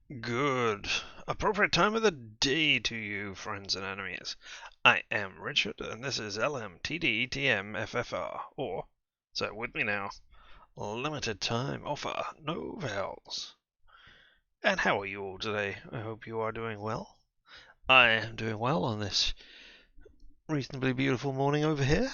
Good. Appropriate time of the day to you, friends and enemies. I am Richard, and this is LMTDTMFFR, or, say it with me now, limited time offer, no vowels. And how are you all today? I hope you are doing well. I am doing well on this reasonably beautiful morning over here.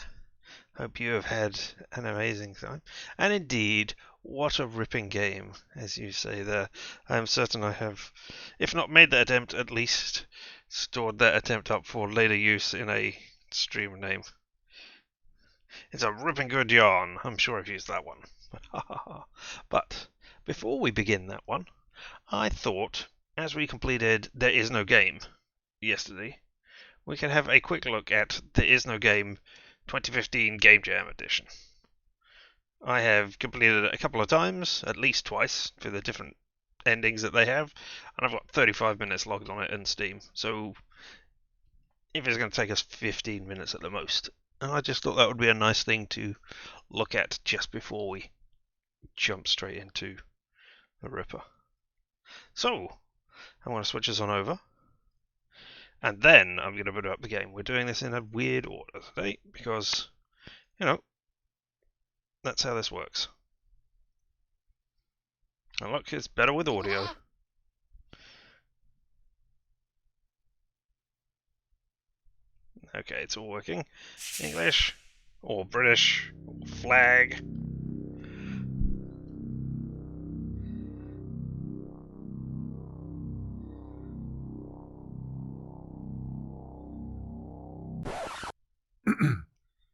Hope you have had an amazing time. And indeed, what a ripping game, as you say there. I am certain I have, if not made that attempt, at least stored that attempt up for later use in a stream name. It's a ripping good yarn. I'm sure I've used that one. But before we begin that one, I thought, as we completed There Is No Game yesterday, we could have a quick look at There Is No Game 2015 Game Jam Edition. I have completed it a couple of times, at least twice, for the different endings that they have, and I've got 35 minutes logged on it in Steam, so if it's going to take us 15 minutes at the most, and I just thought that would be a nice thing to look at just before we jump straight into the Ripper. So, I'm going to switch us on over, and then I'm going to boot up the game. We're doing this in a weird order today, because, you know, that's how this works. And look, it's better with audio. Okay, it's all working. English, or British, or flag.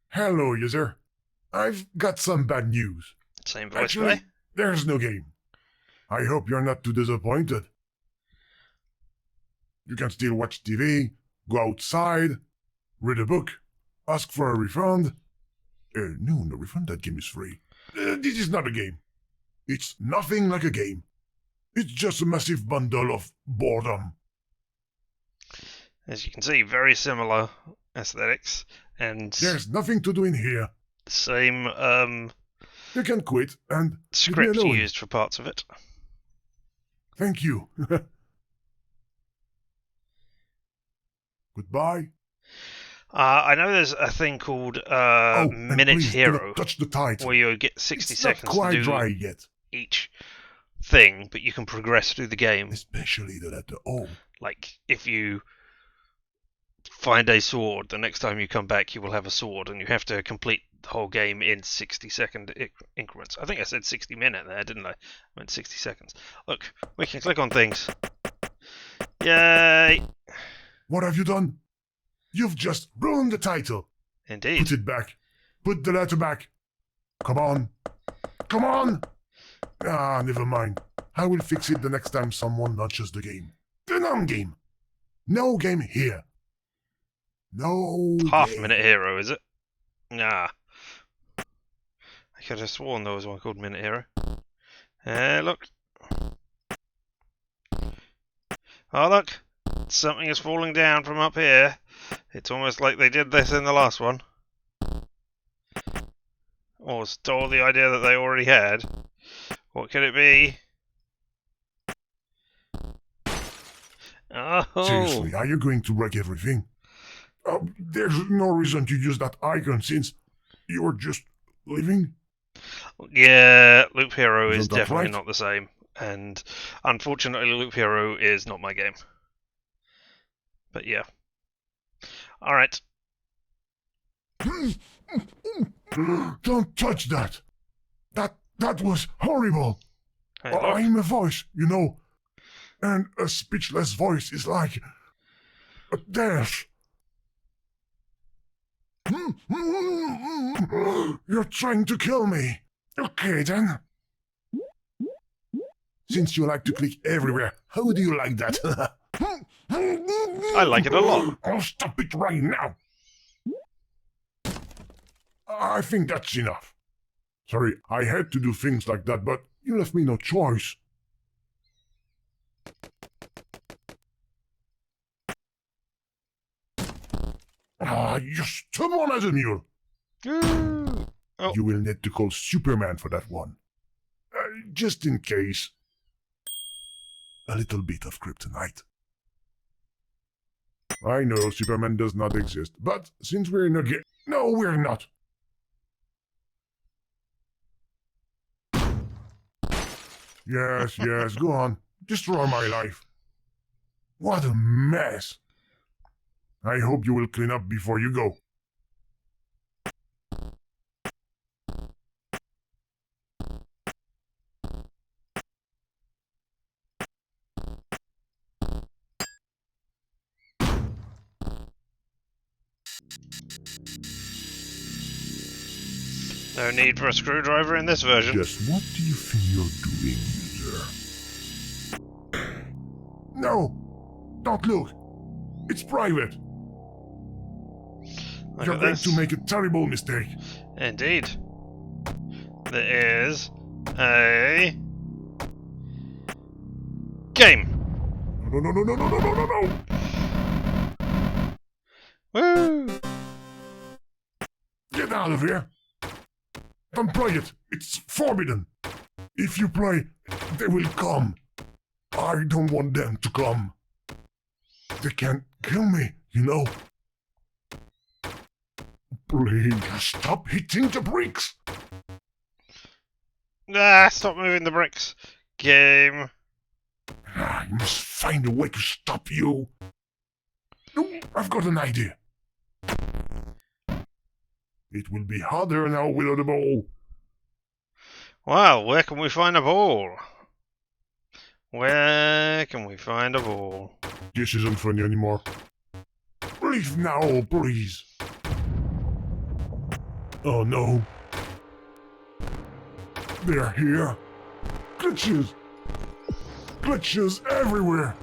Hello, user. I've got some bad news. Same voice Actually, guy. there's no game. I hope you're not too disappointed. You can still watch TV, go outside, read a book, ask for a refund. No refund, that game is free. This is not a game. It's nothing like a game. It's just a massive bundle of boredom. As you can see, very similar aesthetics and There's nothing to do in here. same You can quit and leave me script alone. used for parts of it. Thank you. Goodbye. I know there's a thing called And Minute please do Hero, not touch the title. where you get 60 It's seconds not quite to do dry yet. each thing, but you can progress through the game. Especially the letter O. Like, if you find a sword, the next time you come back you will have a sword, and you have to complete the whole game in 60-second increments. I think I said 60-minute there, didn't I? I meant 60 seconds. Look, we can click on things. Yay! What have you done? You've just ruined the title. Indeed. Put it back. Put the letter back. Come on. Come on! Never mind. I will fix it the next time someone launches the game. The non-game. No game here. No Half-minute hero, is it? Nah. I could have sworn there was one called Minute Hero. Look. Oh, look. Something is falling down from up here. It's almost like they did this in the last one. Or stole the idea that they already had. What could it be? Oh! Seriously, are you going to wreck everything? There's no reason to use that icon since you're just leaving. Yeah, Loop Hero is Isn't that definitely right? not the same. And unfortunately, Loop Hero is not my game. But yeah. Alright. Don't touch that. That was horrible. Hey, look. I'm a voice, you know. And a speechless voice is like a death. You're trying to kill me. Okay then. Since you like to click everywhere, how do you like that? I like it a lot. I'll stop it right now. I think that's enough. Sorry, I had to do things like that, but you left me no choice. You're stubborn as a mule. Oh. You will need to call Superman for that one. Just in case. a little bit of kryptonite. I know Superman does not exist, but since we're in a game... No, we're not. Yes, yes, go on. Destroy my life. What a mess. I hope you will clean up before you go. No need for a screwdriver in this version. Just what do you think you're doing, user? No! Don't look! It's private! Look You're at going this. to make a terrible mistake. Indeed. There is a game. No, no, no, no, no, no, no, no, no! Woo! Get out of here! Don't play it! It's forbidden! If you play, they will come. I don't want them to come. They can't kill me, you know. Please stop hitting the bricks! Ah, stop moving the bricks. Game. I must find a way to stop you. No, I've got an idea. It will be harder now without a ball. Wow, where can we find a ball? Where can we find a ball? This isn't funny anymore. Leave now, please. Oh no. They're here. Glitches. Glitches everywhere.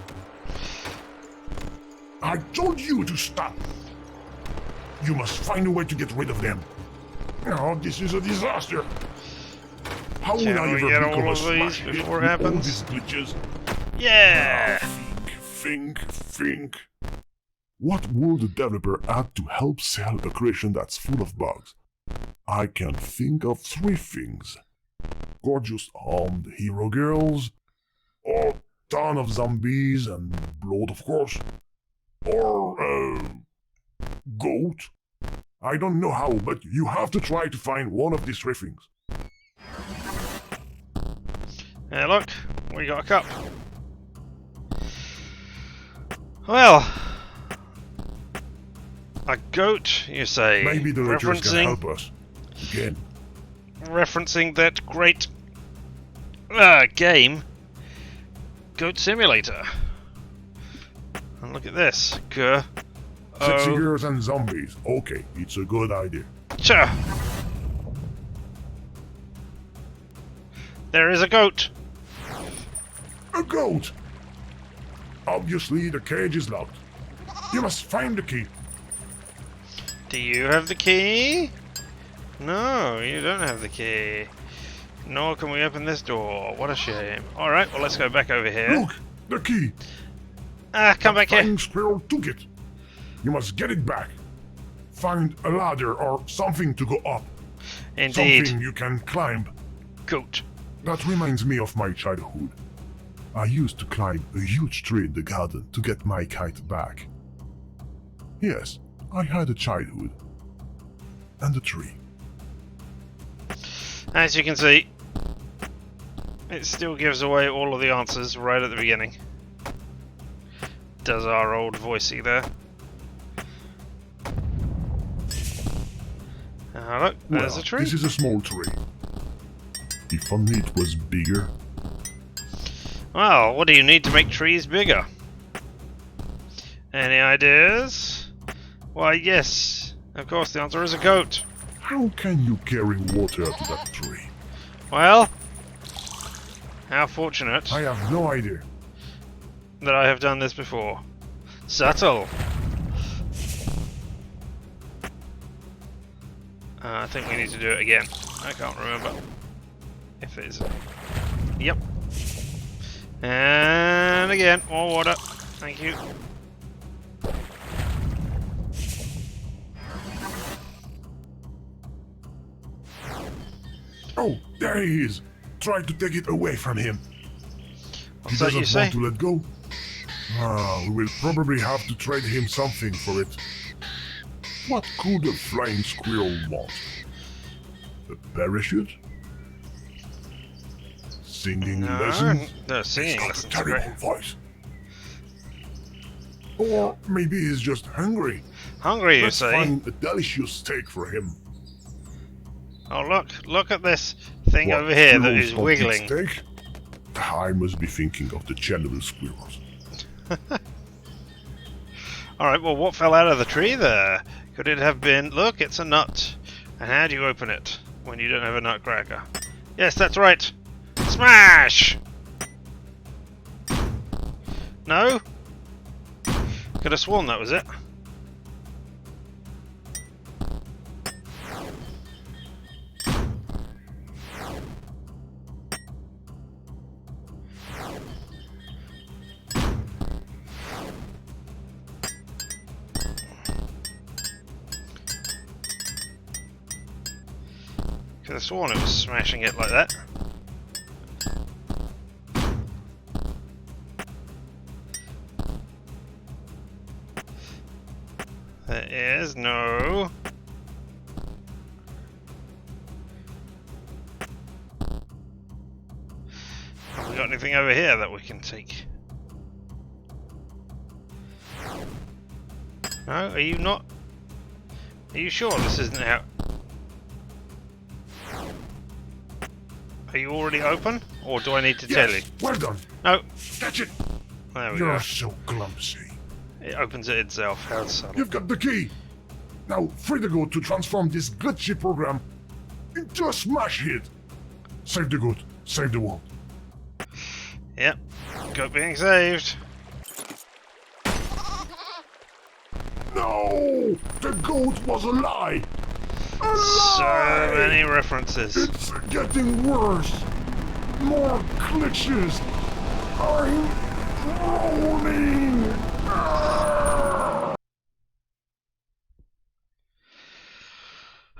I told you to stop. You must find a way to get rid of them. Oh, this is a disaster. How will Can I we ever get become all a of these smash hit before it with all happens? these glitches? Yeah! Think. What would the developer add to help sell a creation that's full of bugs? I can think of 3 things. Gorgeous armed hero girls, or ton of zombies and blood, of course, or goat. I don't know how, but you have to try to find one of these 3 things. Hey, look, we got a cup. Well, a goat, you say? Maybe the Rangers can referencing help us. Again. referencing that great game, Goat Simulator. And look at this. Sexy girls and zombies. Okay, it's a good idea. Sure. There is a goat. A goat! Obviously, the cage is locked. You must find the key. Do you have the key? No, you don't have the key. Nor can we open this door. What a shame. Alright, well, let's go back over here. Look, the key. Ah, come back here. Flying squirrel took it. You must get it back. Find a ladder or something to go up. Indeed. Something you can climb. Goat. That reminds me of my childhood. I used to climb a huge tree in the garden to get my kite back. Yes, I had a childhood. And a tree. As you can see, it still gives away all of the answers right at the beginning. Does our old voicey there. Look, there's Well, a tree. this is a small tree. If only it was bigger. Well, what do you need to make trees bigger? Any ideas? Why, yes. Of course, the answer is a goat. How can you carry water to that tree? Well, how fortunate I have no idea. that I have done this before. Subtle. I think we need to do it again. I can't remember if it's... Yep. And again, more water. Thank you. Oh, there he is. Try to take it away from him. He So you doesn't say? want to let go. We will probably have to trade him something for it. What could a flying squirrel want? A parachute? Singing lessons? No, He's singing got a lessons are great. terrible voice. Or maybe he's just hungry. Hungry, you Let's say? find a delicious steak for him. Oh, look at this thing What, over here that squirrels is don't eat wiggling. steak? I must be thinking of the Chernobyl squirrels. Alright, well, what fell out of the tree there? Could it have been... Look, it's a nut. And how do you open it when you don't have a nutcracker? Yes, that's right. Smash! No? Could have sworn that was it. Could have sworn it was smashing it like that. There is no... Have we got anything over here that we can take? No, are you not? Are you sure this isn't out? Are you already open? Or do I need to tell you? Yes, well done. No. Catch it. There we You're go. so clumsy. It opens it itself. How subtle. You've got the key. Now, free to go to transform this glitchy program into a smash hit. Save the goat. Save the world. Yep. Goat being saved. No! The goat was a lie! A So lie! many references. It's getting worse. More glitches. I'm rolling.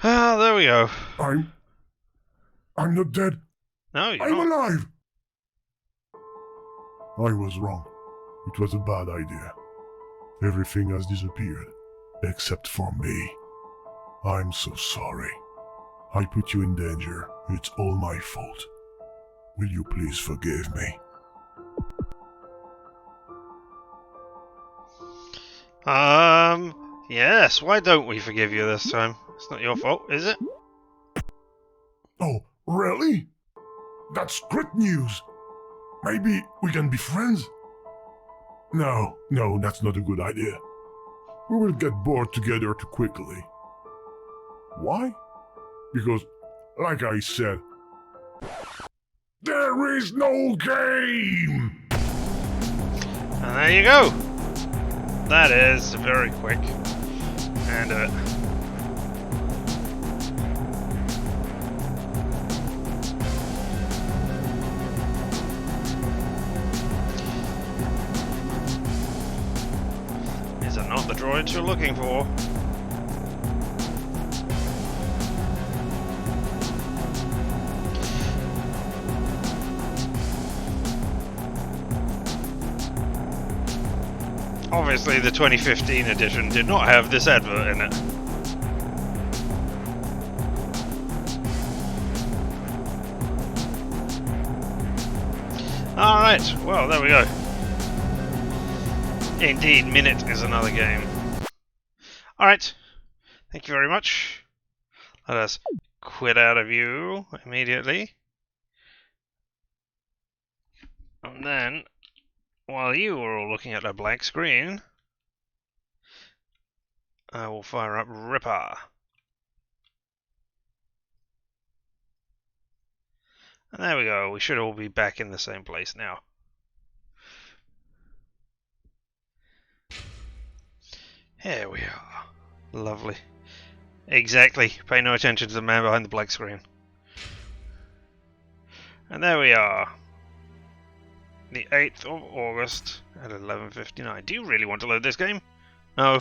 Ah, there we go. I'm not dead. No, you're I'm not. alive. I was wrong. It was a bad idea. Everything has disappeared, except for me. I'm so sorry. I put you in danger. It's all my fault. Will you please forgive me? Yes, why don't we forgive you this time? It's not your fault, is it? Oh, really? That's great news. Maybe we can be friends? No, that's not a good idea. We will get bored together too quickly. Why? Because, like I said, there is no game! And there you go. That is very quick. And These are not the droids you're looking for. Obviously, the 2015 edition did not have this advert in it. Alright, well, there we go. Indeed, Minute is another game. Alright, thank you very much. Let us quit out of you immediately. And then, while you are all looking at a blank screen, I will fire up Ripper. And there we go, we should all be back in the same place now. Here we are. Lovely. Exactly, pay no attention to the man behind the blank screen. And there we are. The 8th of August at 11:59. Do you really want to load this game? No.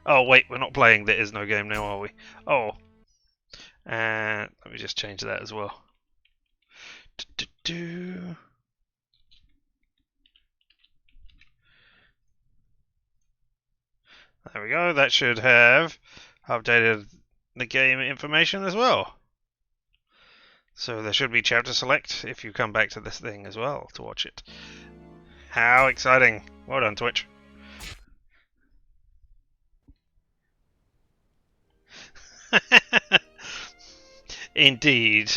Oh wait, we're not playing. There is no game now, are we? Oh. And let me just change that as well. There we go. That should have updated the game information as well. So there should be chapter select if you come back to this thing as well to watch it. How exciting. Well done, Twitch. Indeed.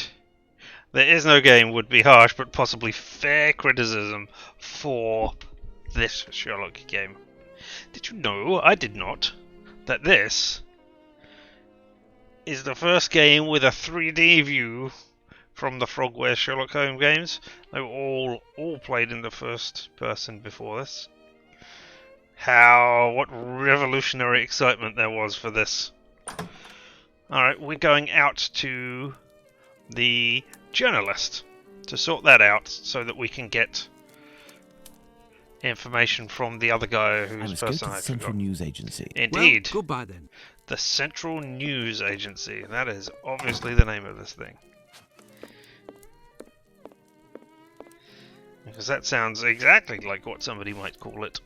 There is no game would be harsh but possibly fair criticism for this Sherlock game. Did you know, I did not, that this is the first game with a 3D view from the Frogware Sherlock Holmes games? They were all played in the first person before this. What revolutionary excitement there was for this. Alright, we're going out to the journalist to sort that out so that we can get information from the other guy whose person I forgot. Central News Agency. Indeed. Well, goodbye then. The Central News Agency. That is obviously the name of this thing. Because that sounds exactly like what somebody might call it.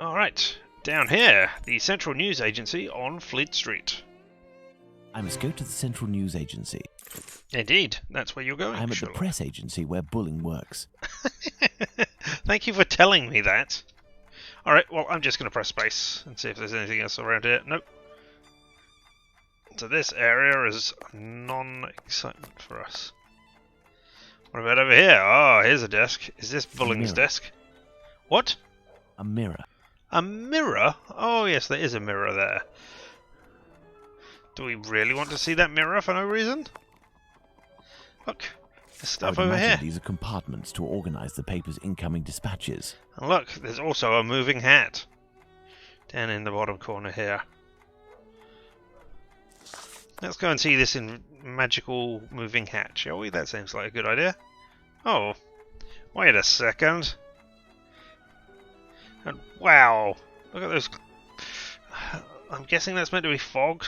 Alright, down here, the Central News Agency on Fleet Street. I must go to the Central News Agency. Indeed, that's where you're going. I'm at Sherlock. the press agency where bullying works. Thank you for telling me that. Alright, well, I'm just going to press space and see if there's anything else around here. Nope. So this area is non-excitement for us. What about over here? Oh, here's a desk. Is this Bulling's desk? What? A mirror. A mirror? Oh, yes, there is a mirror there. Do we really want to see that mirror for no reason? Look, there's stuff over here. These are compartments to organise the paper's incoming dispatches. And look, there's also a moving hat down in the bottom corner here. Let's go and see this in magical moving hat, shall we? That seems like a good idea. Oh, wait a second. And wow, look at those. I'm guessing that's meant to be fog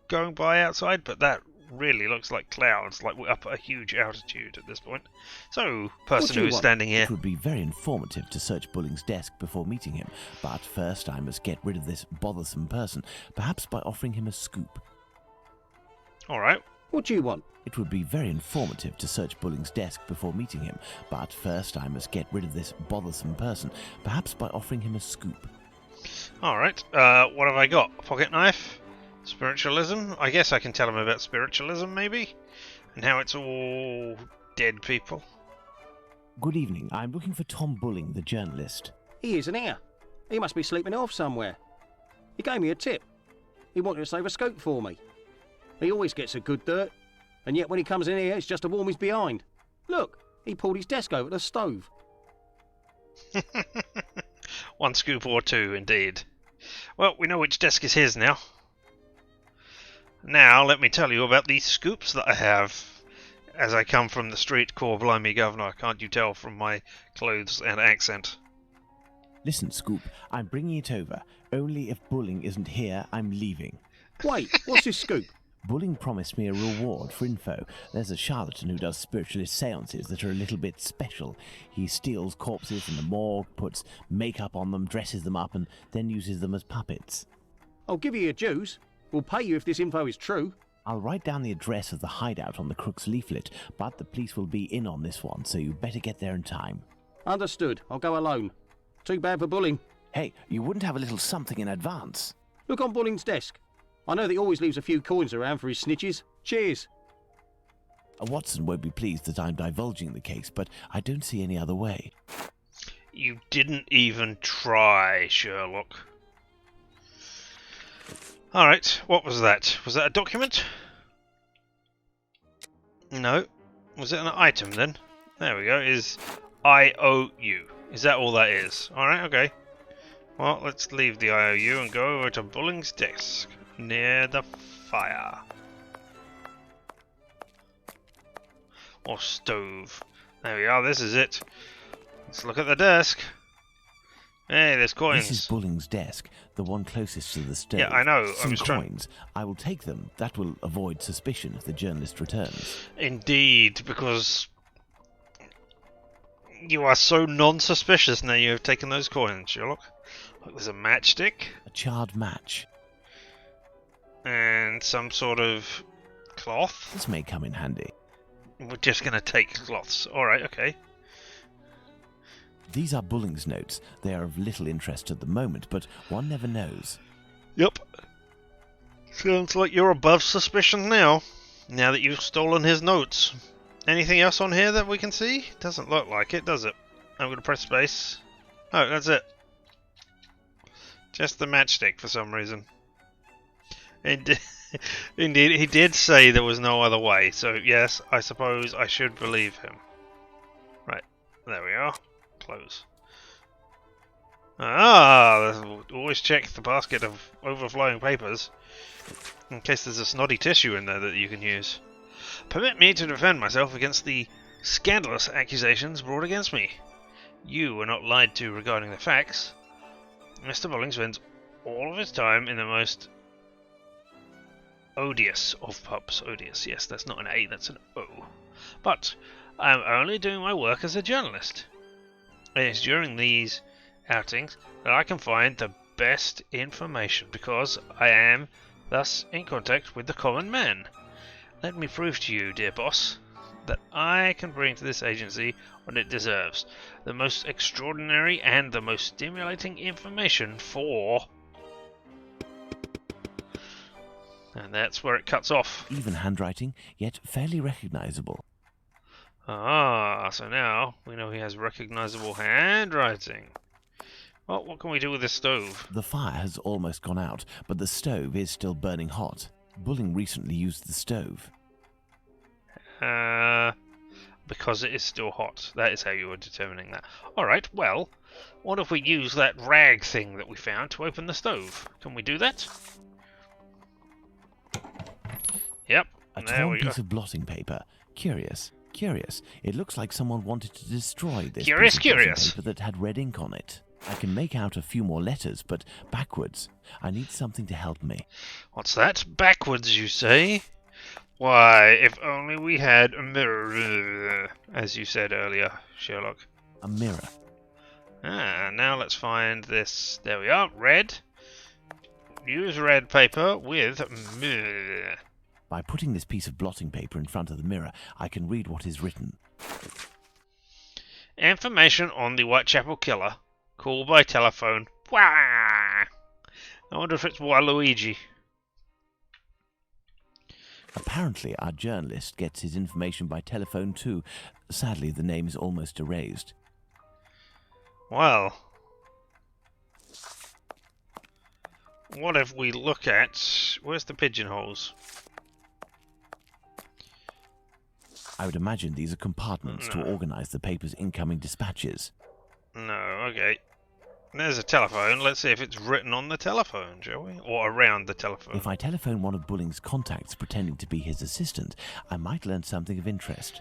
going by outside, but that really looks like clouds, like we're up at a huge altitude at this point. So, person who's standing here. It would be very informative to search Bulling's desk before meeting him, but first I must get rid of this bothersome person, perhaps by offering him a scoop. Alright. What do you want? It would be very informative to search Bulling's desk before meeting him, but first I must get rid of this bothersome person, perhaps by offering him a scoop. Alright, what have I got? A pocket knife? Spiritualism? I guess I can tell him about spiritualism, maybe? And how it's all dead people. Good evening. I'm looking for Tom Bulling, the journalist. He isn't here. He must be sleeping off somewhere. He gave me a tip. He wanted to save a scope for me. He always gets a good dirt, and yet when he comes in here, it's just to warm his behind. Look, he pulled his desk over the stove. One scoop or two, indeed. Well, we know which desk is his now. Now, let me tell you about these scoops that I have as I come from the street. Core blimey, governor, can't you tell from my clothes and accent? Listen, Scoop, I'm bringing it over. Only if Bulling isn't here, I'm leaving. Wait, what's this scoop? Bulling promised me a reward for info. There's a charlatan who does spiritualist seances that are a little bit special. He steals corpses from the morgue, puts makeup on them, dresses them up, and then uses them as puppets. I'll give you your dues. We'll pay you if this info is true. I'll write down the address of the hideout on the crook's leaflet, but the police will be in on this one, so you better get there in time. Understood. I'll go alone. Too bad for Bulling. Hey, you wouldn't have a little something in advance? Look on Bulling's desk. I know that he always leaves a few coins around for his snitches. Cheers. Watson won't be pleased that I'm divulging the case, but I don't see any other way. You didn't even try, Sherlock. Alright, what was that? Was that a document? No. Was it an item then? There we go, is IOU. Is that all that is? Alright, okay. Well, let's leave the IOU and go over to Bulling's desk, near the fire. Or stove. There we are, this is it. Let's look at the desk. Hey, there's coins. This is Bulling's desk, the one closest to the stove. Yeah, I know. Some coins. I will take them. That will avoid suspicion if the journalist returns. Indeed, because You are so non-suspicious now you have taken those coins, Sherlock. Look, there's a matchstick. A charred match. And some sort of cloth. This may come in handy. We're just going to take cloths. Alright, okay. These are Bulling's notes. They are of little interest at the moment, but one never knows. Yep. Sounds like you're above suspicion now that you've stolen his notes. Anything else on here that we can see? Doesn't look like it, does it? I'm going to press space. Oh, that's it. Just the matchstick for some reason. Indeed, he did say there was no other way, so yes, I suppose I should believe him. Right, there we are. Close. Always check the basket of overflowing papers, in case there's a snotty tissue in there that you can use. Permit me to defend myself against the scandalous accusations brought against me. You were not lied to regarding the facts. Mr. Bulling spends all of his time in the most odious of pubs. Odious, yes, that's not an A, that's an O. But I am only doing my work as a journalist. It is during these outings that I can find the best information, because I am thus in contact with the common man. Let me prove to you, dear boss, that I can bring to this agency what it deserves. The most extraordinary and the most stimulating information for... And that's where it cuts off. Even handwriting, yet fairly recognizable. Ah, so now we know he has recognizable handwriting. Well, what can we do with this stove? The fire has almost gone out, but the stove is still burning hot. Bulling recently used the stove. Because it is still hot. That is how you were determining that. Alright, well, what if we use that rag thing that we found to open the stove? Can we do that? Yep, A there torn we go. piece of blotting paper. Curious, curious. It looks like someone wanted to destroy this Curious, piece of blotting curious. paper that had red ink on it. I can make out a few more letters, but backwards. I need something to help me. What's that? Backwards, you say? Why, if only we had a mirror, as you said earlier, Sherlock. A mirror. Now let's find this. There we are, red. Use red paper with mirror. By putting this piece of blotting paper in front of the mirror, I can read what is written. Information on the Whitechapel killer. Call by telephone. Wah! I wonder if it's Waluigi. Apparently, our journalist gets his information by telephone too. Sadly, the name is almost erased. Well, what if we look at... Where's the pigeonholes? I would imagine these are compartments to organize the paper's incoming dispatches. No, okay. There's a telephone. Let's see if it's written on the telephone, shall we? Or around the telephone. If I telephone one of Bulling's contacts pretending to be his assistant, I might learn something of interest.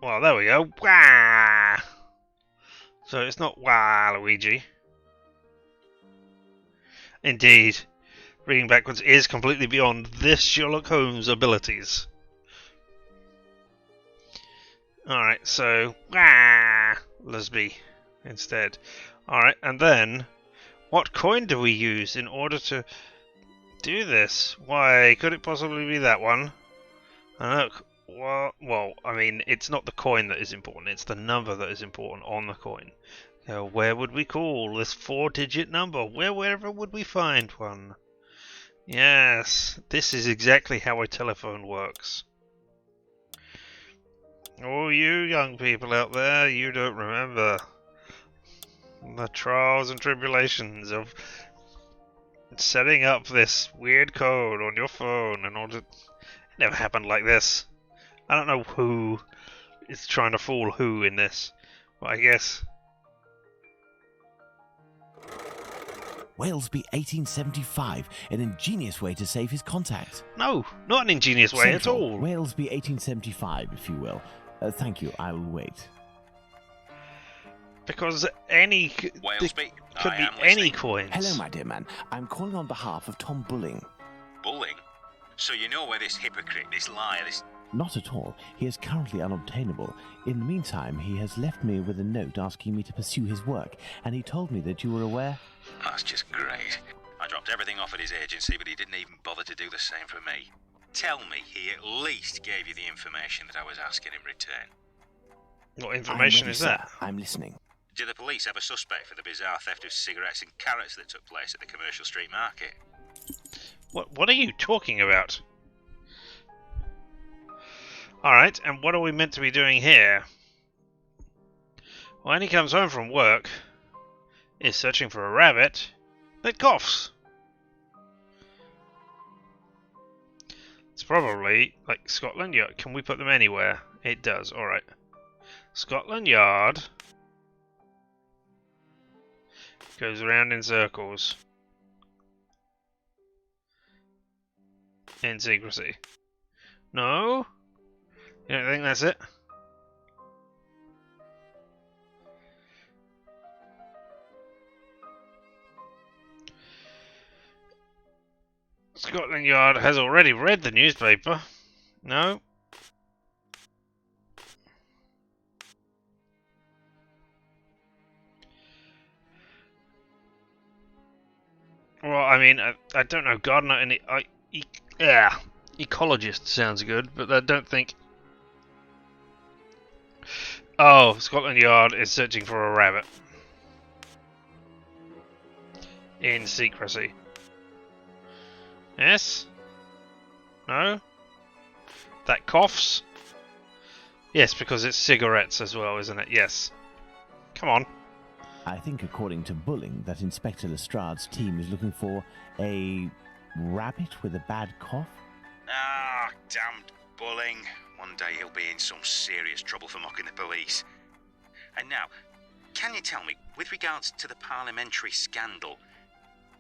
Well, there we go. Wah! So it's not Waluigi. Indeed. Reading backwards is completely beyond this Sherlock Holmes' abilities. Alright, so Lesby instead. Alright, and then what coin do we use in order to do this? Why, could it possibly be that one? And look, well, I mean, it's not the coin that is important, it's the number that is important on the coin. Where would we call this 4-digit number? Wherever would we find one? Yes, this is exactly how a telephone works. Oh, you young people out there, you don't remember the trials and tribulations of setting up this weird code on your phone in order... It never happened like this. I don't know who is trying to fool who in this, but I guess... Walesby 1875, an ingenious way to save his contact. No, not an ingenious way at Central, all. Walesby 1875, if you will. Thank you, I will wait. Because any... Walesby, could I be am any listening. coins. Hello, my dear man. I'm calling on behalf of Tom Bulling. Bulling? So you know where this hypocrite, this liar, this Not at all. He is currently unobtainable. In the meantime, he has left me with a note asking me to pursue his work, and he told me that you were aware. That's just great. I dropped everything off at his agency, but he didn't even bother to do the same for me. Tell me he at least gave you the information that I was asking in return. What information is that? I'm listening. Do the police have a suspect for the bizarre theft of cigarettes and carrots that took place at the Commercial Street Market? What are you talking about? Alright, and what are we meant to be doing here? When he comes home from work, is searching for a rabbit that coughs. It's probably like Scotland Yard. Can we put them anywhere? It does, alright. Scotland Yard goes around in circles in secrecy. No? You don't think that's it? Scotland Yard has already read the newspaper. No? Well, I mean, I don't know. Gardener and ecologist sounds good, but I don't think. Oh, Scotland Yard is searching for a rabbit in secrecy. Yes? No? That coughs? Yes, because it's cigarettes as well, isn't it? Yes. Come on. I think, according to Bulling, that Inspector Lestrade's team is looking for a rabbit with a bad cough. Ah, damned Bulling. One day he'll be in some serious trouble for mocking the police. And now, can you tell me, with regards to the parliamentary scandal,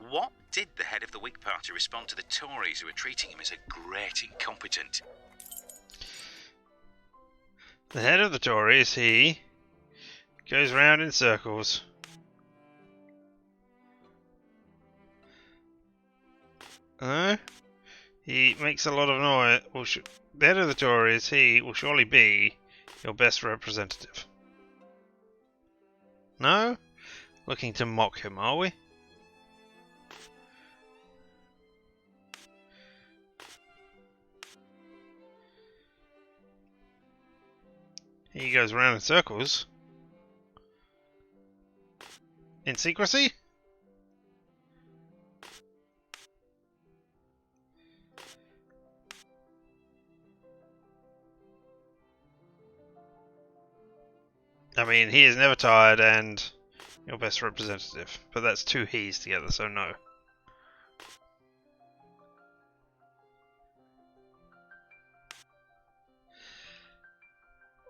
what did the head of the Whig Party respond to the Tories who were treating him as a great incompetent? The head of the Tories, he goes round in circles. He makes a lot of noise. The head of the Tories, he will surely be your best representative. No? Looking to mock him, are we? He goes round in circles. In secrecy? I mean, he is never tired and your best representative. But that's two he's together, so no.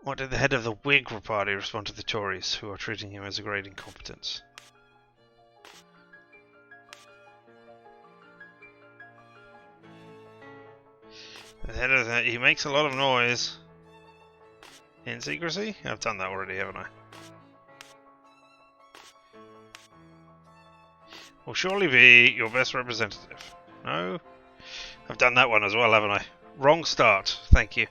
What did the head of the Whig Party respond to the Tories, who are treating him as a great incompetence? The head of the, he makes a lot of noise. In secrecy? I've done that already, haven't I? Will surely be your best representative. No? I've done that one as well, haven't I? Wrong start. Thank you.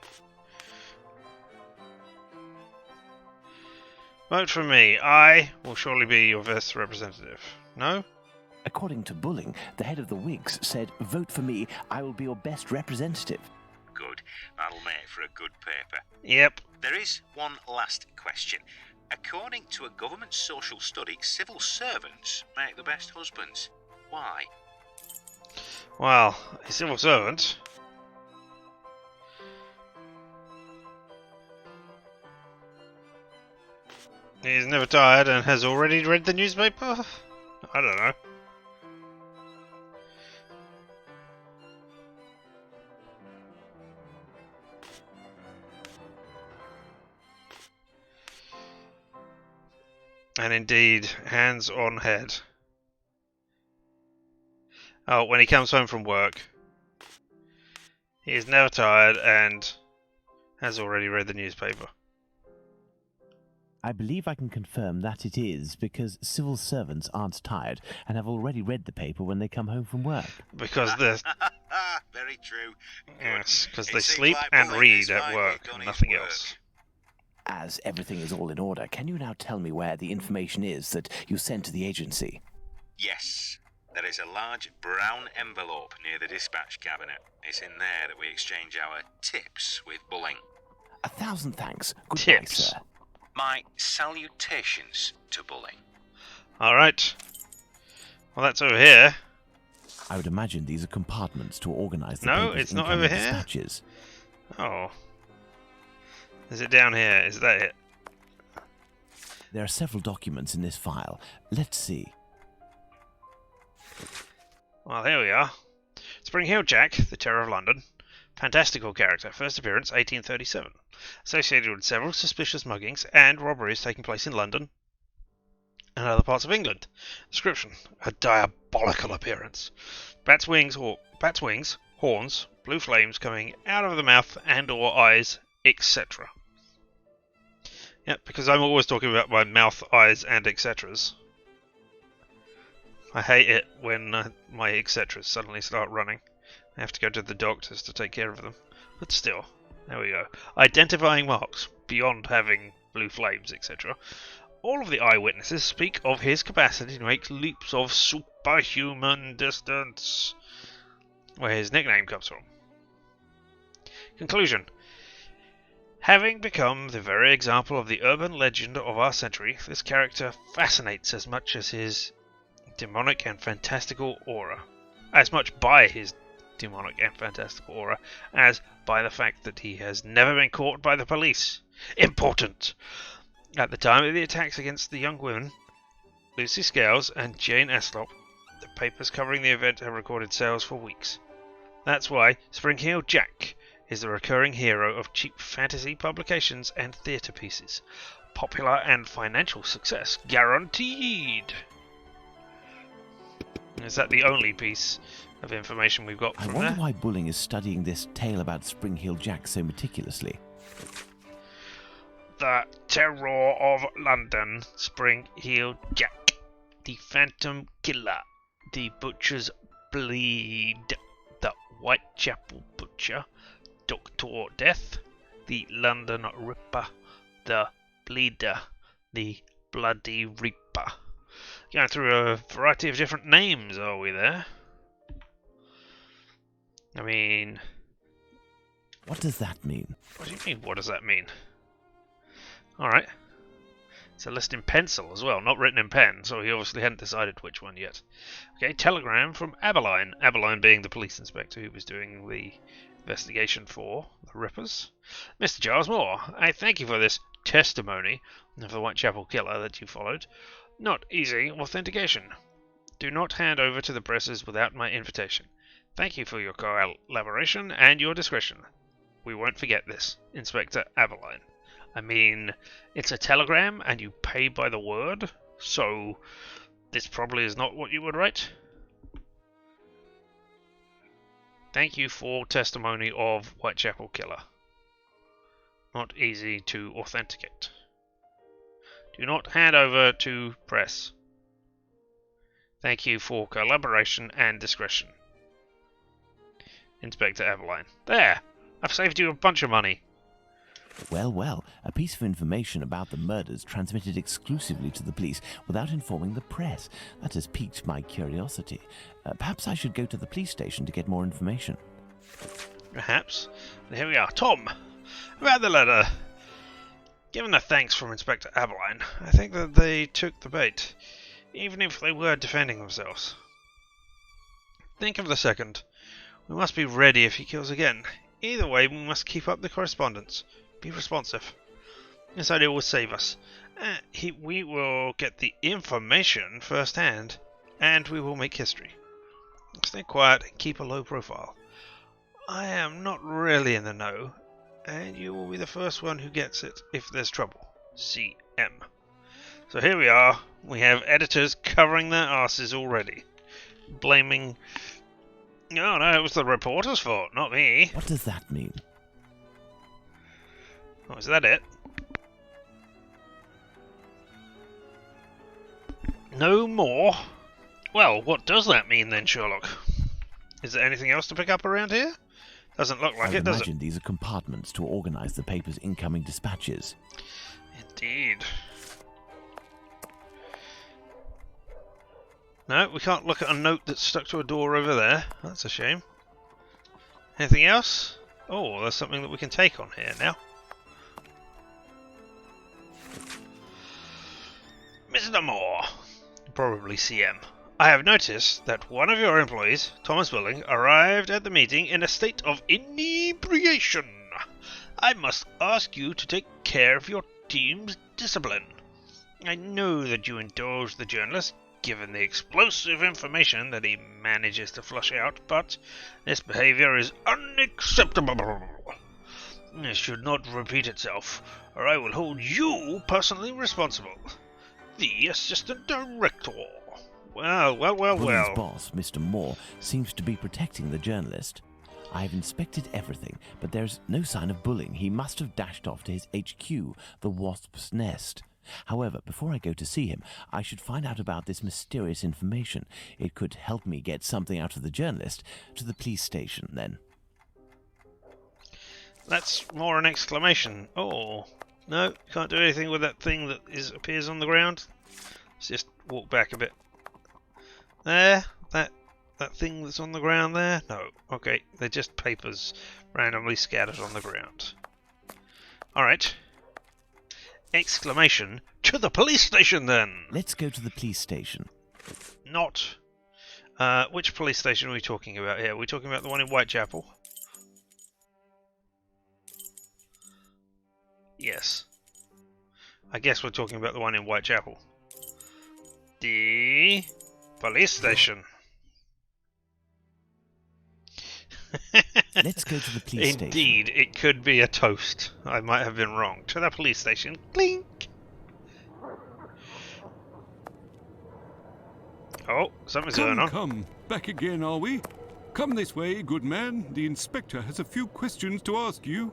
Vote for me. I will surely be your best representative. No? According to Bulling, the head of the Whigs said, "Vote for me, I will be your best representative." Good. That'll make for a good paper. Yep. There is one last question. According to a government social study, civil servants make the best husbands. Why? Well, a civil servant. He's never tired and has already read the newspaper? I don't know. And indeed, hands on head. Oh, when he comes home from work, he is never tired and has already read the newspaper. I believe I can confirm that it is because civil servants aren't tired and have already read the paper when they come home from work. Because the Very very true. Yes, because It they seems sleep like and bullying read has at finally work, done and its nothing work. else. As everything is all in order, can you now tell me where the information is that you sent to the agency? Yes, there is a large brown envelope near the dispatch cabinet. It's in there that we exchange our tips with Bulling. 1,000 thanks. Goodbye, Tips. sir. My salutations to Bulling. Alright. Well, that's over here. I would imagine these are compartments to organize the No, paper's it's not incoming over here. dispatches. Oh. Is it down here? Is that it? There are several documents in this file. Let's see. Well, here we are. Spring Hill Jack, the Terror of London. Fantastical character. First appearance, 1837. Associated with several suspicious muggings and robberies taking place in London and other parts of England. Description: a diabolical appearance. Bat's wings, horns, blue flames coming out of the mouth and/or eyes, etc. Yeah, because I'm always talking about my mouth, eyes, and etceteras. I hate it when my etceteras suddenly start running. I have to go to the doctors to take care of them. But still, there we go. Identifying marks, beyond having blue flames, etc. All of the eyewitnesses speak of his capacity to make leaps of superhuman distance, where his nickname comes from. Conclusion: having become the very example of the urban legend of our century, this character fascinates as much as his demonic and fantastical aura. As much by his demonic and fantastical aura as by the fact that he has never been caught by the police. Important! At the time of the attacks against the young women, Lucy Scales and Jane Eslop, the papers covering the event have recorded sales for weeks. That's why Spring Hill Jack is the recurring hero of cheap fantasy publications and theatre pieces. Popular and financial success guaranteed. Is that the only piece of information we've got I from wonder there? why Bulling is studying this tale about Spring Hill Jack so meticulously. The Terror of London, Spring Hill Jack, the Phantom Killer, the Butcher's Bleed, the Whitechapel Butcher, Doctor Death, the London Ripper, the Bleeder, the Bloody Reaper. Going through a variety of different names, are we there? I mean... What does that mean? What do you mean, what does that mean? Alright. It's a list in pencil as well, not written in pen, so he obviously hadn't decided which one yet. Okay, telegram from Aberline. Aberline being the police inspector who was doing the investigation for the Rippers. Mr. Giles Moore, I thank you for this testimony of the Whitechapel killer that you followed. Not easy authentication. Do not hand over to the presses without my invitation. Thank you for your collaboration and your discretion. We won't forget this, Inspector Aberline. I mean, it's a telegram and you pay by the word, so this probably is not what you would write. Thank you for testimony of Whitechapel killer. Not easy to authenticate. Do not hand over to press. Thank you for collaboration and discretion. Inspector Aberline. There! I've saved you a bunch of money. Well, well, a piece of information about the murders transmitted exclusively to the police without informing the press. That has piqued my curiosity. Perhaps I should go to the police station to get more information. Perhaps. And here we are. Tom! About the letter. Given the thanks from Inspector Aberline, I think that they took the bait, even if they were defending themselves. Think of the second. We must be ready if he kills again. Either way, we must keep up the correspondence. Be responsive. This idea will save us. We will get the information firsthand, and we will make history. Stay quiet and keep a low profile. I am not really in the know, and you will be the first one who gets it if there's trouble. CM. So here we are. We have editors covering their asses already. Blaming... Oh no, it was the reporter's fault, not me. What does that mean? Oh, is that it? No more? Well, what does that mean then, Sherlock? Is there anything else to pick up around here? Doesn't look like I it, does it? imagine these are compartments to organize the paper's incoming dispatches. Indeed. No, we can't look at a note that's stuck to a door over there. That's a shame. Anything else? Oh, there's something that we can take on here now. Mr. Moore, probably CM. I have noticed that one of your employees, Thomas Willing, arrived at the meeting in a state of inebriation. I must ask you to take care of your team's discipline. I know that you indulge the journalist, given the explosive information that he manages to flush out, but this behavior is unacceptable. This should not repeat itself, or I will hold you personally responsible. The Assistant Director. Well. Willing's boss, Mr. Moore, seems to be protecting the journalist. I've inspected everything, but there's no sign of bullying. He must have dashed off to his HQ, the Wasp's Nest. However, before I go to see him, I should find out about this mysterious information. It could help me get something out of the journalist. To the police station, then. That's more an exclamation. Oh, no, can't do anything with that thing that appears on the ground. Let's just walk back a bit. There, that thing that's on the ground there? No, okay, they're just papers randomly scattered on the ground. Alright. Exclamation, to the police station then! Let's go to the police station. Not. Which police station are we talking about here? Are we talking about the one in Whitechapel? Yes. I guess we're talking about the one in Whitechapel. The police station. Let's go to the police station. Indeed, it could be a toast. I might have been wrong. To the police station. Clink! Oh, something's going on. Come, back again, are we? Come this way, good man. The inspector has a few questions to ask you.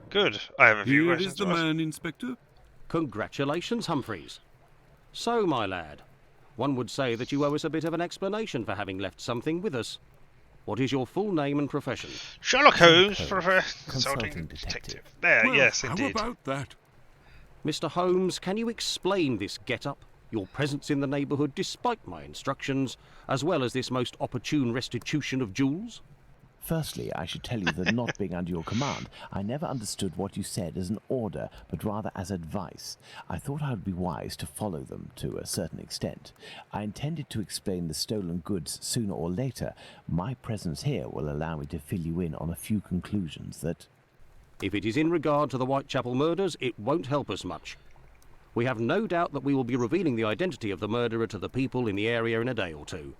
Good. I have a few Here questions is the to ask. man, Inspector. Congratulations, Humphreys. So, my lad, one would say that you owe us a bit of an explanation for having left something with us. What is your full name and profession? Sherlock Holmes, Consulting consulting detective. detective. There, Well, yes, how indeed. about that? Mr. Holmes, can you explain this get-up, your presence in the neighbourhood despite my instructions, as well as this most opportune restitution of jewels? Firstly, I should tell you that not being under your command, I never understood what you said as an order, but rather as advice. I thought I would be wise to follow them to a certain extent. I intended to explain the stolen goods sooner or later. My presence here will allow me to fill you in on a few conclusions that... If it is in regard to the Whitechapel murders, it won't help us much. We have no doubt that we will be revealing the identity of the murderer to the people in the area in a day or two.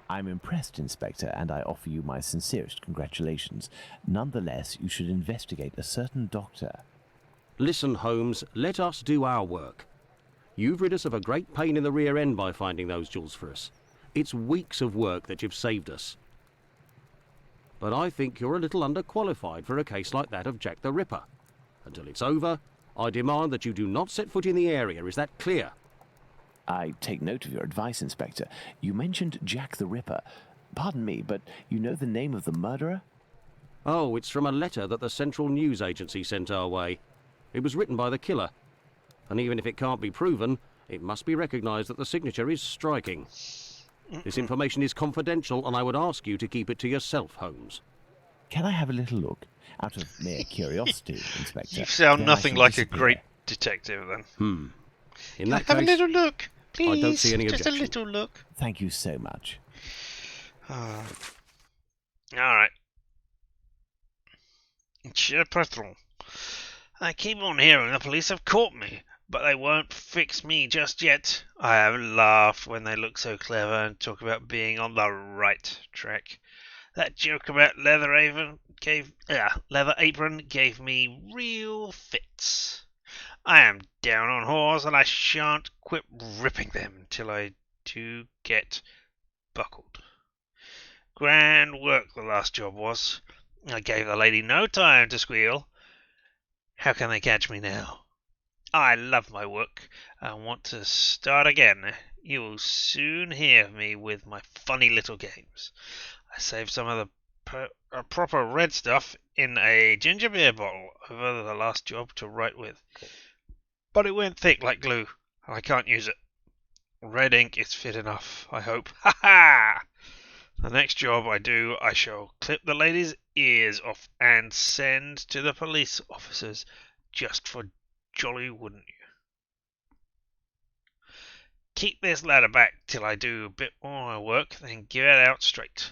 I'm impressed, Inspector, and I offer you my sincerest congratulations. Nonetheless, you should investigate a certain doctor. Listen, Holmes, let us do our work. You've rid us of a great pain in the rear end by finding those jewels for us. It's weeks of work that you've saved us. But I think you're a little underqualified for a case like that of Jack the Ripper. Until it's over, I demand that you do not set foot in the area. Is that clear? I take note of your advice, Inspector. You mentioned Jack the Ripper. Pardon me, but you know the name of the murderer? Oh, it's from a letter that the Central News Agency sent our way. It was written by the killer. And even if it can't be proven, it must be recognised that the signature is striking. This information is confidential, and I would ask you to keep it to yourself, Holmes. Can I have a little look? Out of mere curiosity, Inspector. You sound Then I nothing shall like a disappear. great detective, then. In that Have a case, little look, please. I don't see any Just objection. a little look. Thank you so much. All right. Cher patron. I keep on hearing the police have caught me, but they won't fix me just yet. I have laughed when they look so clever and talk about being on the right track. That joke about leather apron gave me real fits. I am down on whores, and I shan't quit ripping them till I do get buckled. Grand work the last job was. I gave the lady no time to squeal. How can they catch me now? I love my work. I want to start again. You will soon hear of me with my funny little games. I saved some of the proper red stuff in a ginger beer bottle over the last job to write with. But it went thick like glue, and I can't use it. Red ink is fit enough, I hope. Ha ha! The next job I do, I shall clip the lady's ears off and send to the police officers just for jolly, wouldn't you? Keep this letter back till I do a bit more work, then give it out straight.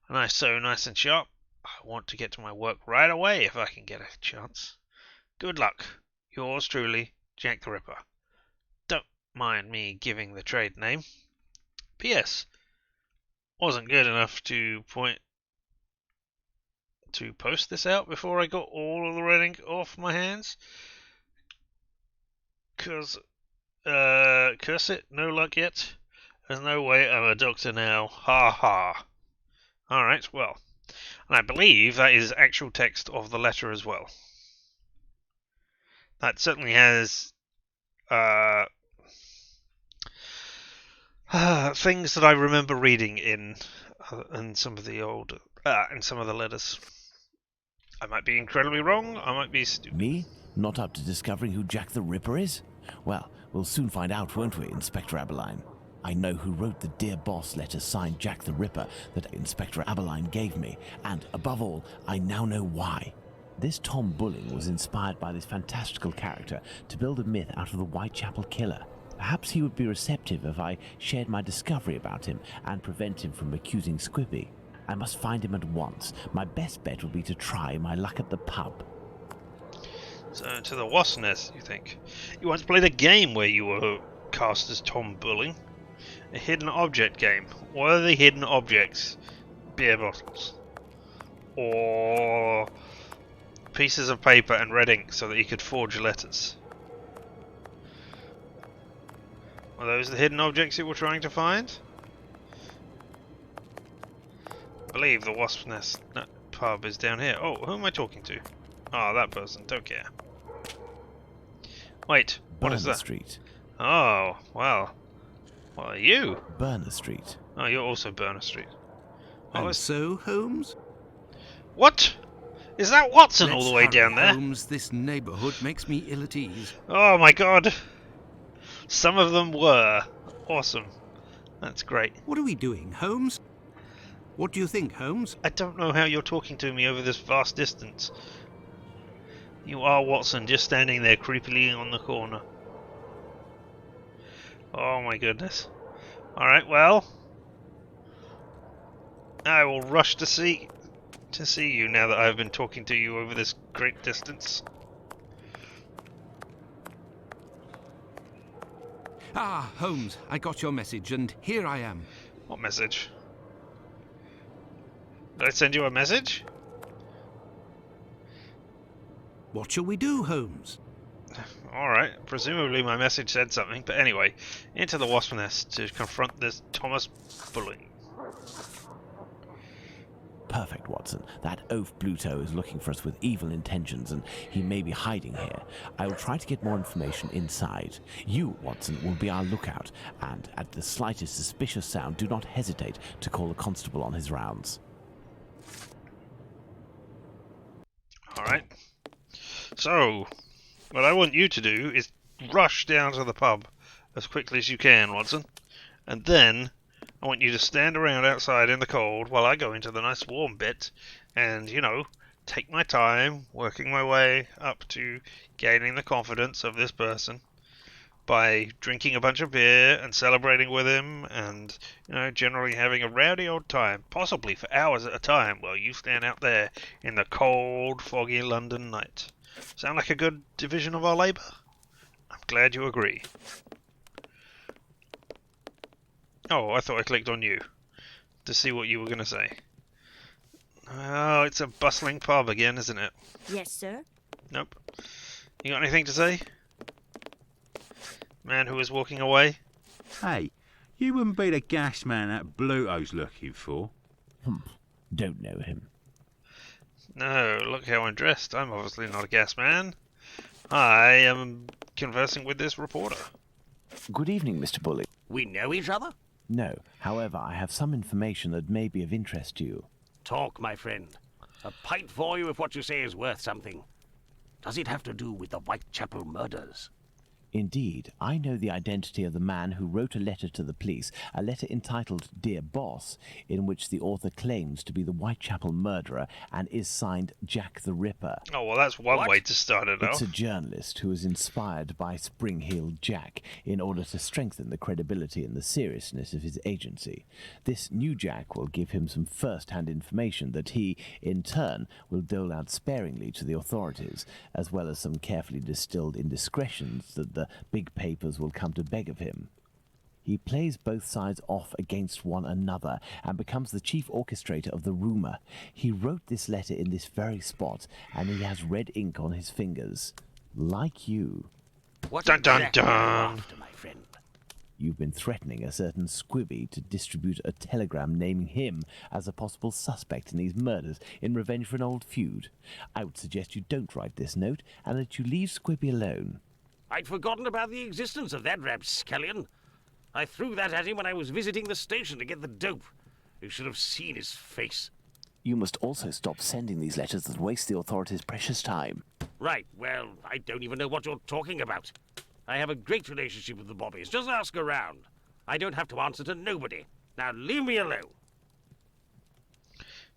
And I so nice and sharp, I want to get to my work right away if I can get a chance. Good luck. Yours truly, Jack the Ripper. Don't mind me giving the trade name. P.S. Wasn't good enough to post this out before I got all of the red ink off my hands. Curse it, no luck yet. There's no way I'm a doctor now. Ha ha. Alright, well. And I believe that is actual text of the letter as well. That certainly has things that I remember reading in some of the in some of the letters. I might be incredibly wrong. I might be stupid. Me? Not up to discovering who Jack the Ripper is? Well, we'll soon find out, won't we, Inspector Aberline? I know who wrote the Dear Boss letter signed Jack the Ripper that Inspector Aberline gave me, and above all, I now know why. This Tom Bulling was inspired by this fantastical character to build a myth out of the Whitechapel Killer. Perhaps he would be receptive if I shared my discovery about him and prevent him from accusing Squippy. I must find him at once. My best bet will be to try my luck at the pub. So, to the Wasp Nest, you think? You once played a game where you were cast as Tom Bulling. A hidden object game. What are the hidden objects? Beer bottles. Or pieces of paper and red ink so that you could forge letters. Are those the hidden objects you were trying to find? I believe the Wasp's Nest pub is down here. Oh, who am I talking to? Oh, that person. Don't care. Wait, what is Burner that? Street. Oh, well. What are you? Burner Street. Oh, you're also Burner Street. Oh, And so, Holmes? what? Is that Watson all Let's the way hurry, down there? Holmes, this neighbourhood makes me ill at ease. Oh my god. Some of them were. Awesome. That's great. What are we doing, Holmes? What do you think, Holmes? I don't know how you're talking to me over this vast distance. You are Watson, just standing there creepily on the corner. Oh my goodness. Alright, well. I will rush to see you now that I've been talking to you over this great distance. Ah, Holmes, I got your message, and here I am. What message? Did I send you a message? What shall we do, Holmes? Alright, presumably my message said something, but anyway, into the Wasp Nest to confront this Thomas Bulling. Perfect, Watson. That oaf Bluto is looking for us with evil intentions, and he may be hiding here. I will try to get more information inside. You, Watson, will be our lookout, and at the slightest suspicious sound, do not hesitate to call the constable on his rounds. Alright. So, what I want you to do is rush down to the pub as quickly as you can, Watson. And then I want you to stand around outside in the cold while I go into the nice warm bit and, you know, take my time working my way up to gaining the confidence of this person by drinking a bunch of beer and celebrating with him and, you know, generally having a rowdy old time, possibly for hours at a time while you stand out there in the cold, foggy London night. Sound like a good division of our labour? I'm glad you agree. Oh, I thought I clicked on you to see what you were going to say. Oh, it's a bustling pub again, isn't it? Yes, sir. Nope. You got anything to say? Man who was walking away? Hey, you wouldn't be the gas man that Bluto's looking for. Don't know him. No, look how I'm dressed. I'm obviously not a gas man. I am conversing with this reporter. Good evening, Mr. Bulling. We know each other? No, however, I have some information that may be of interest to you. Talk, my friend. A pint for you if what you say is worth something. Does it have to do with the Whitechapel murders? Indeed, I know the identity of the man who wrote a letter to the police, a letter entitled Dear Boss, in which the author claims to be the Whitechapel murderer and is signed Jack the Ripper. Oh, well, that's one What? way to start it It's off. a journalist who was inspired by Spring-Heeled Jack in order to strengthen the credibility and the seriousness of his agency. This new Jack will give him some first-hand information that he, in turn, will dole out sparingly to the authorities, as well as some carefully distilled indiscretions that the big papers will come to beg of him. He plays both sides off against one another and becomes the chief orchestrator of the rumour. He wrote this letter in this very spot, and he has red ink on his fingers. Like you. What Dun, dun, exactly are you dun. after, my friend? You've been threatening a certain Squibby to distribute a telegram naming him as a possible suspect in these murders in revenge for an old feud. I would suggest you don't write this note and that you leave Squibby alone. I'd forgotten about the existence of that rapscallion. I threw that at him when I was visiting the station to get the dope. You should have seen his face. You must also stop sending these letters that waste the authorities' precious time. Right, well, I don't even know what you're talking about. I have a great relationship with the Bobbies. Just ask around. I don't have to answer to nobody. Now leave me alone.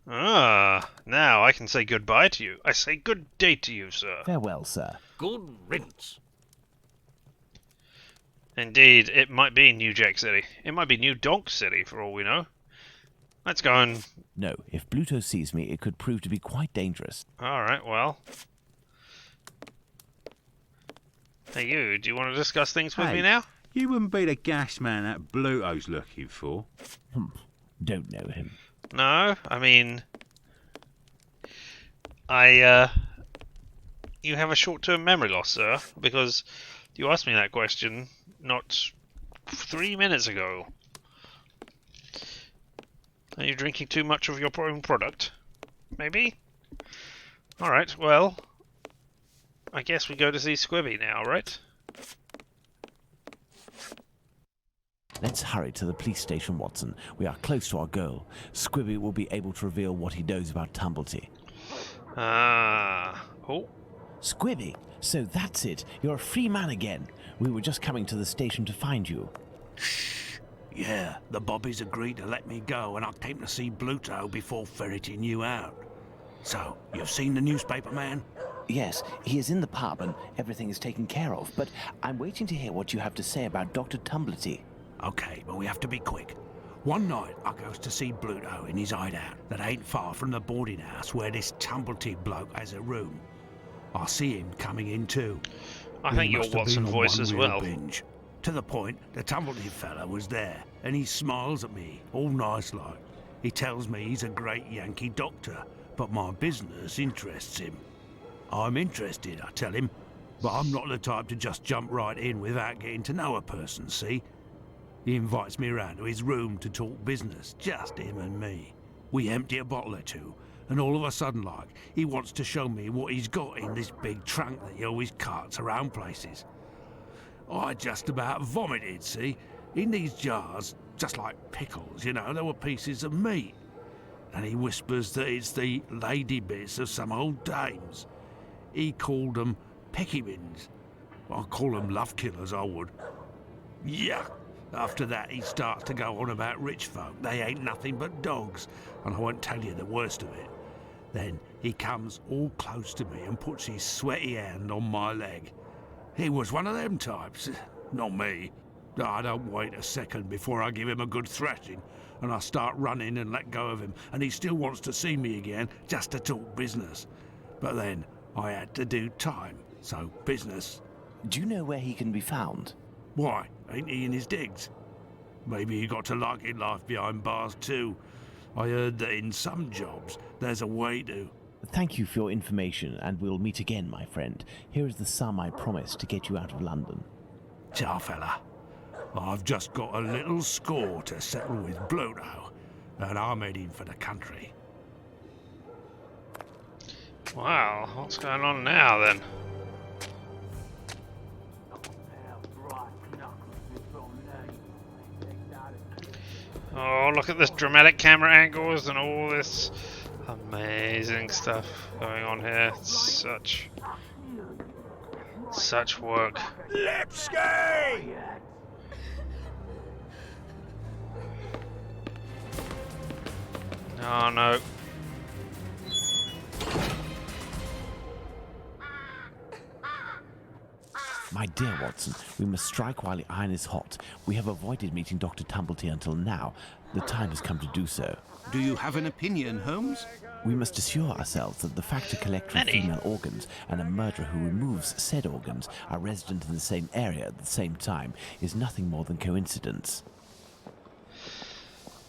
Ah, now I can say goodbye to you. I say good day to you, sir. Farewell, sir. Good riddance. Indeed, it might be New Jack City. It might be New Donk City, for all we know. Let's go and... No, if Bluto sees me, it could prove to be quite dangerous. Alright, well... Hey, you, do you want to discuss things with Hey. me now? You wouldn't be the gas man that Bluto's looking for. Don't know him. No, I mean... You have a short-term memory loss, sir, because you asked me that question not 3 minutes ago. Are you drinking too much of your own product? Maybe? Alright, well... I guess we go to see Squibby now, right? Let's hurry to the police station, Watson. We are close to our goal. Squibby will be able to reveal what he knows about Tumblety. Ah... Oh, Squibby, so that's it. You're a free man again. We were just coming to the station to find you. Yeah, the Bobbies agreed to let me go and I came to see Bluto before ferreting you out. So, you've seen the newspaper man? Yes, he is in the pub and everything is taken care of, but I'm waiting to hear what you have to say about Dr. Tumblety. Okay, but we have to be quick. One night, I goes to see Bluto in his hideout that ain't far from the boarding house where this Tumblety bloke has a room. I see him coming in too. I think He your must have Watson been on voice one as real well. binge. To the point, the Tumblety fella was there, and he smiles at me, all nice like. He tells me he's a great Yankee doctor, but my business interests him. I'm interested, I tell him, but I'm not the type to just jump right in without getting to know a person, see? He invites me around to his room to talk business, just him and me. We empty a bottle or two, and all of a sudden, like, he wants to show me what he's got in this big trunk that he always carts around places. I just about vomited, see? In these jars, just like pickles, you know, there were pieces of meat. And he whispers that it's the lady bits of some old dames. He called them peckybins. I call them love killers, I would. Yuck! After that, he starts to go on about rich folk. They ain't nothing but dogs, and I won't tell you the worst of it. Then he comes all close to me and puts his sweaty hand on my leg. He was one of them types, not me. I don't wait a second before I give him a good thrashing, and I start running and let go of him, and he still wants to see me again just to talk business. But then I had to do time, so business. Do you know where he can be found? Why, ain't he in his digs? Maybe he got to liking life behind bars too. I heard that in some jobs there's a way to... Thank you for your information, and we'll meet again, my friend. Here is the sum I promised to get you out of London. Ciao, fella. I've just got a little score to settle with Bluto, and I'm heading for the country. Wow, what's going on now then? Oh, look at this dramatic camera angles and all this amazing stuff going on here. Such work. Lipsky! Oh no. My dear Watson, we must strike while the iron is hot. We have avoided meeting Dr. Tumblety until now. The time has come to do so. Do you have an opinion, Holmes? We must assure ourselves that the factor collector of female organs and a murderer who removes said organs are resident in the same area at the same time is nothing more than coincidence.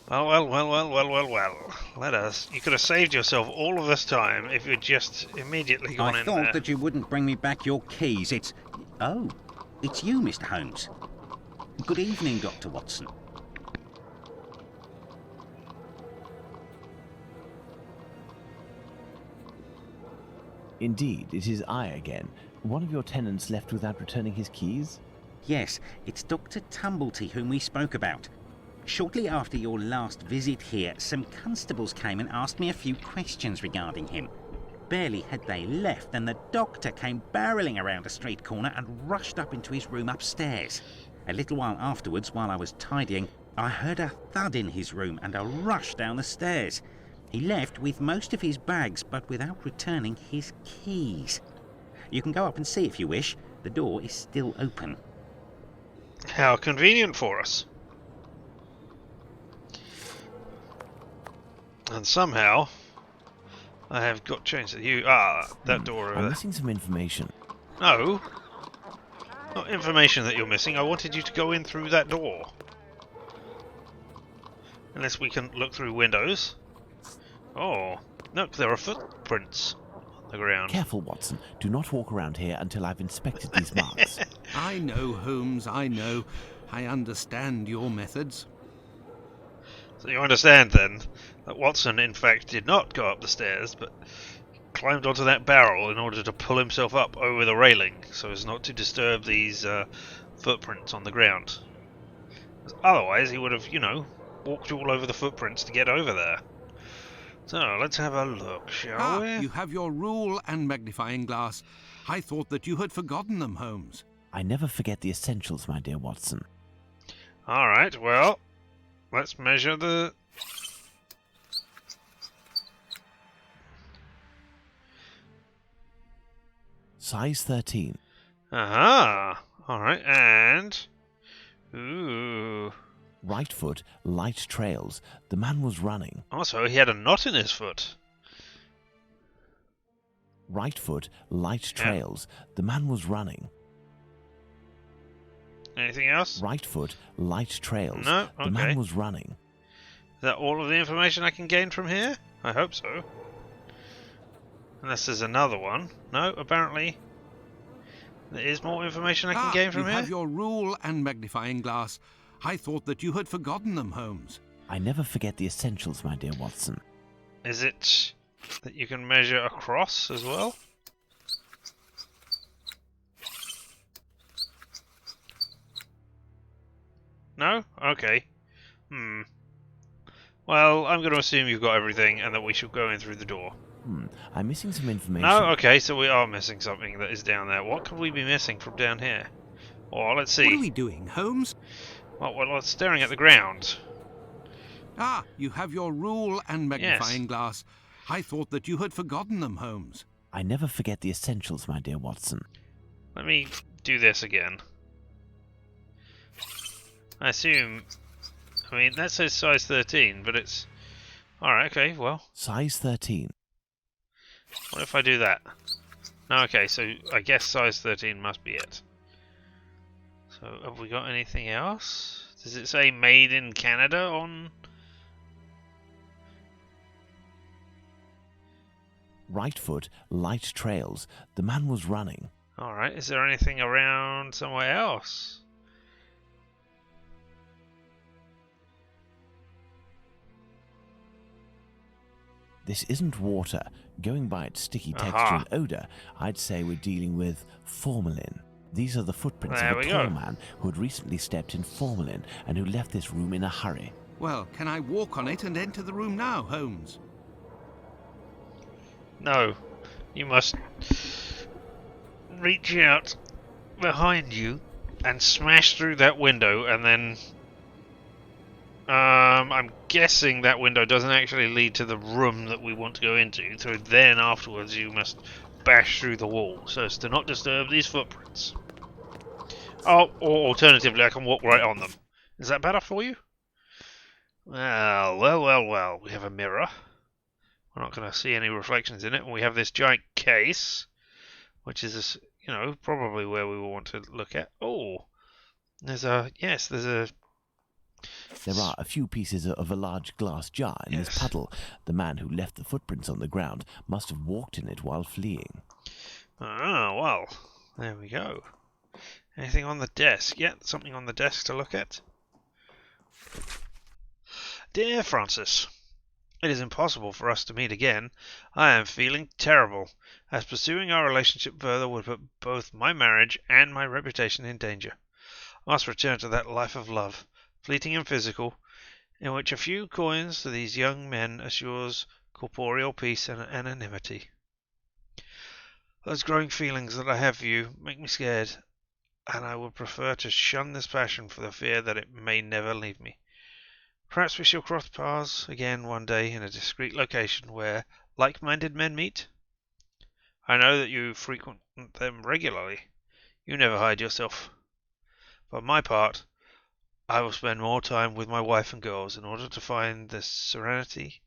Well. Let us. You could have saved yourself all of this time if you'd just immediately gone I in there. thought that you wouldn't bring me back your keys. Oh, it's you, Mr. Holmes. Good evening, Dr. Watson. Indeed, it is I again. One of your tenants left without returning his keys? Yes, it's Dr. Tumblety whom we spoke about. Shortly after your last visit here, some constables came and asked me a few questions regarding him. Barely had they left than the doctor came barreling around a street corner and rushed up into his room upstairs. A little while afterwards, while I was tidying, I heard a thud in his room and a rush down the stairs. He left with most of his bags, but without returning his keys. You can go up and see if you wish. The door is still open. How convenient for us. And somehow, I have got changed. That door over I'm there. missing some information. No. Not information that you're missing. I wanted you to go in through that door. Unless we can look through windows. Oh, look, there are footprints on the ground. Careful, Watson. Do not walk around here until I've inspected these marks. I know, Holmes, I know. I understand your methods. So you understand, then, that Watson, in fact, did not go up the stairs, but climbed onto that barrel in order to pull himself up over the railing, so as not to disturb these footprints on the ground. Otherwise, he would have, walked all over the footprints to get over there. So, let's have a look, shall we? You have your rule and magnifying glass. I thought that you had forgotten them, Holmes. I never forget the essentials, my dear Watson. Alright, well, let's measure the... Size 13. Aha! Alright, and... Ooh... Right foot, light trails. The man was running. Also, he had a knot in his foot. Right foot, light trails. The man was running. Anything else? Right foot, light trails. No? Okay. The man was running. Is that all of the information I can gain from here? I hope so. Unless there's another one. No, apparently there is more information I can gain from you here. have your rule and magnifying glass. I thought that you had forgotten them, Holmes. I never forget the essentials, my dear Watson. Is it that you can measure across as well? No? Okay. Well, I'm going to assume you've got everything and that we should go in through the door. I'm missing some information. No? Okay, so we are missing something that is down there. What could we be missing from down here? Or let's see. What are we doing, Holmes? Well, it's staring at the ground. You have your rule and magnifying glass. I thought that you had forgotten them, Holmes. I never forget the essentials, my dear Watson. Let me do this again. I assume... I mean, that says size 13, but it's... Alright, okay, well... Size 13. What if I do that? No, okay, so I guess size 13 must be it. So, have we got anything else? Does it say made in Canada on... Right foot, light trails. The man was running. Alright, is there anything around somewhere else? This isn't water. Going by its sticky texture and odour, I'd say we're dealing with formalin. These are the footprints of a tall man who had recently stepped in formalin and who left this room in a hurry. Well, can I walk on it and enter the room now, Holmes? No. You must reach out behind you and smash through that window, and then I'm guessing that window doesn't actually lead to the room that we want to go into, so then afterwards you must bash through the wall so as to not disturb these footprints. Oh, or alternatively I can walk right on them. Is that better for you? Well, we have a mirror. We're not going to see any reflections in it, and we have this giant case, which is, probably where we want to look at. Oh, there's a. There are a few pieces of a large glass jar in this puddle. The man who left the footprints on the ground must have walked in it while fleeing. Ah, well, there we go. Anything on the desk? Yeah, something on the desk to look at. Dear Francis, it is impossible for us to meet again. I am feeling terrible, as pursuing our relationship further would put both my marriage and my reputation in danger. I must return to that life of love, fleeting and physical, in which a few coins to these young men assures corporeal peace and anonymity. Those growing feelings that I have for you make me scared, and I would prefer to shun this passion for the fear that it may never leave me. Perhaps we shall cross paths again one day in a discreet location where like-minded men meet. I know that you frequent them regularly. You never hide yourself. For my part, I will spend more time with my wife and girls in order to find this serenity,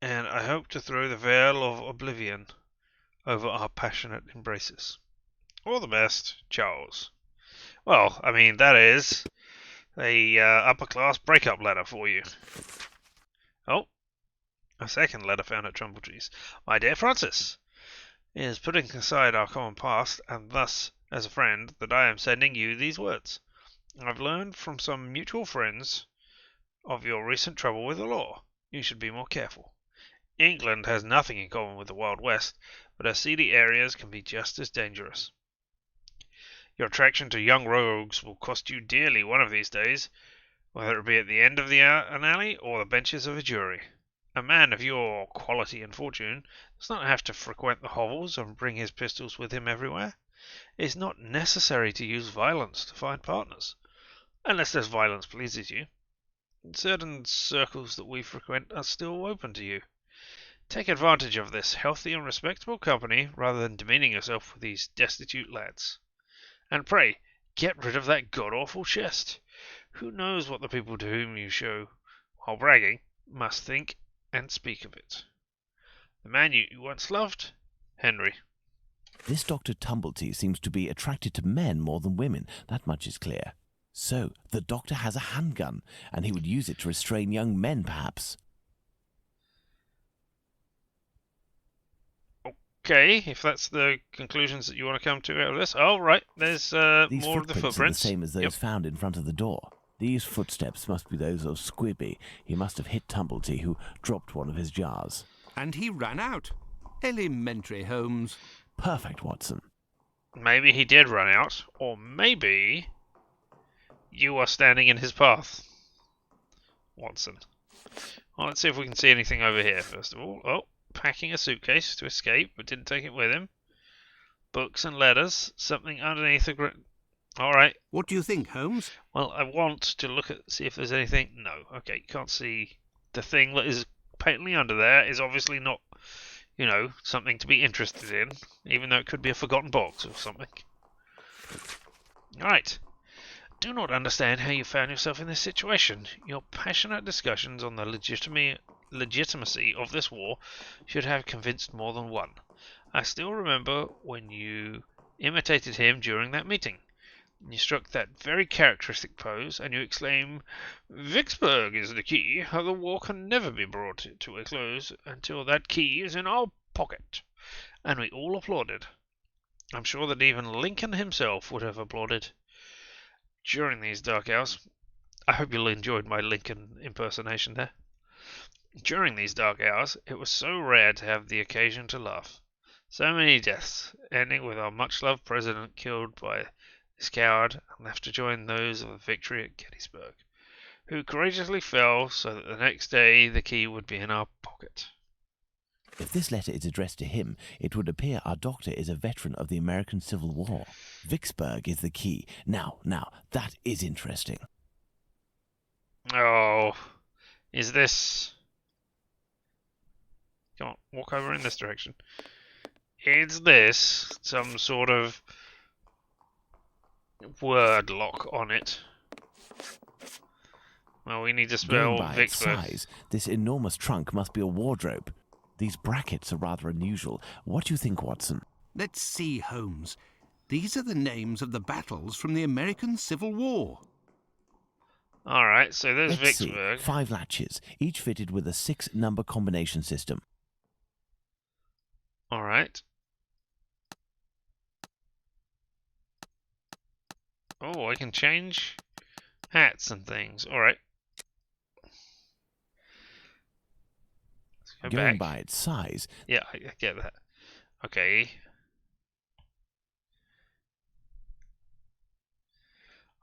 and I hope to throw the veil of oblivion over our passionate embraces. All the best, Charles. Well, I mean, that is a upper-class breakup letter for you. Oh, a second letter found at Trumbletree's. My dear Francis, it is putting aside our common past, and thus as a friend, that I am sending you these words. I've learned from some mutual friends of your recent trouble with the law. You should be more careful. England has nothing in common with the Wild West, but her seedy areas can be just as dangerous. Your attraction to young rogues will cost you dearly one of these days, whether it be at the end of an alley or the benches of a jury. A man of your quality and fortune does not have to frequent the hovels and bring his pistols with him everywhere. It is not necessary to use violence to find partners, unless this violence pleases you. Certain circles that we frequent are still open to you. Take advantage of this healthy and respectable company rather than demeaning yourself with these destitute lads. And pray, get rid of that god-awful chest. Who knows what the people to whom you show, while bragging, must think and speak of it. The man you once loved, Henry. This Dr. Tumblety seems to be attracted to men more than women. That much is clear. So, the doctor has a handgun, and he would use it to restrain young men, perhaps. Okay, if that's the conclusions that you want to come to out of this. Oh, right, there's more of the footprints. Are the same as those found in front of the door. These footsteps must be those of Squibby. He must have hit Tumblety, who dropped one of his jars. And he ran out. Elementary, Holmes. Perfect, Watson. Maybe he did run out, or maybe you are standing in his path, Watson. Well, let's see if we can see anything over here, first of all. Oh, packing a suitcase to escape, but didn't take it with him. Books and letters, something underneath the... Alright. What do you think, Holmes? Well, I want to look at, see if there's anything... No, okay, you can't see. The thing that is patently under there is obviously not, something to be interested in, even though it could be a forgotten box or something. Alright. Do not understand how you found yourself in this situation. Your passionate discussions on the legitimacy of this war should have convinced more than one. I still remember when you imitated him during that meeting. You struck that very characteristic pose, and you exclaim, "Vicksburg is the key. The war can never be brought to a close until that key is in our pocket." And we all applauded. I'm sure that even Lincoln himself would have applauded. During these dark hours, I hope you enjoyed my Lincoln impersonation there. During these dark hours, it was so rare to have the occasion to laugh. So many deaths, ending with our much-loved president killed by this coward and left to join those of the victory at Gettysburg. who courageously fell so that the next day the key would be in our pocket. If this letter is addressed to him, it would appear our doctor is a veteran of the American Civil War. Vicksburg is the key. Now, that is interesting. Oh, is this... Come on, walk over in this direction. Is this some sort of word lock on it? Well, we need to Going spell by its Vicksburg. size, this enormous trunk must be a wardrobe. These brackets are rather unusual. What do you think, Watson? Let's see, Holmes. These are the names of the battles from the American Civil War. Alright, so there's Let's Vicksburg. see. 5 latches, each fitted with a 6-number combination system. Alright. Oh, I can change hats and things. Alright. Let's go Going back. by its size. Yeah, I get that. Okay.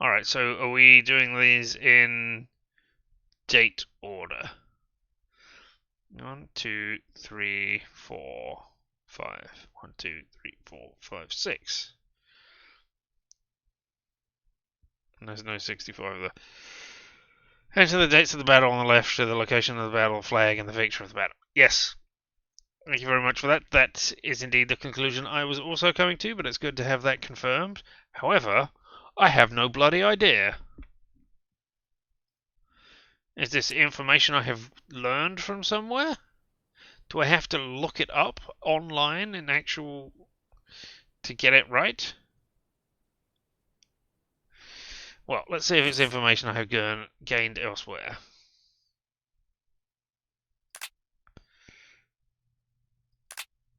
Alright, so are we doing these in date order? 1, 2, 3, 4, 5. 1, 2, 3, 4, 5, 6. And there's no 65 there. Enter the dates of the battle on the left to the location of the battle flag and the victory of the battle. Yes. Thank you very much for that. That is indeed the conclusion I was also coming to, but it's good to have that confirmed. However, I have no bloody idea. Is this information I have learned from somewhere? Do I have to look it up online in actual... to get it right? Well, let's see if it's information I have gained elsewhere.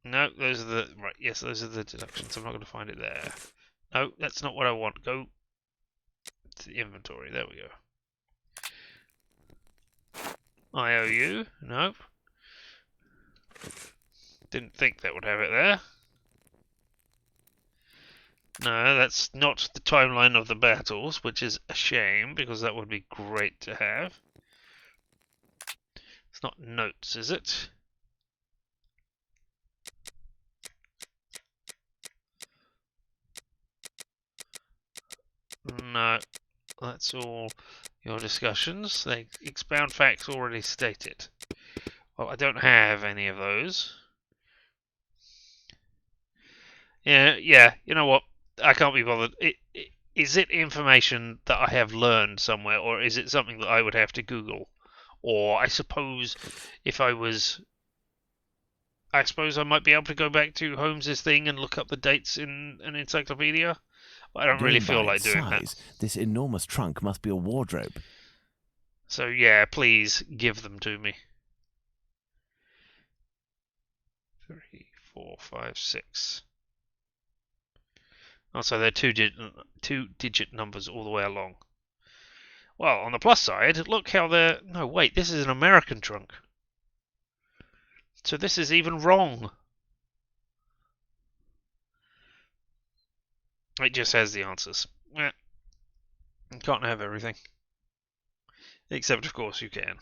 No, those are the... Right, yes, those are the deductions. I'm not going to find it there. No, that's not what I want. Go to the inventory. There we go. IOU? No. Didn't think that would have it there. No, that's not the timeline of the battles, which is a shame, because that would be great to have. It's not notes, is it? No, that's all your discussions. They expound facts already stated. Well, I don't have any of those. Yeah, you know what? I can't be bothered. Is it information that I have learned somewhere, or is it something that I would have to Google? Or I suppose if I was... I suppose I might be able to go back to Holmes's thing and look up the dates in an encyclopedia. But I don't really feel like doing that. This enormous trunk must be a wardrobe. So yeah, please give them to me. 3, 4, 5, 6. Also, they're two-digit numbers all the way along. Well, on the plus side, look how they're... No, wait, this is an American trunk. So this is even wrong. It just has the answers. You can't have everything. Except, of course, you can.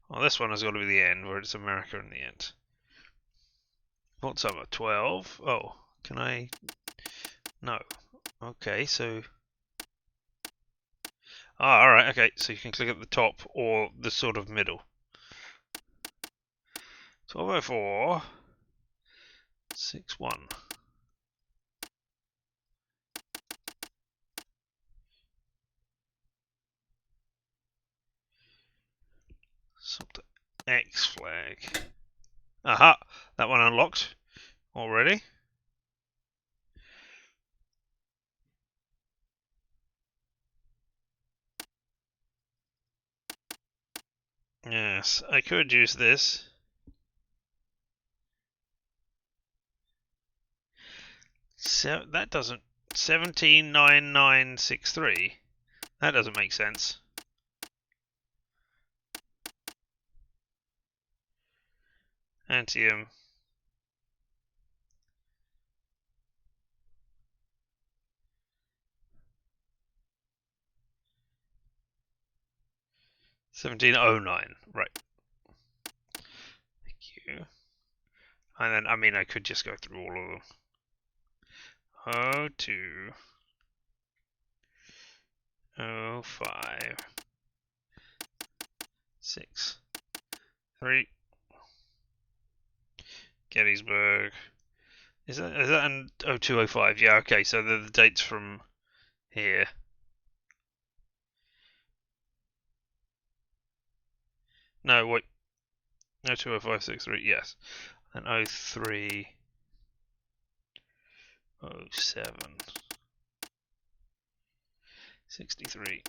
Well, this one has got to be the end, where it's America in the end. What's up, 12? Oh, can I... No. Okay, so... Ah, alright, okay, so you can click at the top or the sort of middle. 1204... 61. Something. X flag. Aha! That one unlocked already. Yes, I could use this. So that doesn't... 179963. That doesn't make sense. Antium. 1709. Right. Thank you. And then, I mean, I could just go through all of them. 02. 05. 6. 3. Gettysburg. Is that in 0205? Yeah, okay, so they're the dates from here. No, wait. 020563, yes. And 03. 07. 63.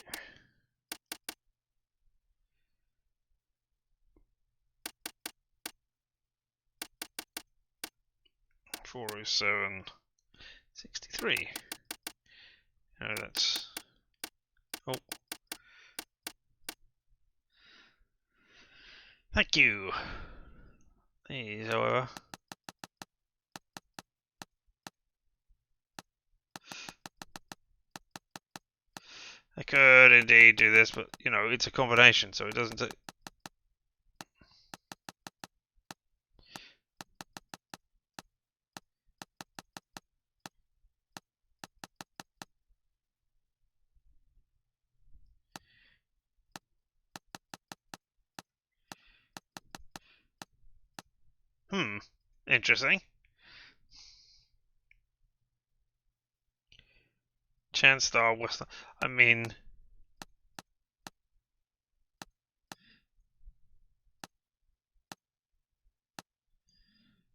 407. 63. No, that's... Oh. Thank you. These, however... I could indeed do this, but, you know, it's a combination, so it doesn't take... Interesting. Chance Star West. I mean...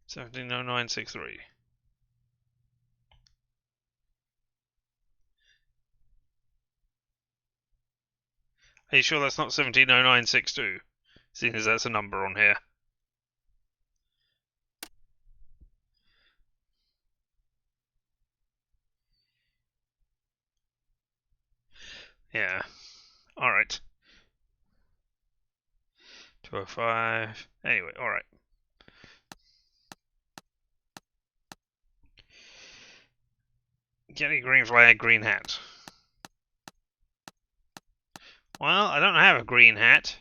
$170963. Are you sure that's not 170962? Seeing as that's a number on here. Yeah. Alright. 205. Anyway, alright. Get a green flag, green hat. Well, I don't have a green hat.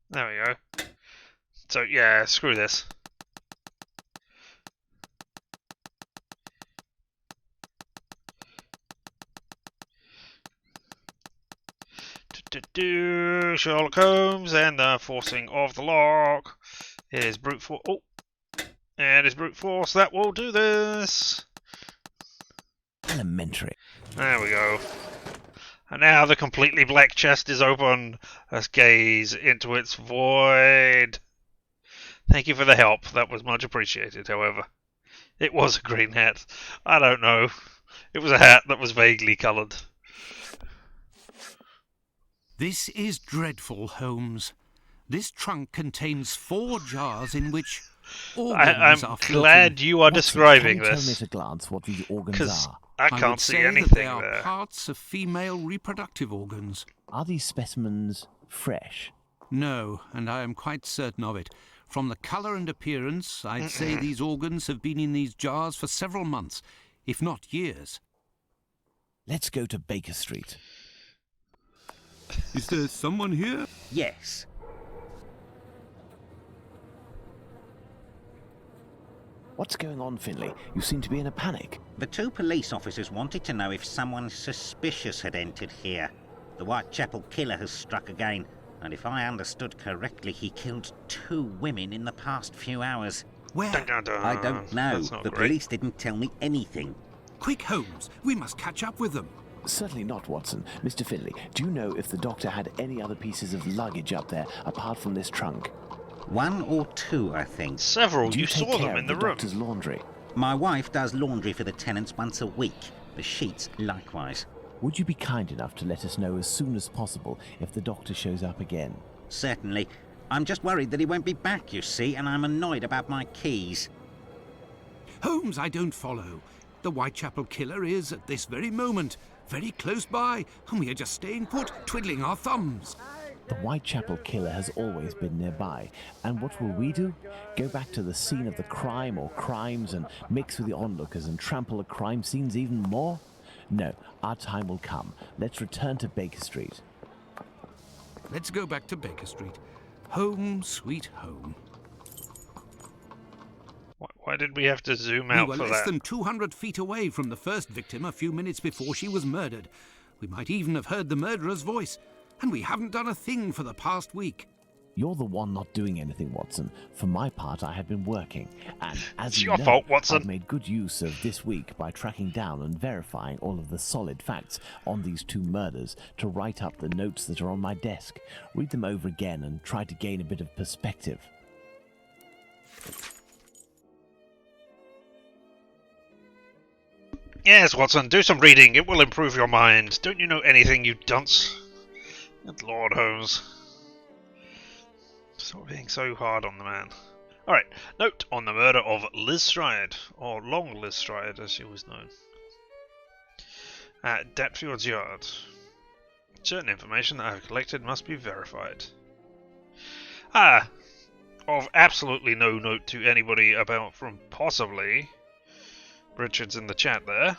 There we go. So, yeah, screw this. Sherlock Holmes and the forcing of the lock. Here's brute force. Oh, and it's brute force. That will do this. Elementary. There we go. And now the completely black chest is open. Let's gaze into its void. Thank you for the help. That was much appreciated, however. It was a green hat. I don't know. It was a hat that was vaguely coloured. This is dreadful, Holmes. This trunk contains 4 jars in which organs I'm are glad you are describing Can you tell me this. at a glance what these organs Because are? I would can't see say anything that they are there. parts of female reproductive organs. Are these specimens fresh? No, and I am quite certain of it. From the colour and appearance, I'd say these organs have been in these jars for several months, if not years. Let's go to Baker Street. Is there someone here? Yes. What's going on, Finlay? You seem to be in a panic. The 2 police officers wanted to know if someone suspicious had entered here. The Whitechapel killer has struck again, and if I understood correctly, he killed 2 women in the past few hours. Where? Dun, dun, dun. I don't know. That's not The great. police didn't tell me anything. Quick, Holmes. We must catch up with them. Certainly not, Watson. Mr. Finlay, do you know if the doctor had any other pieces of luggage up there apart from this trunk? 1 or 2, I think. Several. Do You take saw care them of in the the room. doctor's laundry? My wife does laundry for the tenants once a week. The sheets likewise. Would you be kind enough to let us know as soon as possible if the doctor shows up again? Certainly. I'm just worried that he won't be back, you see, and I'm annoyed about my keys. Holmes, I don't follow. The Whitechapel killer is, at this very moment, very close by, and we are just staying put, twiddling our thumbs. The Whitechapel killer has always been nearby, and what will we do? Go back to the scene of the crime or crimes and mix with the onlookers and trample the crime scenes even more? No, our time will come. Let's return to Baker Street. Let's go back to Baker Street. Home, sweet home. Why did we have to zoom We out were for less that? than 200 feet away from the first victim a few minutes before she was murdered. We might even have heard the murderer's voice. And we haven't done a thing for the past week. You're the one not doing anything, Watson. For my part, I have been working. And as It's you your know, fault, Watson. I've made good use of this week by tracking down and verifying all of the solid facts on these two murders to write up the notes that are on my desk, read them over again and try to gain a bit of perspective. Yes, Watson, do some reading. It will improve your mind. Don't you know anything, you dunce? Good Lord, Holmes. Stop being so hard on the man. Alright, note on the murder of Liz Stride, or Long Liz Stride as she was known, at Datfield's Yard. Certain information that I have collected must be verified. Of absolutely no note to anybody about from possibly Richard's in the chat there.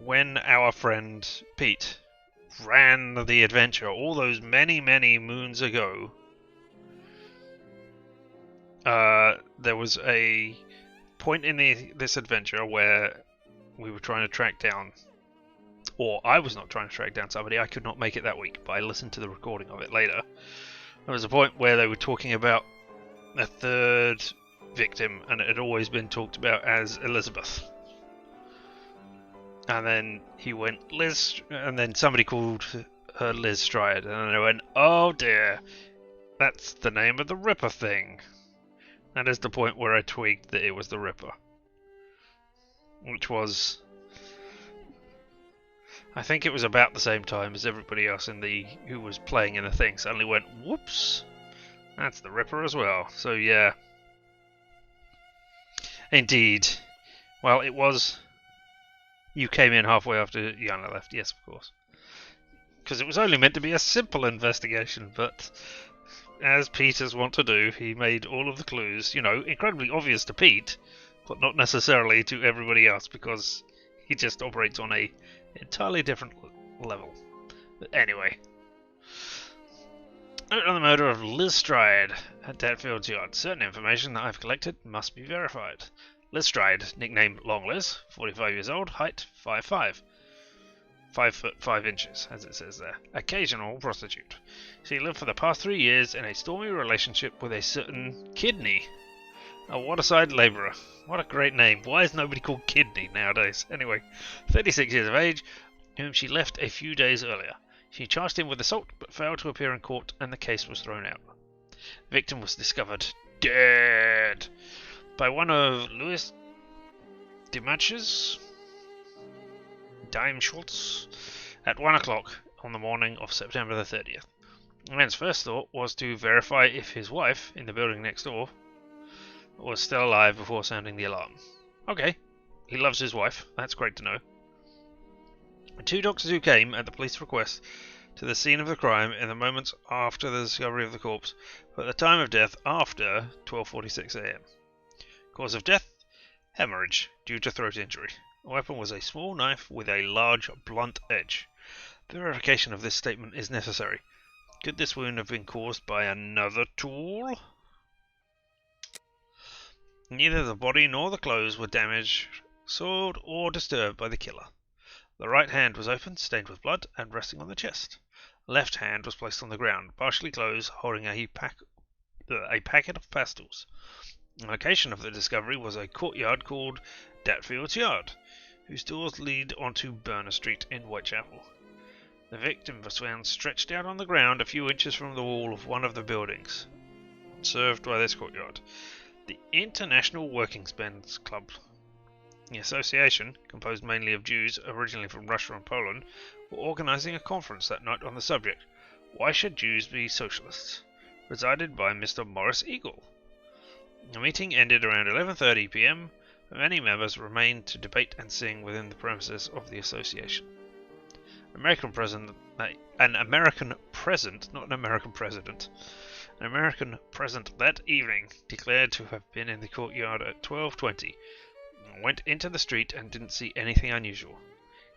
When our friend Pete ran the adventure all those many moons ago, there was a point in this adventure where we were trying to track down, or I was not trying to track down somebody. I could not make it that week, but I listened to the recording of it later. There was a point where they were talking about a third victim, and it had always been talked about as Elizabeth. And then he went Liz, and then somebody called her Liz Stride, and then I went, oh dear, that's the name of the Ripper thing. That is the point where I twigged that it was the Ripper. Which was, I think it was about the same time as everybody else who was playing in the thing suddenly went, whoops, that's the Ripper as well. So yeah. Indeed. Well, it was. You came in halfway after Yana left, yes, of course. Because it was only meant to be a simple investigation, but as Peters want to do, he made all of the clues, incredibly obvious to Pete, but not necessarily to everybody else, because he just operates on a entirely different level. But anyway. Note on the murder of Liz Stride at Datfield's Yard. Certain information that I've collected must be verified. Liz Stride, nicknamed Long Liz, 45 years old, height 5'5", 5 foot 5 inches, as it says there. Occasional prostitute. She lived for the past 3 years in a stormy relationship with a certain Kidney, a waterside labourer. What a great name. Why is nobody called Kidney nowadays? Anyway, 36 years of age, whom she left a few days earlier. She charged him with assault, but failed to appear in court, and the case was thrown out. The victim was discovered dead by one of Louis Dimatches, Dime Schultz, at 1 o'clock on the morning of September the 30th. The man's first thought was to verify if his wife, in the building next door, was still alive before sounding the alarm. Okay, he loves his wife, that's great to know. The 2 doctors who came, at the police request, to the scene of the crime in the moments after the discovery of the corpse, but at the time of death after 12:46 a.m. Cause of death? Hemorrhage, due to throat injury. The weapon was a small knife with a large, blunt edge. Verification of this statement is necessary. Could this wound have been caused by another tool? Neither the body nor the clothes were damaged, soiled, or disturbed by the killer. The right hand was open, stained with blood, and resting on the chest. The left hand was placed on the ground, partially closed, holding a packet of pastels. The location of the discovery was a courtyard called Datfield's Yard, whose doors lead onto Burner Street in Whitechapel. The victim was found stretched out on the ground a few inches from the wall of one of the buildings served by this courtyard. The International Workingmen's Club. The association, composed mainly of Jews originally from Russia and Poland, were organising a conference that night on the subject, Why Should Jews Be Socialists?, presided by Mr. Morris Eagle. The meeting ended around 11:30 p.m, but many members remained to debate and sing within the premises of the association. American president, an American present, not an American president. An American present that evening declared to have been in the courtyard at 12:20. Went into the street and didn't see anything unusual.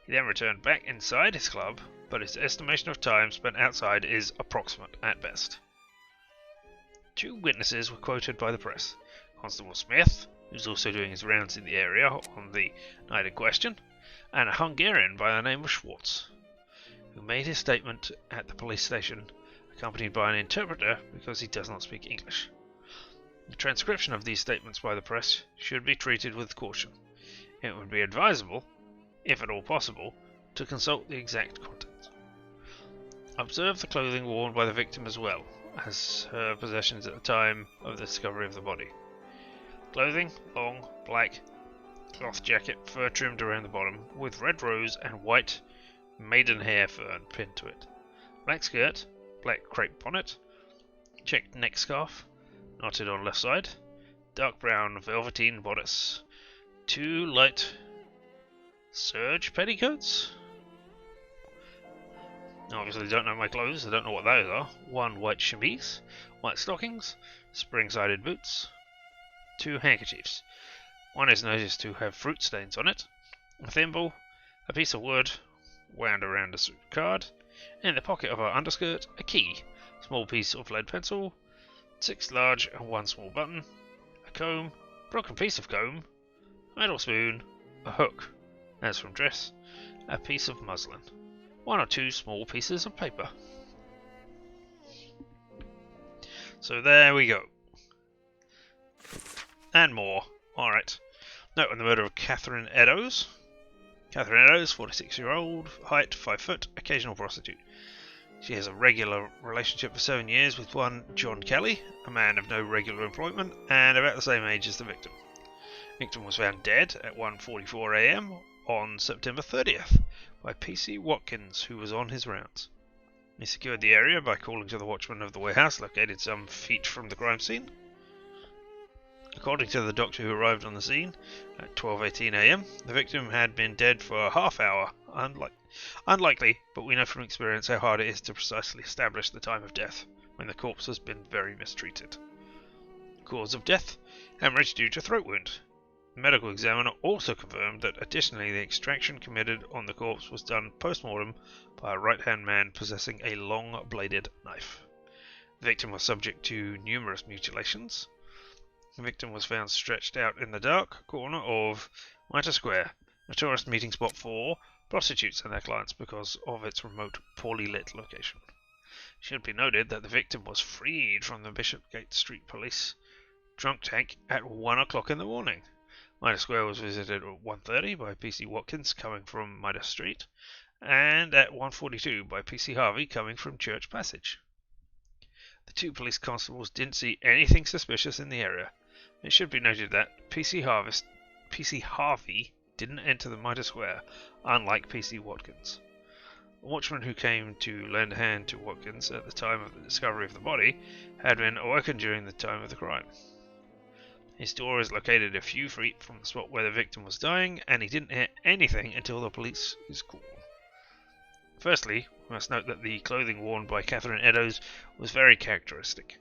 He then returned back inside his club, but his estimation of time spent outside is approximate at best. 2 witnesses were quoted by the press. Constable Smith, who's also doing his rounds in the area on the night in question, and a Hungarian by the name of Schwartz, who made his statement at the police station, accompanied by an interpreter because he does not speak English. The transcription of these statements by the press should be treated with caution. It would be advisable, if at all possible, to consult the exact contents. Observe the clothing worn by the victim as well as her possessions at the time of the discovery of the body. Clothing, long, black, cloth jacket, fur trimmed around the bottom, with red rose and white maidenhair fern pinned to it. Black skirt, black crepe bonnet, checked neck scarf, knotted on left side, dark brown velveteen bodice, 2 light serge petticoats. Obviously don't know my clothes, I don't know what those are. 1 white chemise, white stockings, spring-sided boots, 2 handkerchiefs. One is noticed to have fruit stains on it, a thimble, a piece of wood wound around a card, in the pocket of her underskirt, a key, small piece of lead pencil, 6 large and 1 small button, a comb, broken piece of comb, a metal spoon, a hook, as from dress, a piece of muslin, 1 or 2 small pieces of paper. So there we go. And more. Alright. Note on the murder of Catherine Eddowes. Catherine Eddowes, 46-year-old, height 5 foot, occasional prostitute. She has a regular relationship for 7 years with one John Kelly, a man of no regular employment, and about the same age as the victim. The victim was found dead at 1:44 a.m. on September 30th by PC Watkins, who was on his rounds. He secured the area by calling to the watchman of the warehouse located some feet from the crime scene. According to the doctor who arrived on the scene at 12:18 a.m, the victim had been dead for a half hour. Unlikely, but we know from experience how hard it is to precisely establish the time of death when the corpse has been very mistreated. Cause of death: hemorrhage due to throat wound. The medical examiner also confirmed that additionally the extraction committed on the corpse was done post-mortem by a right-hand man possessing a long-bladed knife. The victim was subject to numerous mutilations. The victim was found stretched out in the dark corner of Mitre Square, a tourist meeting spot for prostitutes and their clients because of its remote, poorly lit location. It should be noted that the victim was freed from the Bishopgate Street Police drunk tank at 1 o'clock in the morning. Mitre Square was visited at 1:30 by PC Watkins coming from Mitre Street, and at 1:42 by PC Harvey coming from Church Passage. The 2 police constables didn't see anything suspicious in the area. It should be noted that PC Harvey didn't enter the Mitre Square, unlike PC Watkins. The watchman who came to lend a hand to Watkins at the time of the discovery of the body had been awoken during the time of the crime. His door is located a few feet from the spot where the victim was dying, and he didn't hear anything until the police is called. Firstly, we must note that the clothing worn by Catherine Eddowes was very characteristic.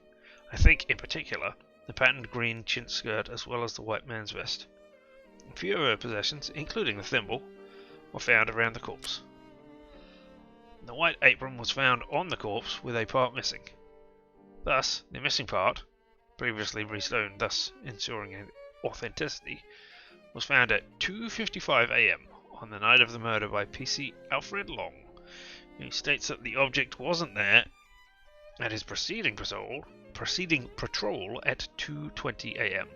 I think, in particular, the patterned green chintz skirt as well as the white man's vest. A few of her possessions, including the thimble, were found around the corpse. The white apron was found on the corpse with a part missing. Thus, the missing part, previously restoned, thus ensuring authenticity, was found at 2:55 a.m. on the night of the murder by PC Alfred Long, who states that the object wasn't there at his preceding patrol at 2:20 a.m.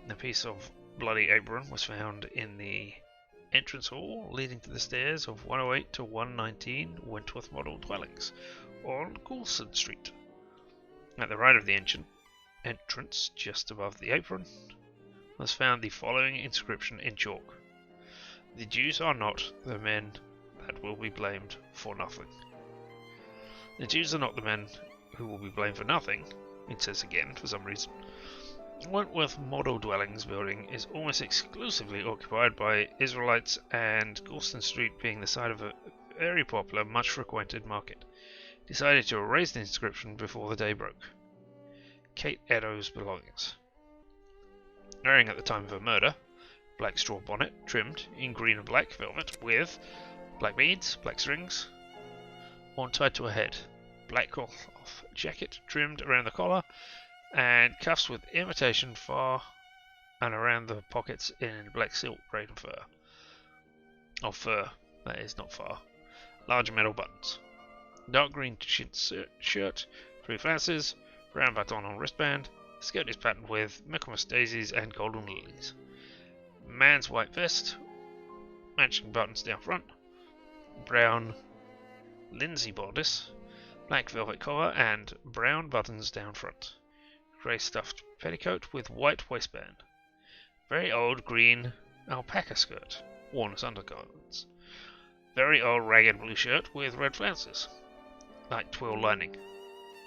The piece of bloody apron was found in the entrance hall leading to the stairs of 108 to 119 Wentworth Model Dwellings on Coulson Street. At the right of the entrance, just above the apron, was found the following inscription in chalk: "The Jews are not the men that will be blamed for nothing." The Jews are not the men who will be blamed for nothing, it says again for some reason. Wentworth Model Dwellings building is almost exclusively occupied by Israelites, and Coulson Street being the site of very popular, much frequented market. Decided to erase the inscription before the day broke. Kate Eddowes' belongings. Wearing at the time of her murder, black straw bonnet trimmed in green and black velvet with black beads, black strings, one tied to her head. Black cloth jacket trimmed around the collar, and cuffs with imitation fur and around the pockets in black silk braid and fur. Oh, fur, that is not fur. Large metal buttons. Dark green chintz shirt, 3 flounces, brown baton on wristband. Skirt is patterned with Michaelmas daisies and golden lilies. Man's white vest, matching buttons down front. Brown linsey bodice, black velvet collar and brown buttons down front. Grey stuffed petticoat with white waistband. Very old green alpaca skirt, worn as undergarments. Very old ragged blue shirt with red flounces. Light twill lining,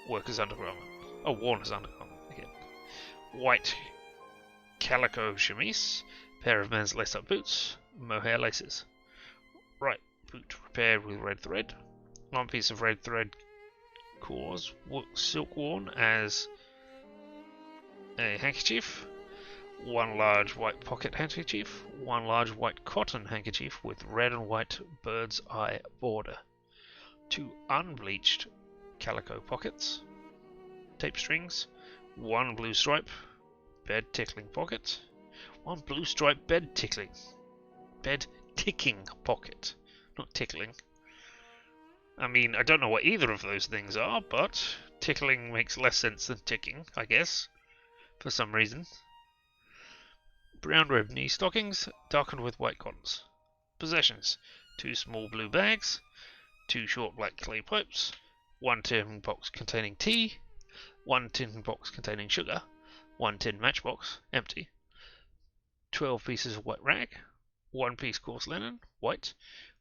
worker's undergarment. Oh, worn as undergarment again. White calico chemise, pair of men's lace-up boots, mohair laces. Right boot repaired with red thread. One piece of red thread gauze, silk worn as a handkerchief. One large white pocket handkerchief. One large white cotton handkerchief with red and white bird's eye border. 2 unbleached calico pockets. Tape strings. 1 blue stripe bed tickling pocket. 1 blue stripe bed ticking pocket. Not tickling. I mean, I don't know what either of those things are, but tickling makes less sense than ticking, I guess, for some reason. Brown red knee stockings, darkened with white cottons. Possessions: 2 small blue bags, 2 short black clay pipes, 1 tin box containing tea, 1 tin box containing sugar, 1 tin matchbox, empty, 12 pieces of wet rag, 1 piece coarse linen, white,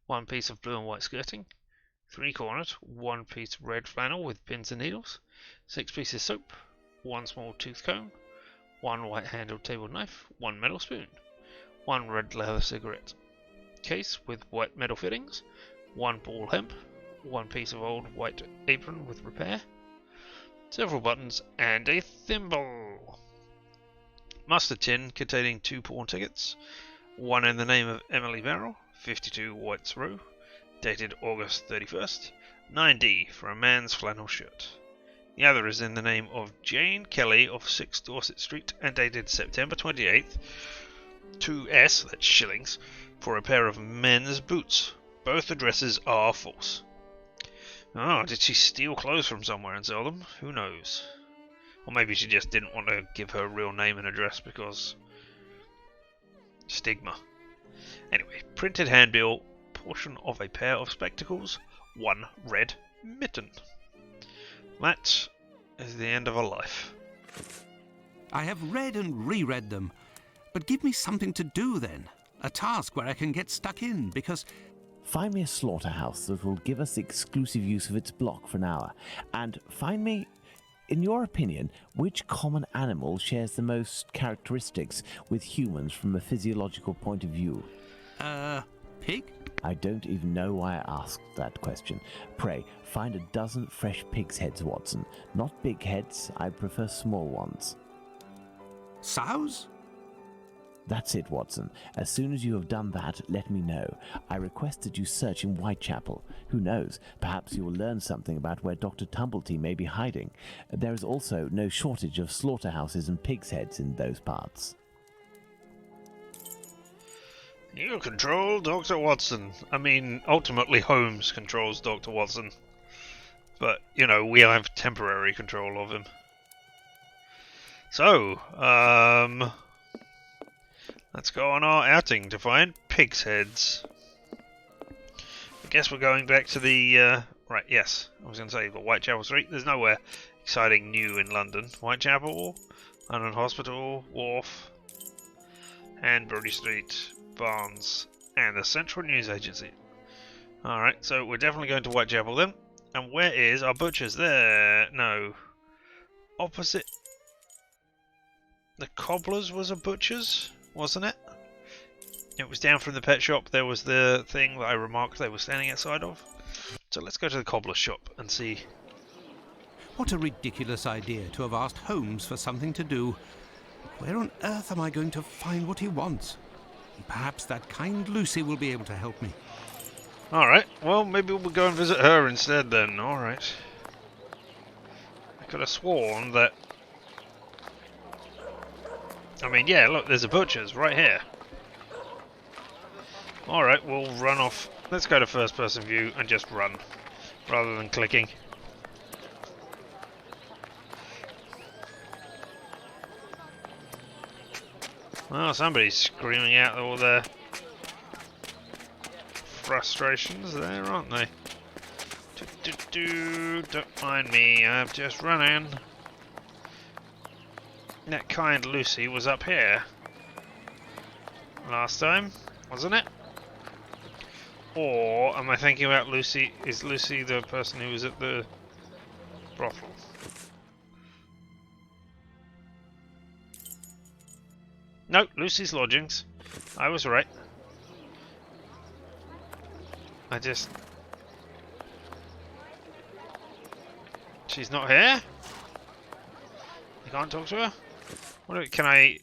1 piece of blue and white skirting, 3 cornered, 1 piece red flannel with pins and needles, 6 pieces soap, 1 small tooth comb, 1 white handled table knife, 1 metal spoon, 1 red leather cigarette case with white metal fittings, 1 ball hemp, 1 piece of old white apron with repair, several buttons, and a thimble. Mustard tin containing 2 pawn tickets, 1 in the name of Emily Verrill, 52 White's Row, dated August 31st, 9D for a man's flannel shirt. The other is in the name of Jane Kelly of 6 Dorset Street and dated September 28th, 2S, that's shillings, for a pair of men's boots. Both addresses are false. Oh, did she steal clothes from somewhere and sell them? Who knows? Or maybe she just didn't want to give her real name and address because stigma. Anyway, printed handbill, portion of a pair of spectacles, 1 red mitten. That is the end of a life. I have read and reread them, but give me something to do then. A task where I can get stuck in, because... Find me a slaughterhouse that will give us exclusive use of its block for an hour, and find me, in your opinion, which common animal shares the most characteristics with humans from a physiological point of view. Pig? I don't even know why I asked that question. Pray, find a dozen fresh pig's heads, Watson. Not big heads, I prefer small ones. Sows? That's it, Watson. As soon as you have done that, let me know. I request that you search in Whitechapel. Who knows, perhaps you will learn something about where Dr. Tumblety may be hiding. There is also no shortage of slaughterhouses and pig's heads in those parts. You control Dr. Watson. I mean, ultimately Holmes controls Dr. Watson. But, you know, we have temporary control of him. So, let's go on our outing to find pig's heads. I guess we're going back to the, right, yes, I was going to say, the Whitechapel Street. There's nowhere exciting new in London. Whitechapel, London Hospital, Wharf, Hanbury Street, Barnes, and the Central News Agency. Alright, so we're definitely going to Whitechapel then. And where is our butcher's? There, no. Opposite. The Cobbler's was a butcher's, wasn't it? It was down from the pet shop. There was the thing that I remarked they were standing outside of. So let's go to the cobbler's shop and see. What a ridiculous idea to have asked Holmes for something to do. Where on earth am I going to find what he wants? Perhaps that kind Lucy will be able to help me. Alright, well, maybe we'll go and visit her instead then. Alright. I could have sworn that... I mean, yeah, look, there's a butcher's right here. Alright, we'll run off. Let's go to first person view and just run, rather than clicking. Well, somebody's screaming out all their frustrations there, aren't they? Don't mind me, I'm just running. That kind Lucy was up here last time, wasn't it? Or am I thinking about Lucy? Is Lucy the person who was at the brothel? No, Lucy's lodgings. I was right. I just... She's not here? You can't talk to her? Can I...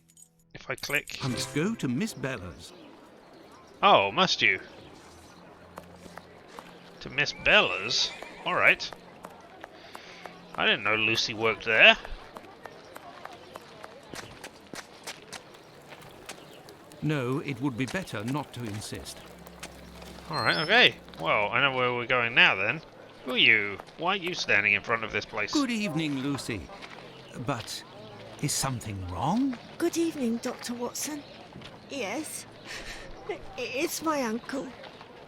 If I click... I must go to Miss Bella's. Oh, must you? To Miss Bella's? Alright. I didn't know Lucy worked there. No, it would be better not to insist. Alright, okay. Well, I know where we're going now then. Who are you? Why are you standing in front of this place? Good evening, Lucy. But is something wrong? Good evening, Dr. Watson. Yes, it's my uncle.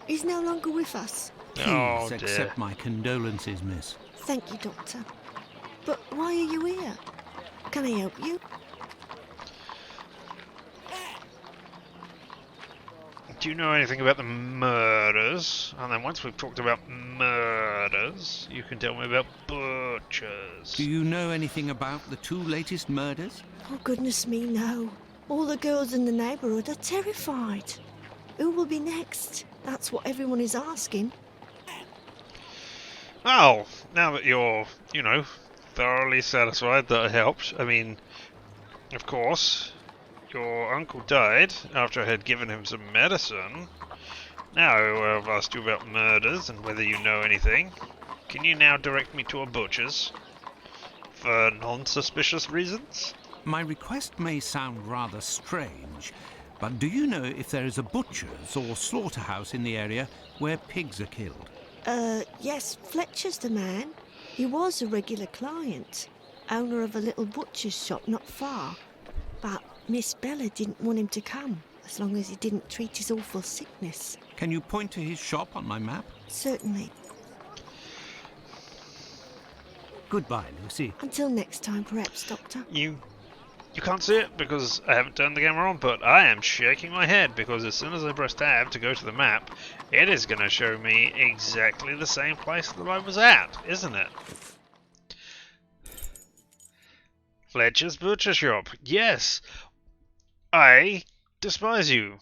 He's no longer with us. Oh, Please dear. accept my condolences, miss. Thank you, Doctor. But why are you here? Can I help you? Do you know anything about the murders? And then once we've talked about murders, you can tell me about butchers. Do you know anything about the two latest murders? Oh, goodness me, no. All the girls in the neighbourhood are terrified. Who will be next? That's what everyone is asking. Oh, now that you're, you know, thoroughly satisfied that I helped, I mean, of course, your uncle died after I had given him some medicine. Now I've asked you about murders and whether you know anything. Can you now direct me to a butcher's? For non-suspicious reasons? My request may sound rather strange, but do you know if there is a butcher's or slaughterhouse in the area where pigs are killed? Yes, Fletcher's the man. He was a regular client, owner of a little butcher's shop not far. But Miss Bella didn't want him to come, as long as he didn't treat his awful sickness. Can you point to his shop on my map? Certainly. Goodbye, Lucy. Until next time, perhaps, Doctor. You can't see it because I haven't turned the camera on, but I am shaking my head because as soon as I press tab to go to the map, it is going to show me exactly the same place that I was at, isn't it? Fletcher's Butcher Shop. Yes, I despise you.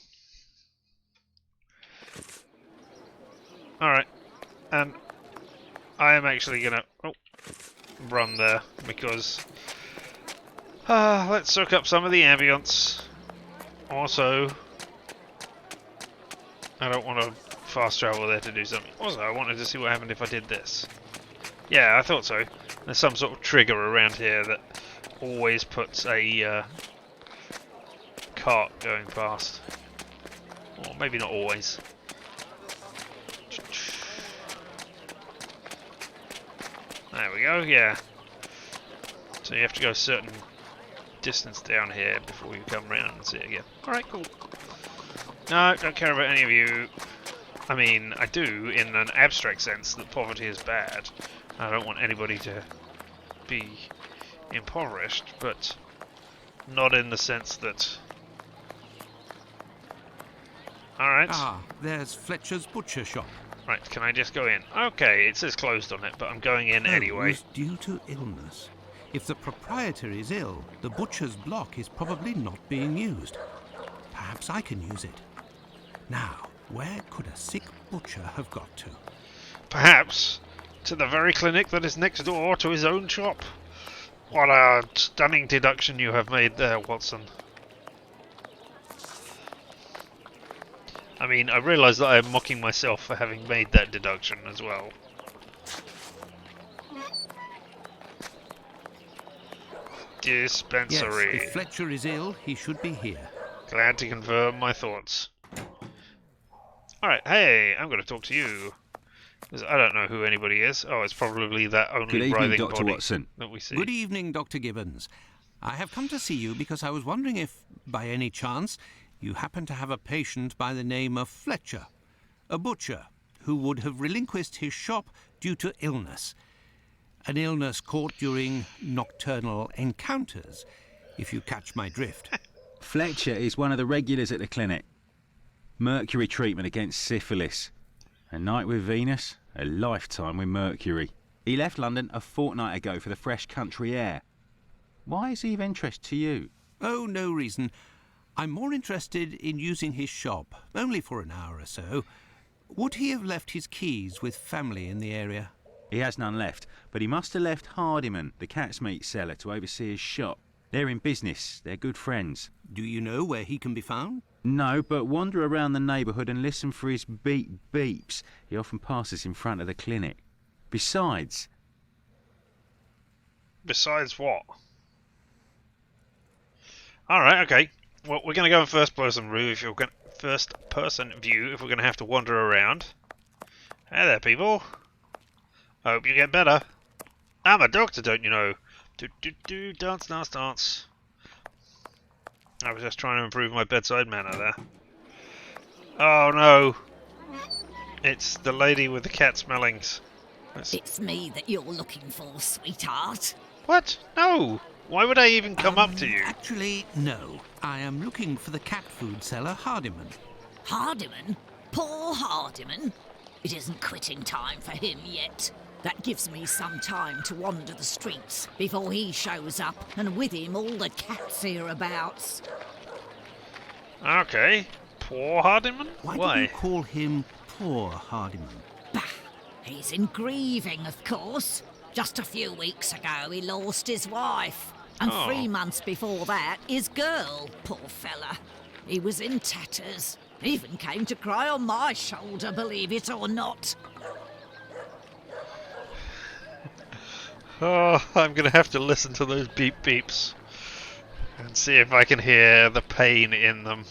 Alright, and I am actually going to run there because... let's soak up some of the ambience. Also, I don't want to fast travel there to do something. Also, I wanted to see what happened if I did this. Yeah, I thought so. There's some sort of trigger around here that always puts a cart going past. Or maybe not always. There we go, yeah. So you have to go a certain distance down here before you come round and see it again. Alright, cool. No, don't care about any of you. I mean, I do in an abstract sense that poverty is bad. I don't want anybody to be impoverished, but not in the sense that... Alright. Ah, there's Fletcher's Butcher Shop. Right, can I just go in? Okay, it says closed on it, but I'm going in anyway. It was due to illness. If the proprietor is ill, the butcher's block is probably not being used. Perhaps I can use it. Now, where could a sick butcher have got to? Perhaps to the very clinic that is next door to his own shop. What a stunning deduction you have made there, Watson. I mean, I realise that I am mocking myself for having made that deduction as well. Dispensary. Yes, if Fletcher is ill, he should be here. Glad to confirm my thoughts. Alright, hey, I'm going to talk to you. 'Cause I don't know who anybody is. Oh, it's probably that Good only evening, writhing Dr. body Watson. that we see. Good evening, Dr. Gibbons. I have come to see you because I was wondering if, by any chance, you happen to have a patient by the name of Fletcher, a butcher who would have relinquished his shop due to illness. An illness caught during nocturnal encounters, if you catch my drift. Fletcher is one of the regulars at the clinic. Mercury treatment against syphilis. A night with Venus, a lifetime with Mercury. He left London a fortnight ago for the fresh country air. Why is he of interest to you? Oh, no reason. I'm more interested in using his shop, only for an hour or so. Would he have left his keys with family in the area? He has none left, but he must have left Hardiman, the cat's meat seller, to oversee his shop. They're in business. They're good friends. Do you know where he can be found? No, but wander around the neighbourhood and listen for his beeps. He often passes in front of the clinic. Besides what? Alright, okay. Well, we're going to go in first person view if you're going to have to wander around. Hey there, people. Hope you get better. I'm a doctor, don't you know? Dance, dance, dance. I was just trying to improve my bedside manner there. Oh no! It's the lady with the cat smellings. It's me that you're looking for, sweetheart. What? No! Why would I even come up to you? Actually, no. I am looking for the cat food seller, Hardiman. Hardiman? Poor Hardiman? It isn't quitting time for him yet. That gives me some time to wander the streets before he shows up, and with him all the cats hereabouts. Okay. Poor Hardiman? Why do you call him poor Hardiman? Bah! He's in grieving, of course. Just a few weeks ago he lost his wife. And 3 months before that, his girl, poor fella. He was in tatters. Even came to cry on my shoulder, believe it or not. Oh, I'm going to have to listen to those beep beeps and see if I can hear the pain in them.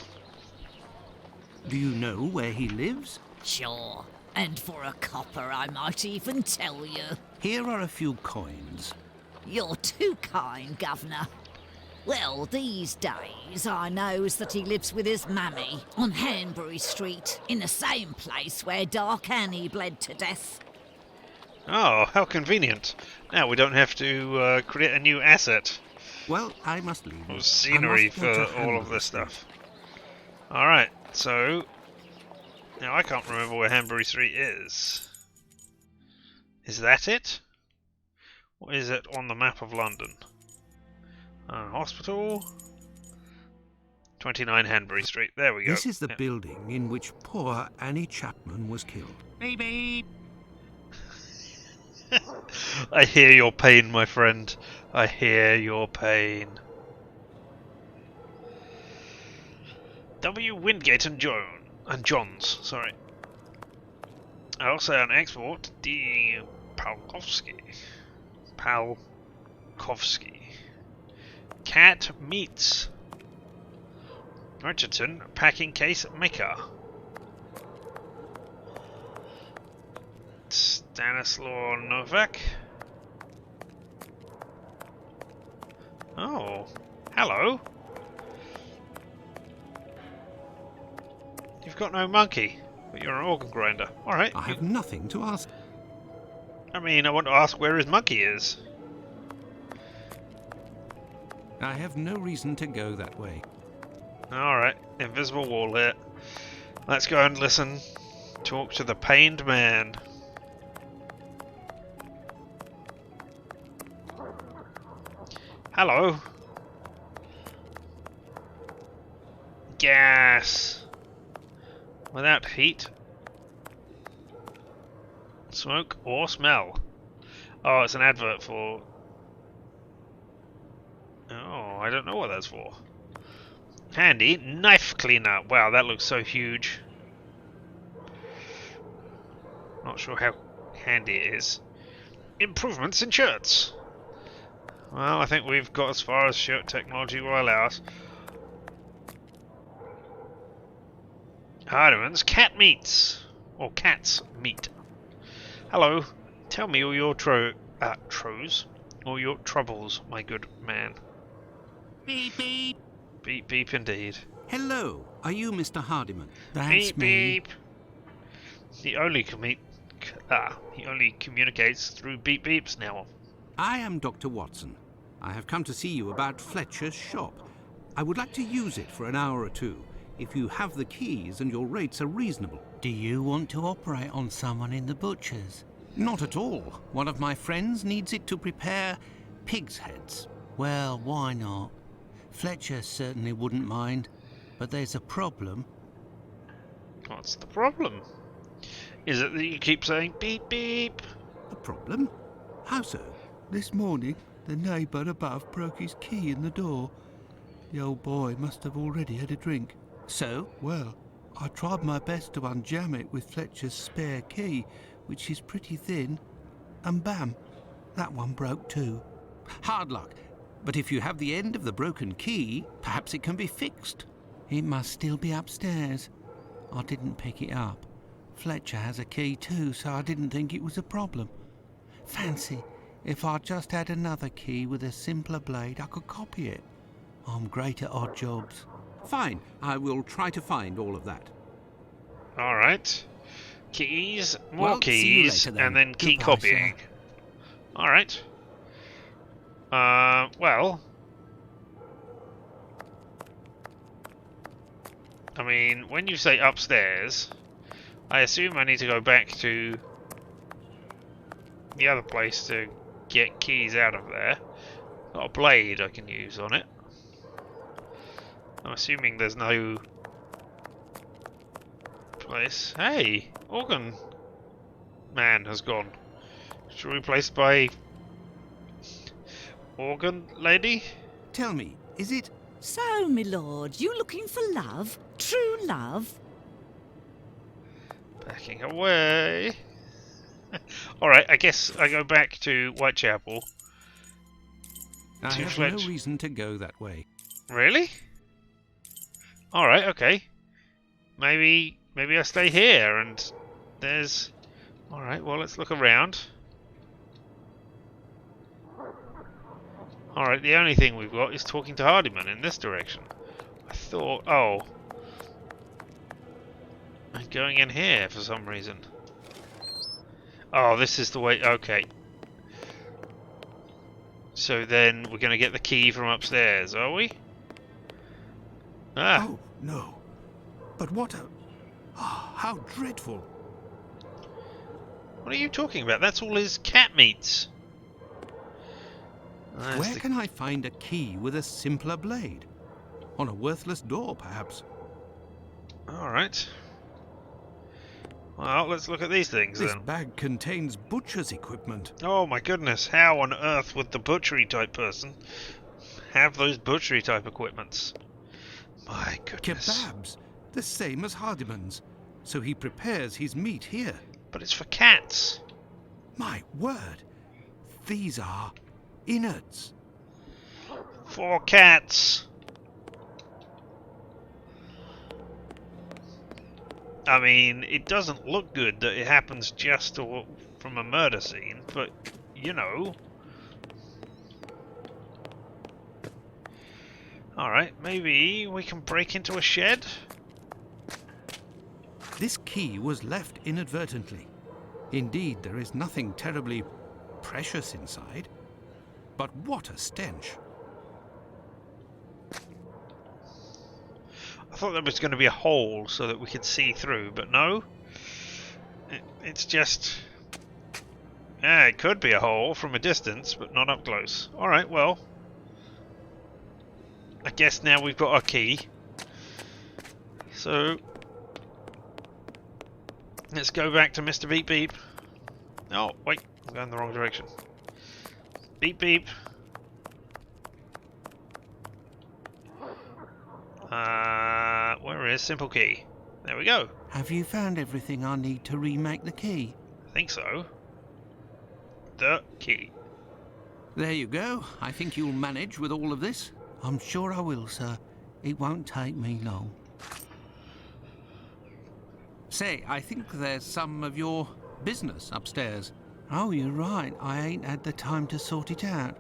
Do you know where he lives? Sure. And for a copper, I might even tell you. Here are a few coins. You're too kind, Governor. Well, these days I knows that he lives with his mammy on Hanbury Street, in the same place where Dark Annie bled to death. Oh, how convenient. Now we don't have to create a new asset. Well, I must leave. Or scenery for all of this stuff. Alright, so... Now I can't remember where Hanbury Street is. Is that it? What is it on the map of London? Hospital... 29 Hanbury Street. There we go. This is the building in which poor Annie Chapman was killed. Beep beep! I hear your pain, my friend. I hear your pain. W. Wingate and Johns. Sorry. I also an export D. Palkovsky. Cat meats. Richardson packing case maker. Stanislaw Novak. Oh, hello. You've got no monkey, but you're an organ grinder. Alright. I have nothing to ask. I mean, I want to ask where his monkey is. I have no reason to go that way. Alright, invisible wall here. Let's go and listen. Talk to the pained man. Hello. Gas. without heat, smoke, or smell. Oh, it's an advert for... Oh, I don't know what that's for. Handy knife cleaner. Wow, that looks so huge. Not sure how handy it is. Improvements in shirts. Well, I think we've got as far as shirt technology will allow us. Hardiman's cat meats. Or cat's meat. Hello. Tell me all your troubles. All your troubles, my good man. Beep, beep. Beep, beep indeed. Hello, are you Mr. Hardiman? That's Beep, me. beep. He only communicates through beep beeps now. I am Dr. Watson. I have come to see you about Fletcher's shop. I would like to use it for an hour or two, if you have the keys and your rates are reasonable. Do you want to operate on someone in the butcher's? Not at all. One of my friends needs it to prepare pig's heads. Well, why not? Fletcher certainly wouldn't mind, but there's a problem. What's the problem? Is it that you keep saying beep beep? A problem? How so? This morning, the neighbour above broke his key in the door. The old boy must have already had a drink. So? Well, I tried my best to unjam it with Fletcher's spare key, which is pretty thin, and bam, that one broke too. Hard luck. But if you have the end of the broken key, perhaps it can be fixed. It must still be upstairs. I didn't pick it up. Fletcher has a key too, so I didn't think it was a problem. Fancy, if I just had another key with a simpler blade, I could copy it. I'm great at odd jobs. Fine, I will try to find all of that. Alright. Keys, more Well, see you keys, later then. and then key Goodbye, copying. Alright. Well... I mean, when you say upstairs, I assume I need to go back to the other place to get keys out of there. Got a blade I can use on it. I'm assuming there's no place. Hey, organ man has gone. Should we replace by organ lady? Tell me, is it... So, my lord, you looking for love? True love? Backing away. Alright, I guess I go back to Whitechapel. I To have Fletch. no reason to go that way. Really? Alright, okay. Maybe I stay here and there's... Alright, well let's look around. Alright, the only thing we've got is talking to Hardiman in this direction. I thought... Oh. I'm going in here for some reason. Oh, this is the way... Okay. So then we're going to get the key from upstairs, are we? Ah. Oh, no. But what a... Ah, how dreadful. What are you talking about? That's all his cat meats. Where can I find a key with a simpler blade? On a worthless door, perhaps. Alright. Well, let's look at these things This then. bag contains butcher's equipment. Oh my goodness, how on earth would the butchery type person have those butchery type equipments? My goodness. Kebabs, the same as Hardiman's. So he prepares his meat here. But it's for cats. My word, these are innards. For cats. I mean, it doesn't look good that it happens just from a murder scene, but, you know. Alright, maybe we can break into a shed? This key was left inadvertently. Indeed, there is nothing terribly precious inside. But what a stench. I thought there was going to be a hole so that we could see through, but no. It's just... Yeah, it could be a hole from a distance, but not up close. Alright, well. I guess now we've got our key. So... Let's go back to Mr. Beep Beep. Oh, wait, I'm going the wrong direction. Beep Beep. Where is Simple Key? There we go. Have you found everything I need to remake the key? I think so. The key. There you go. I think you'll manage with all of this. I'm sure I will, sir. It won't take me long. Say, I think there's some of your business upstairs. Oh, you're right. I ain't had the time to sort it out.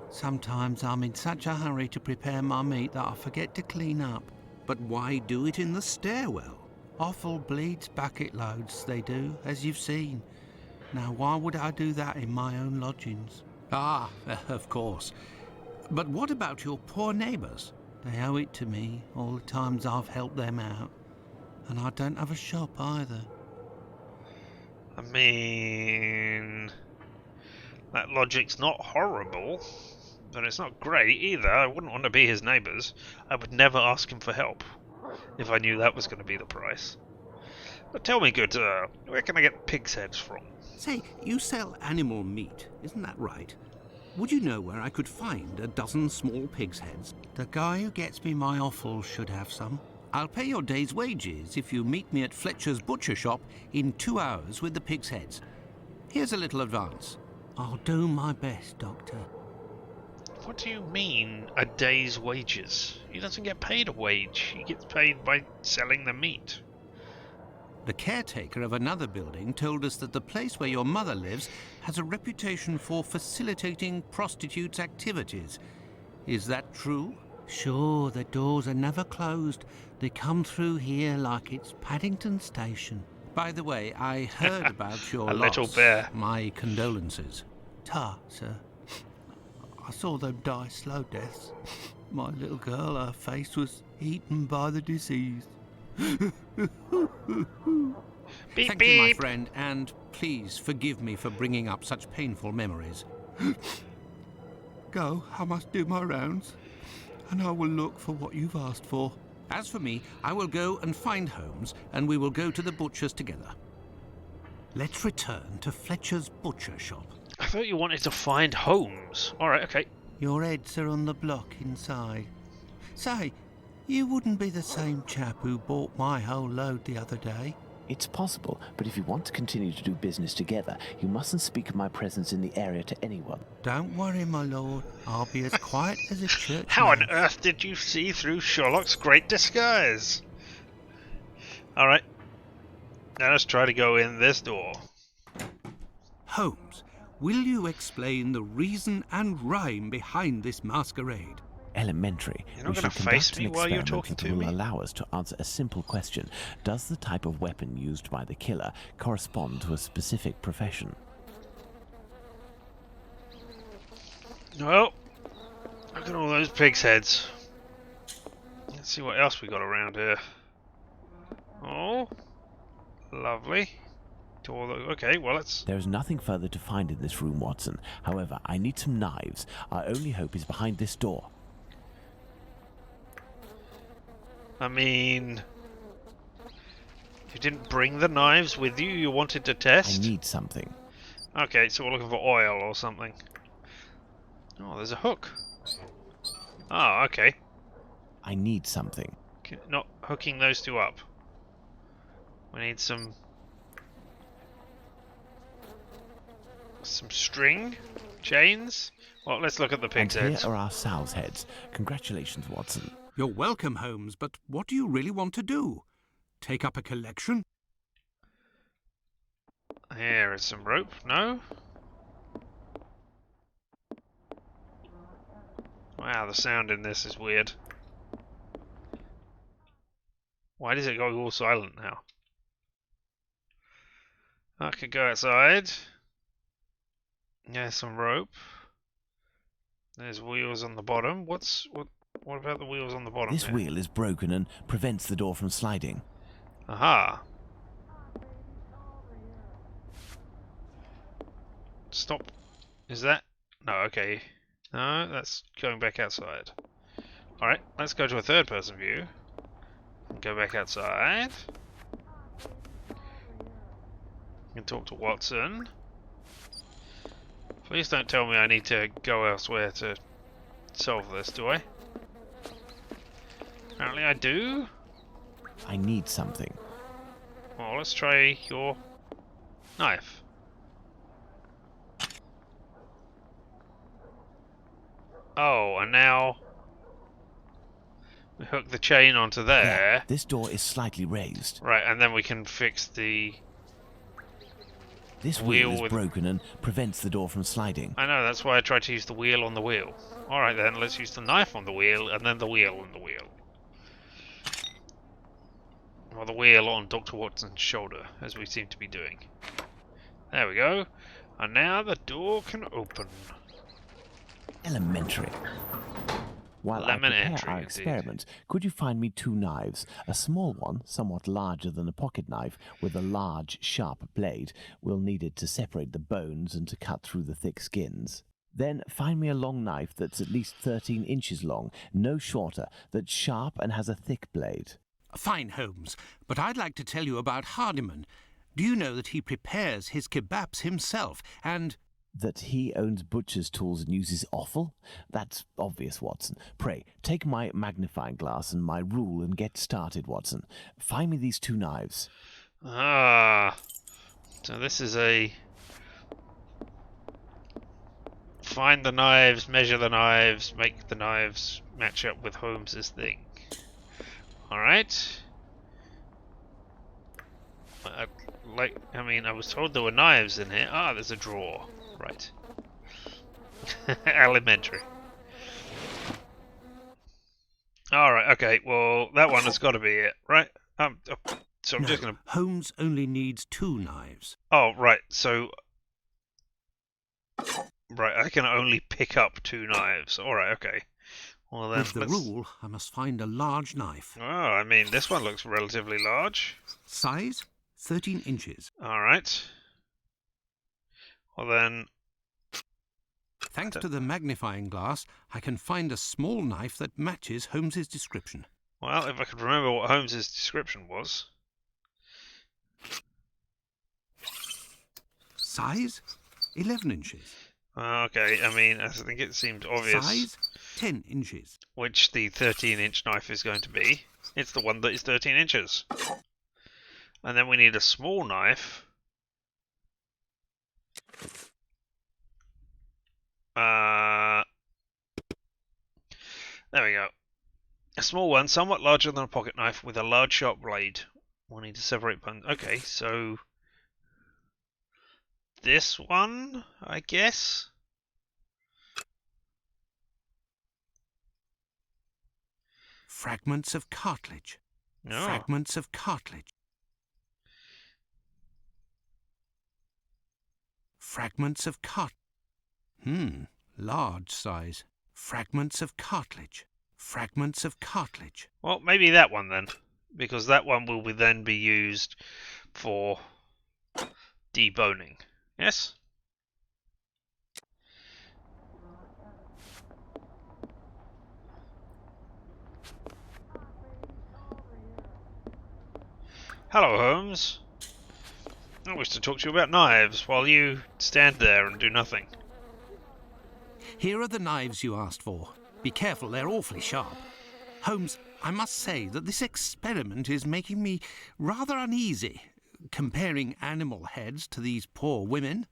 Sometimes I'm in such a hurry to prepare my meat that I forget to clean up. But why do it in the stairwell? Offal bleeds bucket loads, they do, as you've seen. Now, why would I do that in my own lodgings? Ah, of course. But what about your poor neighbours? They owe it to me, all the times I've helped them out. And I don't have a shop either. I mean, that logic's not horrible, but it's not great either. I wouldn't want to be his neighbours. I would never ask him for help if I knew that was going to be the price. But tell me, good sir, where can I get pig's heads from? Say, you sell animal meat, isn't that right? Would you know where I could find a dozen small pig's heads? The guy who gets me my offal should have some. I'll pay your day's wages if you meet me at Fletcher's butcher shop in 2 hours with the pig's heads. Here's a little advance. I'll do my best, Doctor. What do you mean, a day's wages? He doesn't get paid a wage. He gets paid by selling the meat. The caretaker of another building told us that the place where your mother lives has a reputation for facilitating prostitutes' activities. Is that true? Sure, the doors are never closed. They come through here like it's Paddington Station. By the way, I heard about your a loss. little bear. My condolences. Ta, sir. I saw them die slow deaths. My little girl, her face was eaten by the disease. Beep, Thank beep. you, my friend, and please forgive me for bringing up such painful memories. Go, I must do my rounds, and I will look for what you've asked for. As for me, I will go and find Holmes, and we will go to the butcher's together. Let's return to Fletcher's butcher shop. I thought you wanted to find Holmes. Alright, okay. Your heads are on the block inside. Say, you wouldn't be the same chap who bought my whole load the other day. It's possible, but if you want to continue to do business together, you mustn't speak of my presence in the area to anyone. Don't worry, my lord. I'll be as quiet as a church How mouse. on earth did you see through Sherlock's great disguise? Alright. Now let's try to go in this door. Holmes, will you explain the reason and rhyme behind this masquerade? Elementary. You're not We gonna should face conduct me an while you're experiment talking that to will me? allow us to answer a simple question. Does the type of weapon used by the killer correspond to a specific profession? Oh, look at all those pig's heads. Let's see what else we got around here. Oh, lovely. Okay, well let's... There is nothing further to find in this room, Watson. However, I need some knives. Our only hope is behind this door. I mean... You didn't bring the knives with you? You wanted to test? I need something. Okay, so we're looking for oil or something. Oh, there's a hook. Oh, okay. I need something. Not hooking those two up. We need some string? Chains? Well, let's look at the pig's And here heads. are our sow's heads. Congratulations, Watson. You're welcome, Holmes, but what do you really want to do? Take up a collection? Here is some rope. No? Wow, the sound in this is weird. Why does it go all silent now? I could go outside. Yeah, some rope. There's wheels on the bottom. What about the wheels on the bottom? This here? wheel is broken and prevents the door from sliding. Aha. Stop. Is that? No, okay. No, that's going back outside. Alright, let's go to a third person view. Go back outside. can talk to Watson. Please don't tell me I need to go elsewhere to solve this, do I? Apparently I do. I need something. Well, let's try your knife. Oh, and now we hook the chain onto there. This door is slightly raised. Right, and then we can fix the This wheel wheel is with... broken and prevents the door from sliding. I know, that's why I tried to use the wheel on the wheel. Alright then, let's use the knife on the wheel, and then the wheel on the wheel. Or the wheel on Dr. Watson's shoulder, as we seem to be doing. There we go. And now the door can open. Elementary. While I prepare our experiment, could you find me 2 knives? A small one, somewhat larger than a pocket knife, with a large, sharp blade. We'll need it to separate the bones and to cut through the thick skins. Then find me a long knife that's at least 13 inches long, no shorter, that's sharp and has a thick blade. Fine, Holmes, but I'd like to tell you about Hardiman. Do you know that he prepares his kebabs himself, and... That he owns butcher's tools and uses offal? That's obvious, Watson. Pray, take my magnifying glass and my rule and get started, Watson. Find me these 2 knives. Ah, so this is a... Find the knives, measure the knives, make the knives match up with Holmes's thing. Alright. I was told there were knives in here. Ah, there's a drawer. Right. Elementary. Alright, okay, well, that one has got to be it, right? So I'm no, just gonna... Holmes only needs 2 knives. Oh, right, so... Right, I can only pick up 2 knives. Alright, okay. Well then, with the rule, I must find a large knife. Oh, I mean, this one looks relatively large. Size? 13 inches. Alright. Well then... Thanks to the magnifying glass, I can find a small knife that matches Holmes's description. Well, if I could remember what Holmes's description was. Size? 11 inches. Okay, I mean, I think it seemed obvious. Size? 10 inches. Which the 13-inch knife is going to be. It's the one that is 13 inches. And then we need a small knife. There we go. A small one, somewhat larger than a pocket knife, with a large sharp blade. We'll need to separate bones. Okay, so... This one, I guess? Fragments of cartilage. No. Fragments of cartilage. Fragments of large size. Fragments of cartilage. Fragments of cartilage. Well, maybe that one then, because that one will then be used for deboning. Yes? Hello, Holmes. I wish to talk to you about knives while you stand there and do nothing. Here are the knives you asked for. Be careful, they're awfully sharp. Holmes, I must say that this experiment is making me rather uneasy, comparing animal heads to these poor women.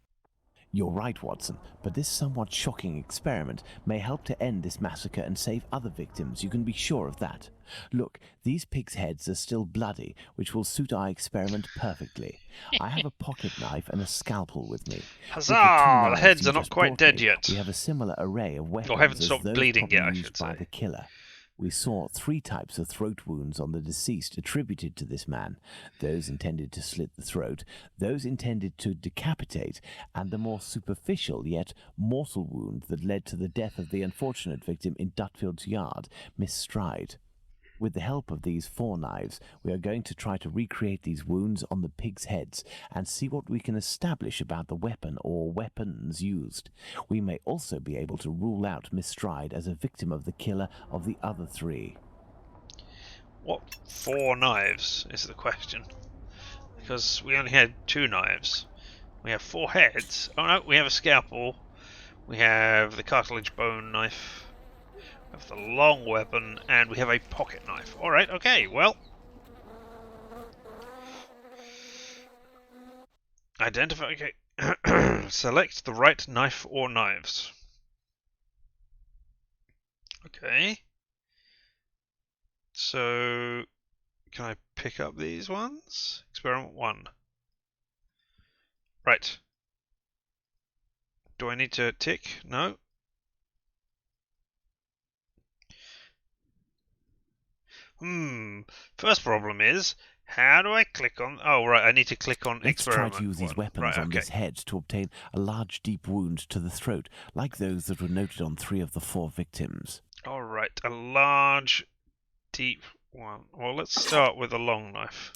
You're right, Watson, but this somewhat shocking experiment may help to end this massacre and save other victims. You can be sure of that. Look, these pigs' heads are still bloody, which will suit our experiment perfectly. I have a pocket knife and a scalpel with me. Huzzah! The heads are not quite dead yet. We have a similar array of weapons Or haven't as stopped those bleeding yet, I probably should used by say. the killer. We saw 3 types of throat wounds on the deceased attributed to this man. Those intended to slit the throat, those intended to decapitate, and the more superficial yet mortal wound that led to the death of the unfortunate victim in Dutfield's yard, Miss Stride. With the help of these 4 knives, we are going to try to recreate these wounds on the pigs' heads and see what we can establish about the weapon or weapons used. We may also be able to rule out Miss Stride as a victim of the killer of the other 3. What 4 knives is the question? Because we only had 2 knives. We have 4 heads. Oh no, we have a scalpel. We have the cartilage bone knife. We have the long weapon, and we have a pocket knife. Alright, okay, well. Identify. Okay. Select the right knife or knives. Okay. So, can I pick up these ones? Experiment 1. Right. Do I need to tick? No. First problem is, how do I click on... Oh, right, I need to click on Let's experiment try to use these 1. weapons Right, on okay. this head to obtain a large deep wound to the throat, like those that were noted on 3 of the 4 victims. Alright, a large, deep one. Well, let's start with a long knife.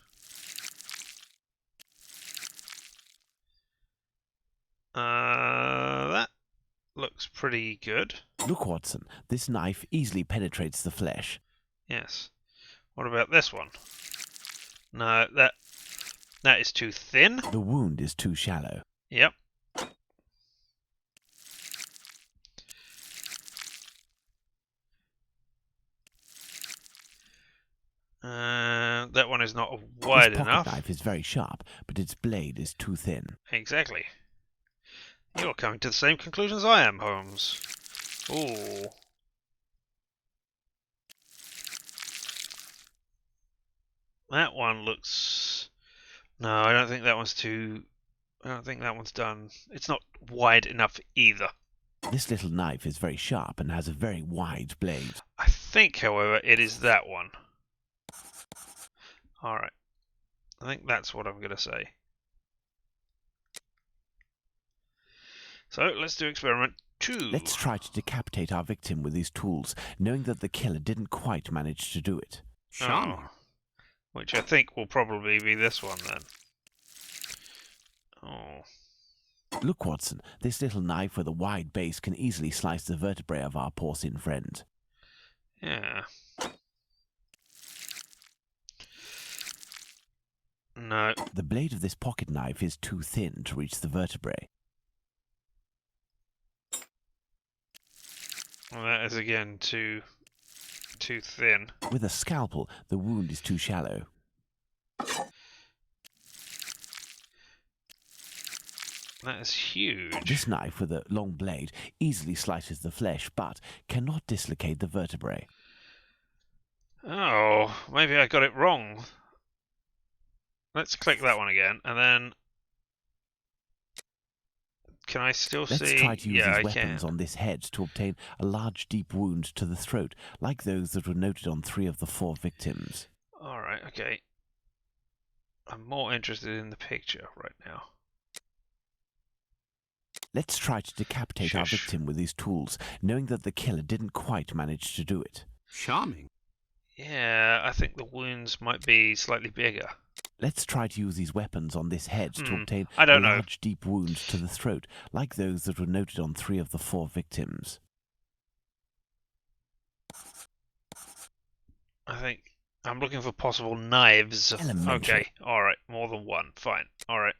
That looks pretty good. Look, Watson, this knife easily penetrates the flesh. Yes. What about this one? No, that is too thin. The wound is too shallow. Yep. That one is not wide this pocket enough. knife is very sharp, but its blade is too thin. Exactly. You're coming to the same conclusion as I am, Holmes. Ooh. That one looks... No, I don't think that one's too... I don't think that one's done. It's not wide enough either. This little knife is very sharp and has a very wide blade. I think, however, it is that one. Alright. I think that's what I'm going to say. So, let's do experiment 2. Let's try to decapitate our victim with these tools, knowing that the killer didn't quite manage to do it. Oh. Which I think will probably be this one, then. Oh. Look, Watson, this little knife with a wide base can easily slice the vertebrae of our porcine friend. Yeah. No. The blade of this pocket knife is too thin to reach the vertebrae. Well, that is again too thin. With a scalpel, the wound is too shallow. That is huge. This knife with a long blade easily slices the flesh, but cannot dislocate the vertebrae. Oh, maybe I got it wrong. Let's click that one again, and then... Can I still see? Let's try to use yeah, these I weapons can. on this head to obtain a large deep wound to the throat, like those that were noted on 3 of the 4 victims. Alright, okay. I'm more interested in the picture right now. Let's try to decapitate our victim with these tools, knowing that the killer didn't quite manage to do it. Charming. Yeah, I think the wounds might be slightly bigger. Let's try to use these weapons on this head to obtain I don't a know. large deep wound to the throat, like those that were noted on 3 of the 4 victims. I think I'm looking for possible knives. Elementary. Okay, alright, more than one. Fine, alright.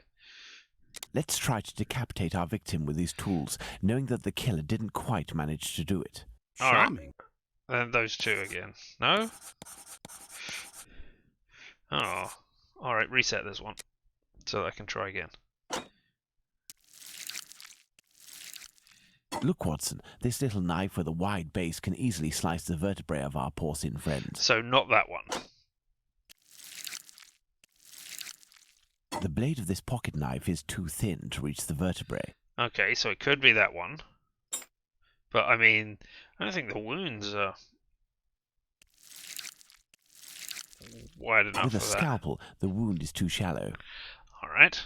Let's try to decapitate our victim with these tools, knowing that the killer didn't quite manage to do it. Charming. Then those 2 again. No? Oh. Alright, reset this one. So that I can try again. Look, Watson, this little knife with a wide base can easily slice the vertebrae of our porcine friend. So not that one. The blade of this pocket knife is too thin to reach the vertebrae. Okay, so it could be that one. But, I mean, I don't think the wounds are wide enough With a for that. scalpel, the wound is too shallow. Alright.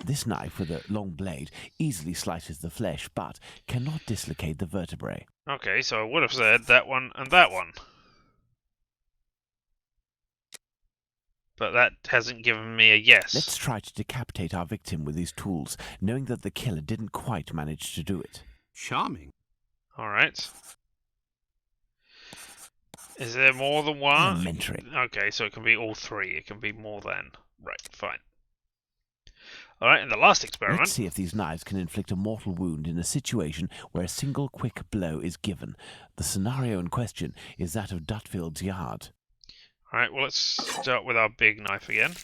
This knife with a long blade easily slices the flesh, but cannot dislocate the vertebrae. Okay, so I would have said that one and that one. But that hasn't given me a yes. Let's try to decapitate our victim with these tools, knowing that the killer didn't quite manage to do it. Charming. Alright. Is there more than one? Elementary. Okay, so it can be all 3. It can be more than. Right, fine. Alright, and the last experiment... Let's see if these knives can inflict a mortal wound in a situation where a single quick blow is given. The scenario in question is that of Dutfield's Yard. Alright, well, let's start with our big knife again.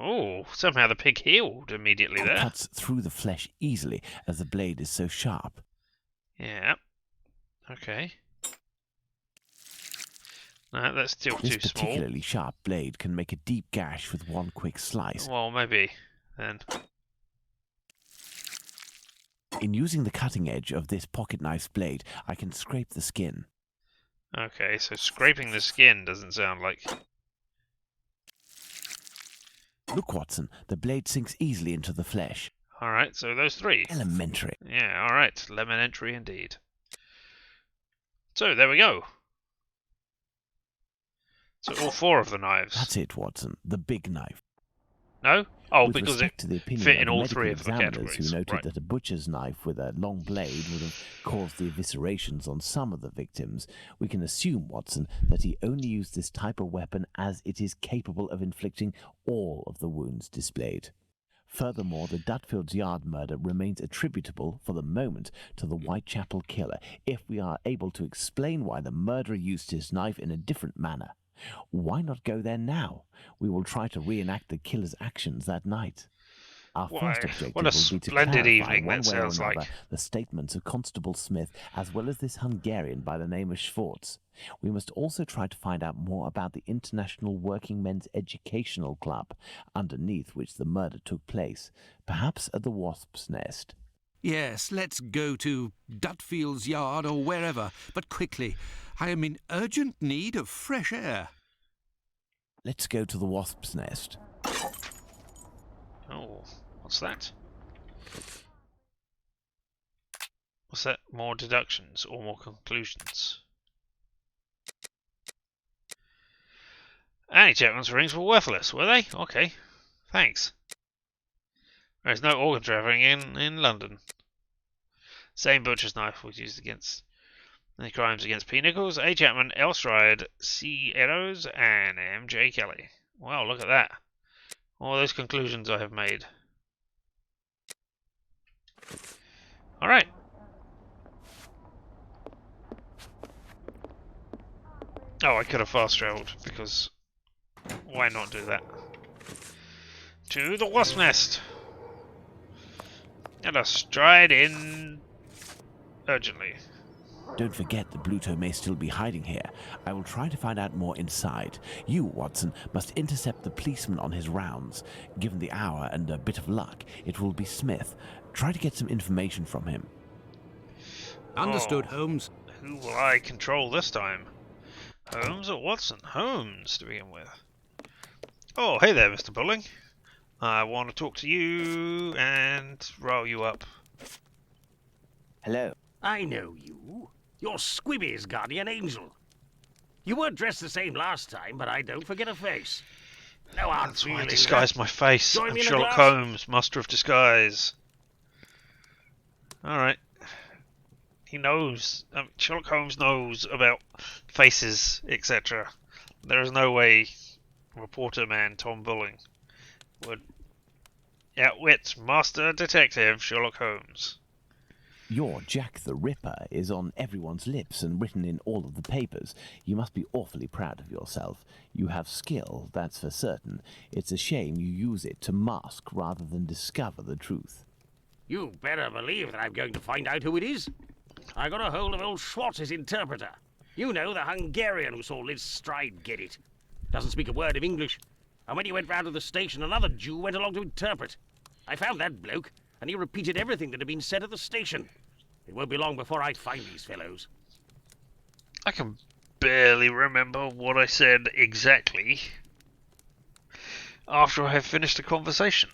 Oh, somehow the pig healed immediately there. It cuts through the flesh easily as the blade is so sharp. Yeah. Okay. No, that's still This too small. particularly sharp blade can make a deep gash with one quick slice. Well, maybe then. In using the cutting edge of this pocket knife's blade, I can scrape the skin. Okay, so scraping the skin doesn't sound like... Look, Watson, the blade sinks easily into the flesh. Alright, so those three. Elementary. Yeah, alright. Lemon entry indeed. So, there we go. So all four of the knives. That's it, Watson, the big knife. No? Oh, With because it respect to the opinion fit in of all medical three of the examiners categories. who noted Right. that a butcher's knife with a long blade would have caused the eviscerations on some of the victims, we can assume, Watson, that he only used this type of weapon as it is capable of inflicting all of the wounds displayed. Furthermore, the Dutfield's Yard murder remains attributable, for the moment, to the Whitechapel killer, if we are able to explain why the murderer used his knife in a different manner. Why not go there now? We will try to reenact the killer's actions that night. Our first objective what a will be to splendid clarify evening one that way or sounds another like. the statements of Constable Smith, as well as this Hungarian by the name of Schwartz. We must also try to find out more about the International Working Men's Educational Club, underneath which the murder took place, perhaps at the Wasp's Nest. Yes, let's go to Dutfield's Yard or wherever, but quickly. I am in urgent need of fresh air. Let's go to the Wasp's Nest. Oh, what's that? What's that? More deductions or more conclusions? Annie Chapman's rings were worthless, were they? Okay, thanks. There's no organ trafficking in London. Same butcher's knife was used against the crimes against P. Nichols, A. Chapman, L. Stride, C. Eddowes, and M.J. Kelly. Wow, look at that. All those conclusions I have made. Alright. Oh, I could have fast travelled, because why not do that? To the Wasp Nest! Let us stride in urgently. Don't forget that Bluto may still be hiding here. I will try to find out more inside. You, Watson, must intercept the policeman on his rounds. Given the hour and a bit of luck, it will be Smith. Try to get some information from him. Understood, Holmes. Who will I control this time? Holmes or Watson? Holmes, to begin with. Oh, hey there, Mr. Bulling. I want to talk to you and roll you up. Hello. I know you. You're Squibby's guardian angel. You weren't dressed the same last time, but I don't forget a face. No hard That's why I feelings, disguised huh? my face. Join I'm me in a Sherlock glass? Holmes, master of disguise. Alright. He knows. Sherlock Holmes knows about faces, etc. There is no way reporter man Tom Bulling would outwit master detective Sherlock Holmes. Your Jack the Ripper is on everyone's lips and written in all of the papers. You must be awfully proud of yourself. You have skill, that's for certain. It's a shame you use it to mask rather than discover the truth. You better believe that I'm going to find out who it is. I got a hold of old Schwartz's interpreter. You know, the Hungarian who saw Liz Stride get it. Doesn't speak a word of English. And when he went round to the station, another Jew went along to interpret. I found that bloke, and he repeated everything that had been said at the station. It won't be long before I find these fellows. I can barely remember what I said exactly after I have finished a conversation.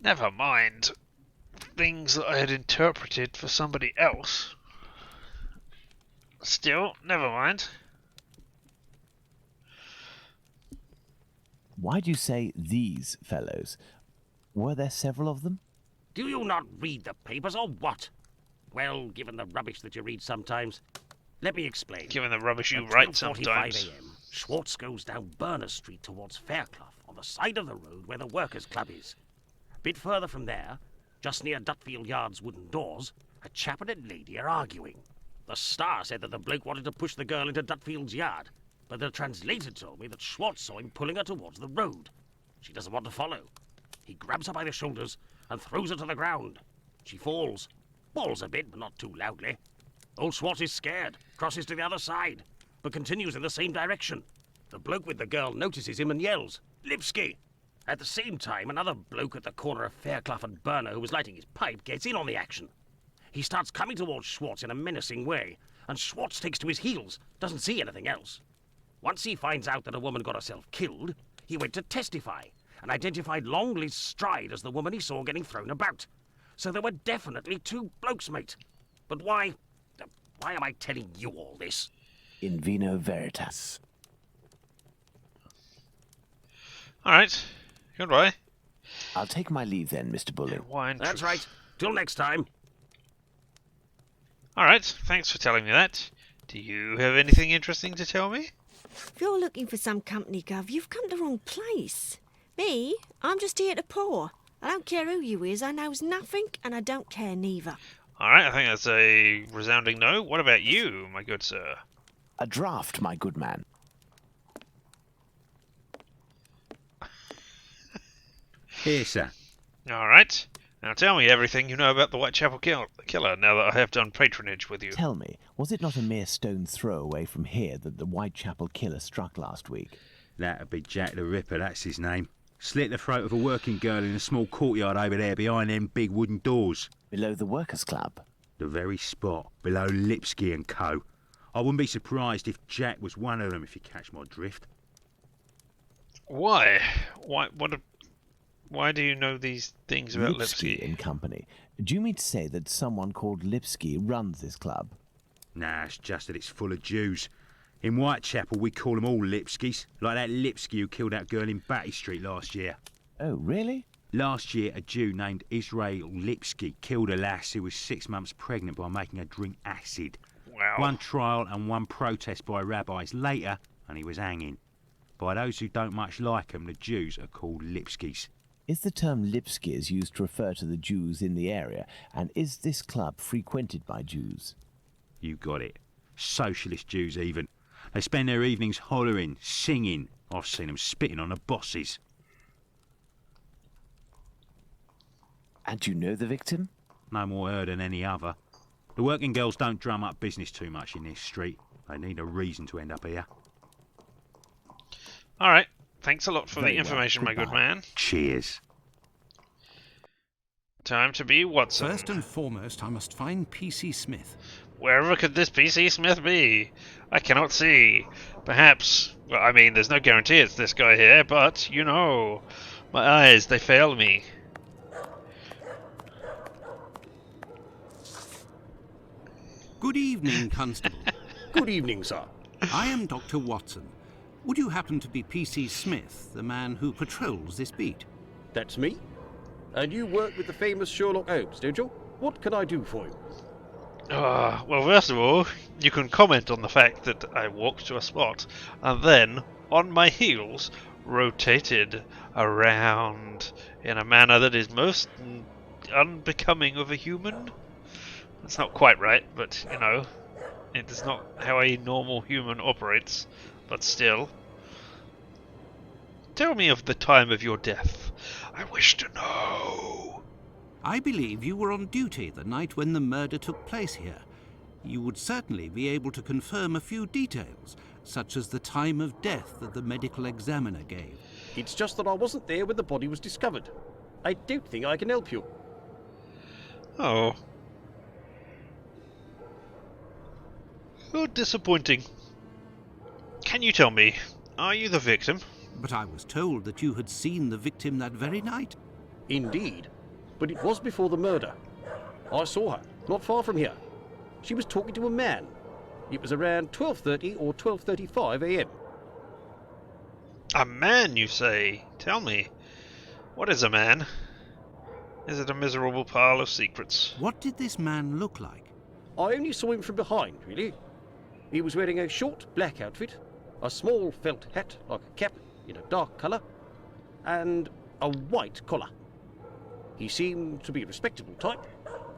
Never mind things that I had interpreted for somebody else. Still, never mind. Why do you say these fellows? Were there several of them? Do you not read the papers, or what? Well, given the rubbish that you read sometimes, let me explain. Given the rubbish you At write 10:45 sometimes. AM, Schwartz goes down Berners Street towards Fairclough, on the side of the road where the Workers' Club is. A bit further from there, just near Dutfield Yard's wooden doors, a chap and a lady are arguing. The Star said that the bloke wanted to push the girl into Dutfield's yard, but the translator told me that Schwartz saw him pulling her towards the road. She doesn't want to follow. He grabs her by the shoulders and throws her to the ground. She falls. Bawls a bit, but not too loudly. Old Schwartz is scared, crosses to the other side, but continues in the same direction. The bloke with the girl notices him and yells, "Lipsky!" At the same time, another bloke at the corner of Fairclough and Burner who was lighting his pipe gets in on the action. He starts coming towards Schwartz in a menacing way, and Schwartz takes to his heels, doesn't see anything else. Once he finds out that a woman got herself killed, he went to testify and identified Long Liz Stride as the woman he saw getting thrown about. So there were definitely two blokes, mate. But why am I telling you all this? In vino veritas. All right. Goodbye. I'll take my leave then, Mr. Bully. Wine. That's right. Till next time. All right. Thanks for telling me that. Do you have anything interesting to tell me? If you're looking for some company, Gov, you've come to the wrong place. Me, I'm just here to pour. I don't care who you is, I knows nothing, and I don't care neither. All right, I think that's a resounding no. What about you, my good sir? A draft, my good man. Here, sir. All right. Now tell me everything you know about the Whitechapel killer, now that I have done patronage with you. Tell me, was it not a mere stone's throw away from here that the Whitechapel killer struck last week? That'd be Jack the Ripper, that's his name. Slit the throat of a working girl in a small courtyard over there behind them big wooden doors. Below the Workers' Club? The very spot, below Lipsky and Co. I wouldn't be surprised if Jack was one of them, if you catch my drift. Why? Why do you know these things about Lipsky Lipsky? and Company. Do you mean to say that someone called Lipsky runs this club? Nah, it's just that it's full of Jews. In Whitechapel, we call them all Lipskys, like that Lipsky who killed that girl in Batty Street last year. Oh, really? Last year, a Jew named Israel Lipsky killed a lass who was 6 months pregnant by making her drink acid. Wow. One trial and one protest by rabbis later, and he was hanging. By those who don't much like him, the Jews are called Lipskys. Is the term Lipskys used to refer to the Jews in the area, and is this club frequented by Jews? You got it. Socialist Jews, even. They spend their evenings hollering, singing. I've seen them spitting on the bosses. And you know the victim? No more her than any other. The working girls don't drum up business too much in this street. They need a reason to end up here. All right. Thanks a lot for Very the well. information, my good Goodbye. man. Cheers. Time to be Watson. First and foremost, I must find P.C. Smith. Wherever could this P.C. Smith be? I cannot see. Perhaps, well, I mean, there's no guarantee it's this guy here, but, you know, my eyes, they fail me. Good evening, Constable. Good evening, sir. I am Dr. Watson. Would you happen to be P.C. Smith, the man who patrols this beat? That's me. And you work with the famous Sherlock Holmes, don't you? What can I do for you? Well, first of all, you can comment on the fact that I walked to a spot and then, on my heels, rotated around in a manner that is most unbecoming of a human. That's not quite right, but, you know, it is not how a normal human operates, but still. Tell me of the time of your death. I wish to know. I believe you were on duty the night when the murder took place here. You would certainly be able to confirm a few details, such as the time of death that the medical examiner gave. It's just that I wasn't there when the body was discovered. I don't think I can help you. Oh. Oh, disappointing. Can you tell me, are you the victim? But I was told that you had seen the victim that very night. Indeed. But it was before the murder. I saw her, not far from here. She was talking to a man. It was around 12:30 or 12:35 a.m. A man, you say? Tell me, what is a man? Is it a miserable pile of secrets? What did this man look like? I only saw him from behind, really. He was wearing a short black outfit, a small felt hat like a cap in a dark colour, and a white collar. He seemed to be a respectable type.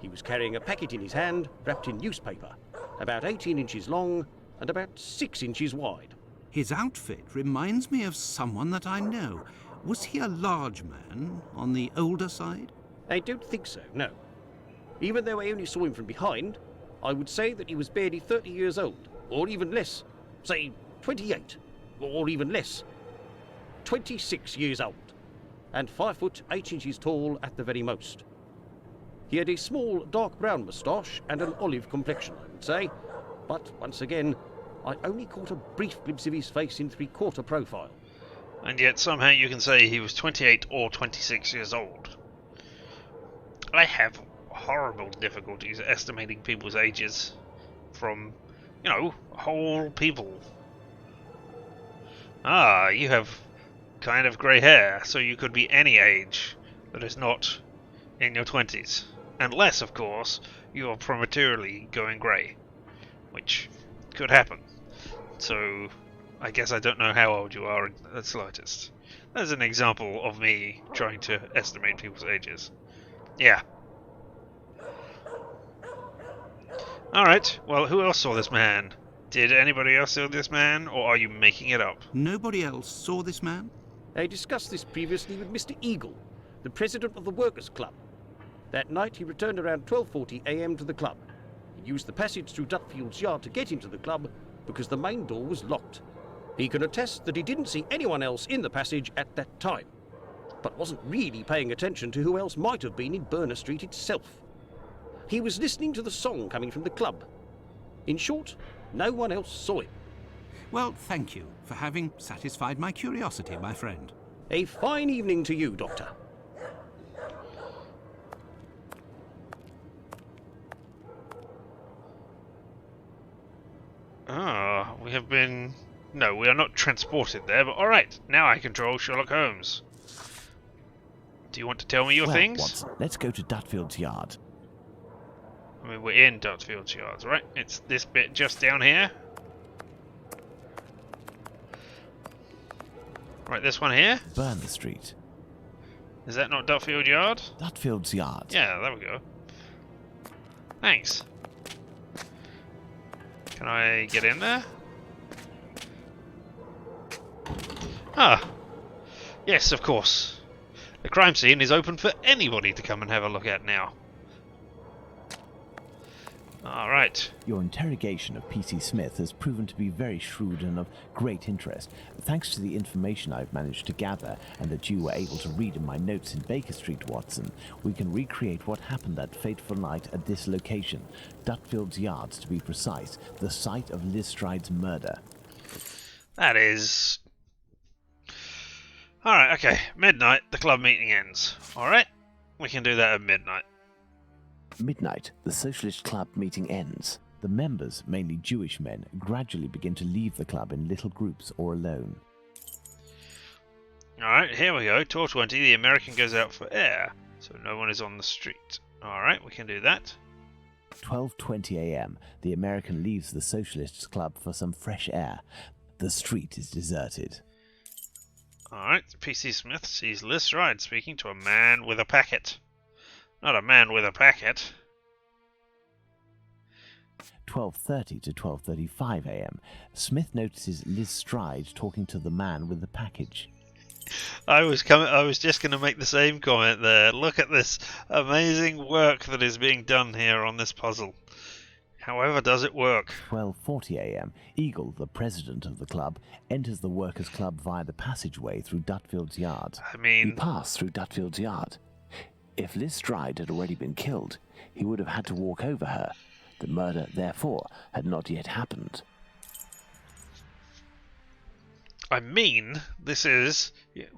He was carrying a packet in his hand wrapped in newspaper, about 18 inches long and about 6 inches wide. His outfit reminds me of someone that I know. Was he a large man, on the older side? I don't think so, no. Even though I only saw him from behind, I would say that he was barely 30 years old, or even less. Say 28, or even less. 26 years old, and 5 foot 8 inches tall at the very most. He had a small dark brown moustache and an olive complexion, I would say, but once again, I only caught a brief glimpse of his face in three-quarter profile. And yet somehow you can say he was 28 or 26 years old. I have horrible difficulties estimating people's ages from, whole people. Ah, you have kind of grey hair, so you could be any age that is not in your 20s. Unless, of course, you are prematurely going grey, which could happen. So, I guess I don't know how old you are in the slightest. That's an example of me trying to estimate people's ages. Yeah. Alright, well, who else saw this man? Did anybody else see this man, or are you making it up? Nobody else saw this man? I discussed this previously with Mr. Eagle, the president of the Workers' Club. That night he returned around 12:40 a.m. to the club. He used the passage through Dutfield's yard to get into the club because the main door was locked. He can attest that he didn't see anyone else in the passage at that time, but wasn't really paying attention to who else might have been in Burner Street itself. He was listening to the song coming from the club. In short, no one else saw him. Well, thank you for having satisfied my curiosity, my friend. A fine evening to you, Doctor. Ah, we have been... No, we are not transported there, but alright, now I control Sherlock Holmes. Do you want to tell me your things? Watson, let's go to Dutfield's yard. I mean, we're in Dutfield's yards, right? It's this bit just down here. Right, this one here? Burner Street. Is that not Dutfield Yard? Dutfield's yard. Yeah, there we go. Thanks. Can I get in there? Ah. Yes, of course. The crime scene is open for anybody to come and have a look at now. Alright. Your interrogation of P.C. Smith has proven to be very shrewd and of great interest. Thanks to the information I've managed to gather and that you were able to read in my notes in Baker Street, Watson, we can recreate what happened that fateful night at this location, Dutfield's Yards to be precise, the site of Liz Stride's murder. That is... Alright, okay. Midnight, the club meeting ends. Alright, we can do that at midnight. Midnight, the Socialist Club meeting ends. The members, mainly Jewish men, gradually begin to leave the club in little groups or alone. Alright, here we go. 12:20, the American goes out for air, so no one is on the street. Alright, we can do that. 12:20 a.m., the American leaves the Socialists Club for some fresh air. The street is deserted. Alright, P.C. Smith sees Liz Stride speaking to a man with a packet. Not a man with a packet. 12:30 to 12:35 a.m., Smith notices Liz Stride talking to the man with the package. I was just going to make the same comment there. Look at this amazing work that is being done here on this puzzle. However does it work? 12:40 a.m., Eagle, the president of the club, enters the Workers' Club via the passageway through Dutfield's yard. I mean... He passed through Dutfield's yard. If Liz Stride had already been killed, he would have had to walk over her. The murder, therefore, had not yet happened. I mean, this is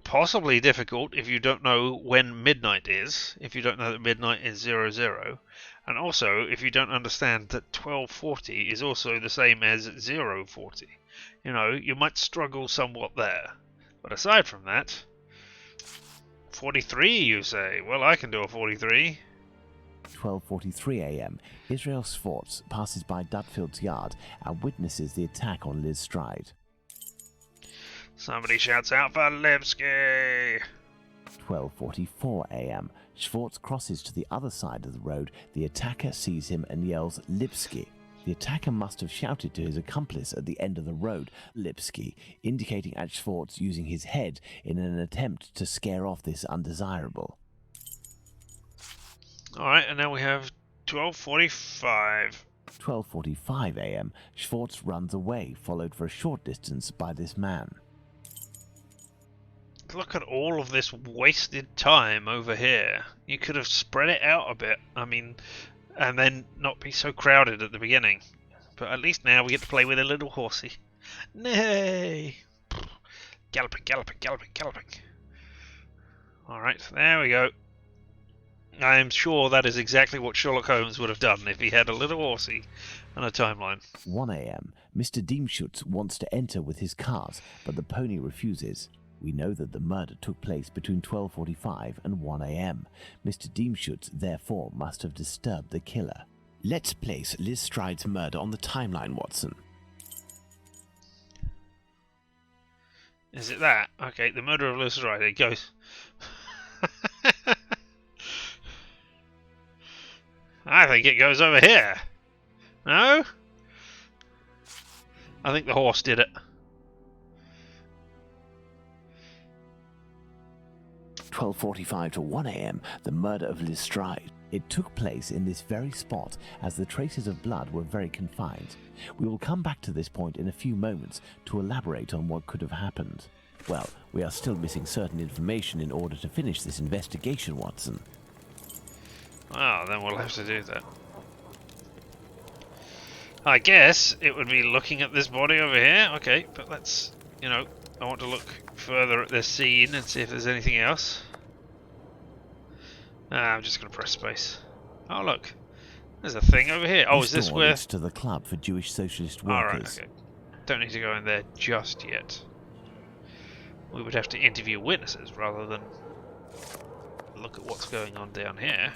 possibly difficult if you don't know when midnight is, if you don't know that midnight is 00, and also if you don't understand that 12:40 is also the same as 0:40. You know, you might struggle somewhat there. But aside from that, 43 you say? Well, I can do a 43. 12:43 a.m., Israel Swartz passes by Dutfield's yard and witnesses the attack on Liz Stride. Somebody shouts out for Lipsky! 12:44 a.m. Schwartz crosses to the other side of the road. The attacker sees him and yells, Lipsky. The attacker must have shouted to his accomplice at the end of the road, Lipsky, indicating at Schwartz using his head in an attempt to scare off this undesirable. Alright, and now we have 12:45. 12:45 a.m. Schwartz runs away, followed for a short distance by this man. Look at all of this wasted time over here. You could have spread it out a bit. I mean, and then not be so crowded at the beginning. But at least now we get to play with a little horsey. Nay! Galloping, galloping, galloping, galloping. Alright, there we go. I am sure that is exactly what Sherlock Holmes would have done if he had a little horsey and a timeline. 1 a.m. Mr. Diemschutz wants to enter with his cars, but the pony refuses. We know that the murder took place between 12:45 and 1 a.m. Mr. Diemschutz, therefore, must have disturbed the killer. Let's place Liz Stride's murder on the timeline, Watson. Is it that? Okay, the murder of Liz Stride. It goes. I think it goes over here. No? I think the horse did it. 12:45 to 1 a.m. The murder of Liz Stride. It took place in this very spot, as the traces of blood were very confined. We will come back to this point in a few moments to elaborate on what could have happened. Well, we are still missing certain information in order to finish this investigation, Watson. Well, then we'll have to do that. I guess it would be looking at this body over here. Okay, but let's, I want to look further at this scene and see if there's anything else. I'm just going to press space. Oh, look. There's a thing over here. Oh, is this where... leads to the Club for Jewish Socialist Workers. Alright, okay. Don't need to go in there just yet. We would have to interview witnesses rather than look at what's going on down here.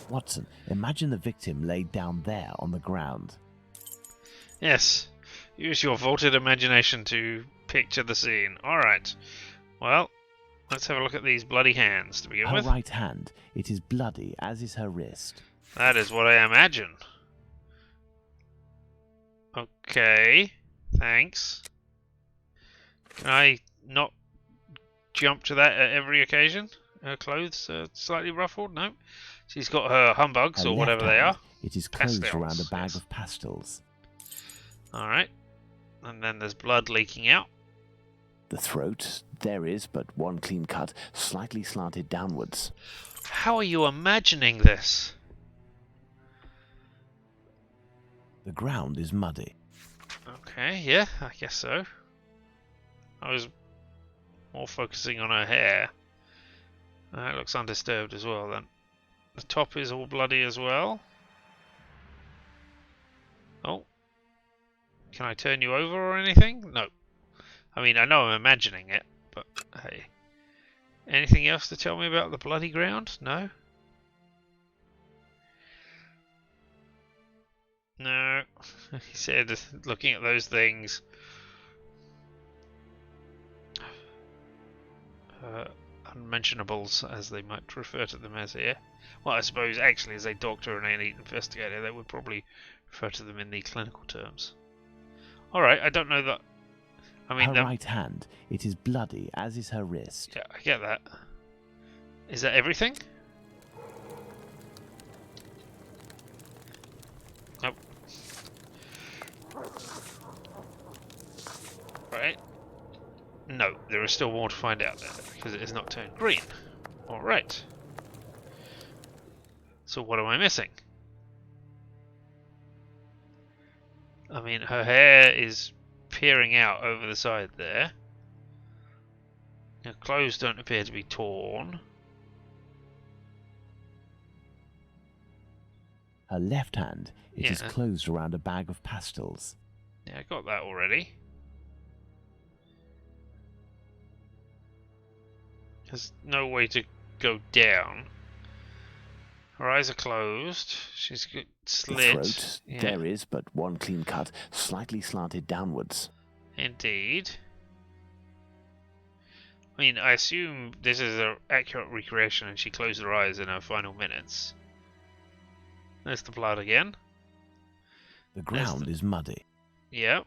Watson, imagine the victim laid down there on the ground. Yes. Use your vaulted imagination to picture the scene. Alright. Well, let's have a look at these bloody hands to begin with. Her right hand, it is bloody, as is her wrist. That is what I imagine. Okay. Thanks. Can I not jump to that at every occasion? Her clothes are slightly ruffled? No. She's got her humbugs, Her or whatever left they hand, are. It is closed Pastels, around a bag yes. of pastels. Alright. And then there's blood leaking out. The throat, there is but one clean cut, slightly slanted downwards. How are you imagining this? The ground is muddy. Okay, yeah, I guess so. I was more focusing on her hair. It looks undisturbed as well then. The top is all bloody as well. Oh. Can I turn you over or anything? No. I mean, I know I'm imagining it, but hey. Anything else to tell me about the bloody ground? No? No. He said, looking at those things. Unmentionables, as they might refer to them as here. Well, I suppose actually as a doctor and an investigator they would probably refer to them in the clinical terms. Alright, I don't know that... I mean, her right hand, it is bloody, as is her wrist. Yeah, I get that. Is that everything? Nope. Right. No, there is still more to find out there, because it has not turned green. Alright. So what am I missing? I mean, her hair is peering out over the side there. Her clothes don't appear to be torn. Her left hand, it is closed around a bag of pastels. Yeah, I got that already. There's no way to go down. Her eyes are closed. She's got slit. The throat, there is but one clean cut, slightly slanted downwards. Indeed. I mean, I assume this is an accurate recreation and she closed her eyes in her final minutes. There's the blood again. The ground is muddy. Yep.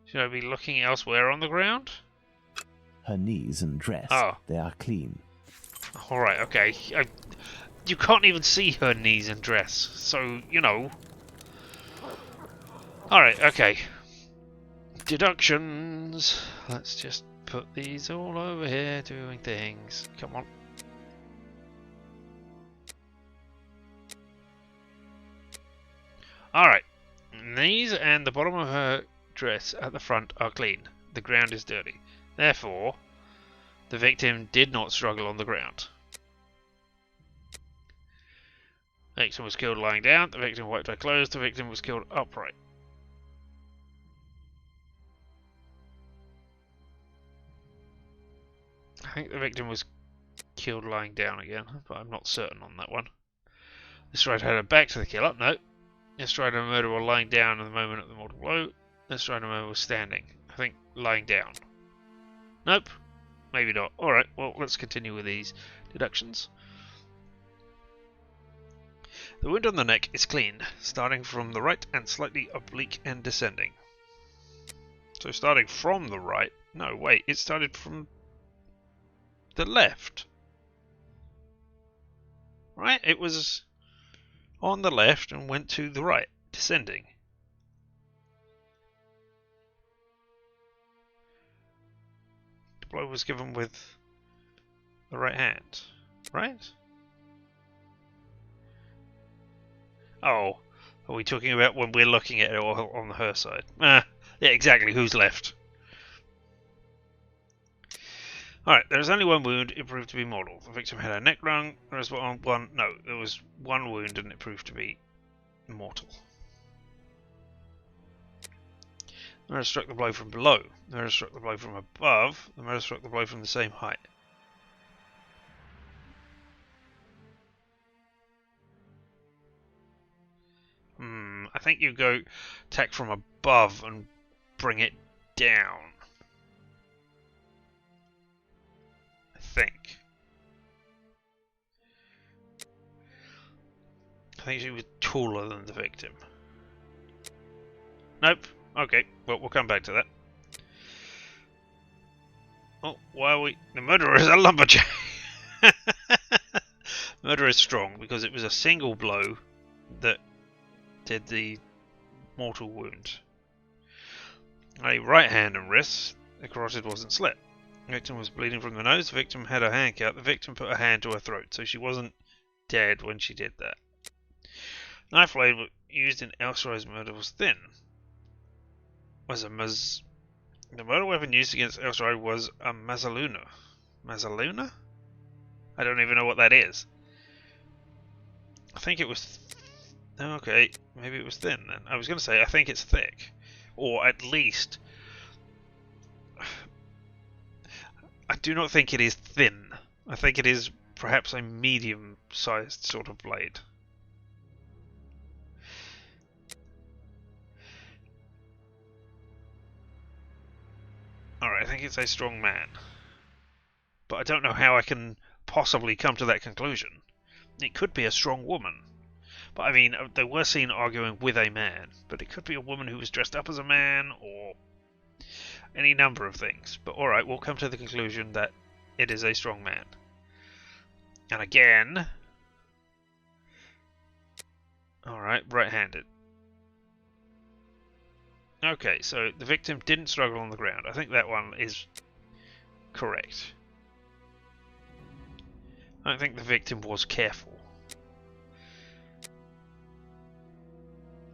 Should I be looking elsewhere on the ground? Her knees and dress, Oh. they are clean. Alright, okay. You can't even see her knees and dress, so, you know. Alright, okay. Deductions. Let's just put these all over here doing things. Come on. Alright. Knees and the bottom of her dress at the front are clean. The ground is dirty. Therefore, the victim did not struggle on the ground. The victim was killed lying down. The victim wiped her clothes. The victim was killed upright. I think the victim was killed lying down again, but I'm not certain on that one. This rider had her back to the killer. No. This rider and murderer were lying down at the moment of the mortal blow. This rider and murderer was standing. I think lying down. Nope. Maybe not. Alright, well, let's continue with these deductions. The wound on the neck is clean, starting from the right and slightly oblique and descending. So starting from the right... No, wait, it started from the left. Right? It was on the left and went to the right, descending. The blow was given with the right hand, right? Oh, are we talking about when we're looking at it or on her side? Yeah, exactly, who's left? Alright, there is only one wound, it proved to be mortal. The victim had her neck wrung, there was there was one wound and it proved to be mortal. The murderer struck the blow from below. The murderer struck the blow from above. The murderer struck the blow from the same height. I think you go attack from above and bring it down. I think. I think she was taller than the victim. Nope. Okay, well, we'll come back to that. Oh, why are we... The murderer is a lumberjack! Murderer is strong because it was a single blow that did the mortal wound. A right hand and wrist, the carotid wasn't slit. The victim was bleeding from the nose, the victim had her hand cut, the victim put her hand to her throat, so she wasn't dead when she did that. Knife blade used in Elsroy's murder was thin. The murder weapon used against Elsroy was a Mazzaluna. Mazzaluna? I don't even know what that is. I think it was... Okay, maybe it was thin then. I was going to say, I think it's thick. Or at least... I do not think it is thin. I think it is perhaps a medium-sized sort of blade. Alright, I think it's a strong man. But I don't know how I can possibly come to that conclusion. It could be a strong woman. But I mean, they were seen arguing with a man. But it could be a woman who was dressed up as a man, or any number of things. But alright, we'll come to the conclusion that it is a strong man. And again... Alright, right-handed. Okay, so the victim didn't struggle on the ground. I think that one is correct. I don't think the victim was careful.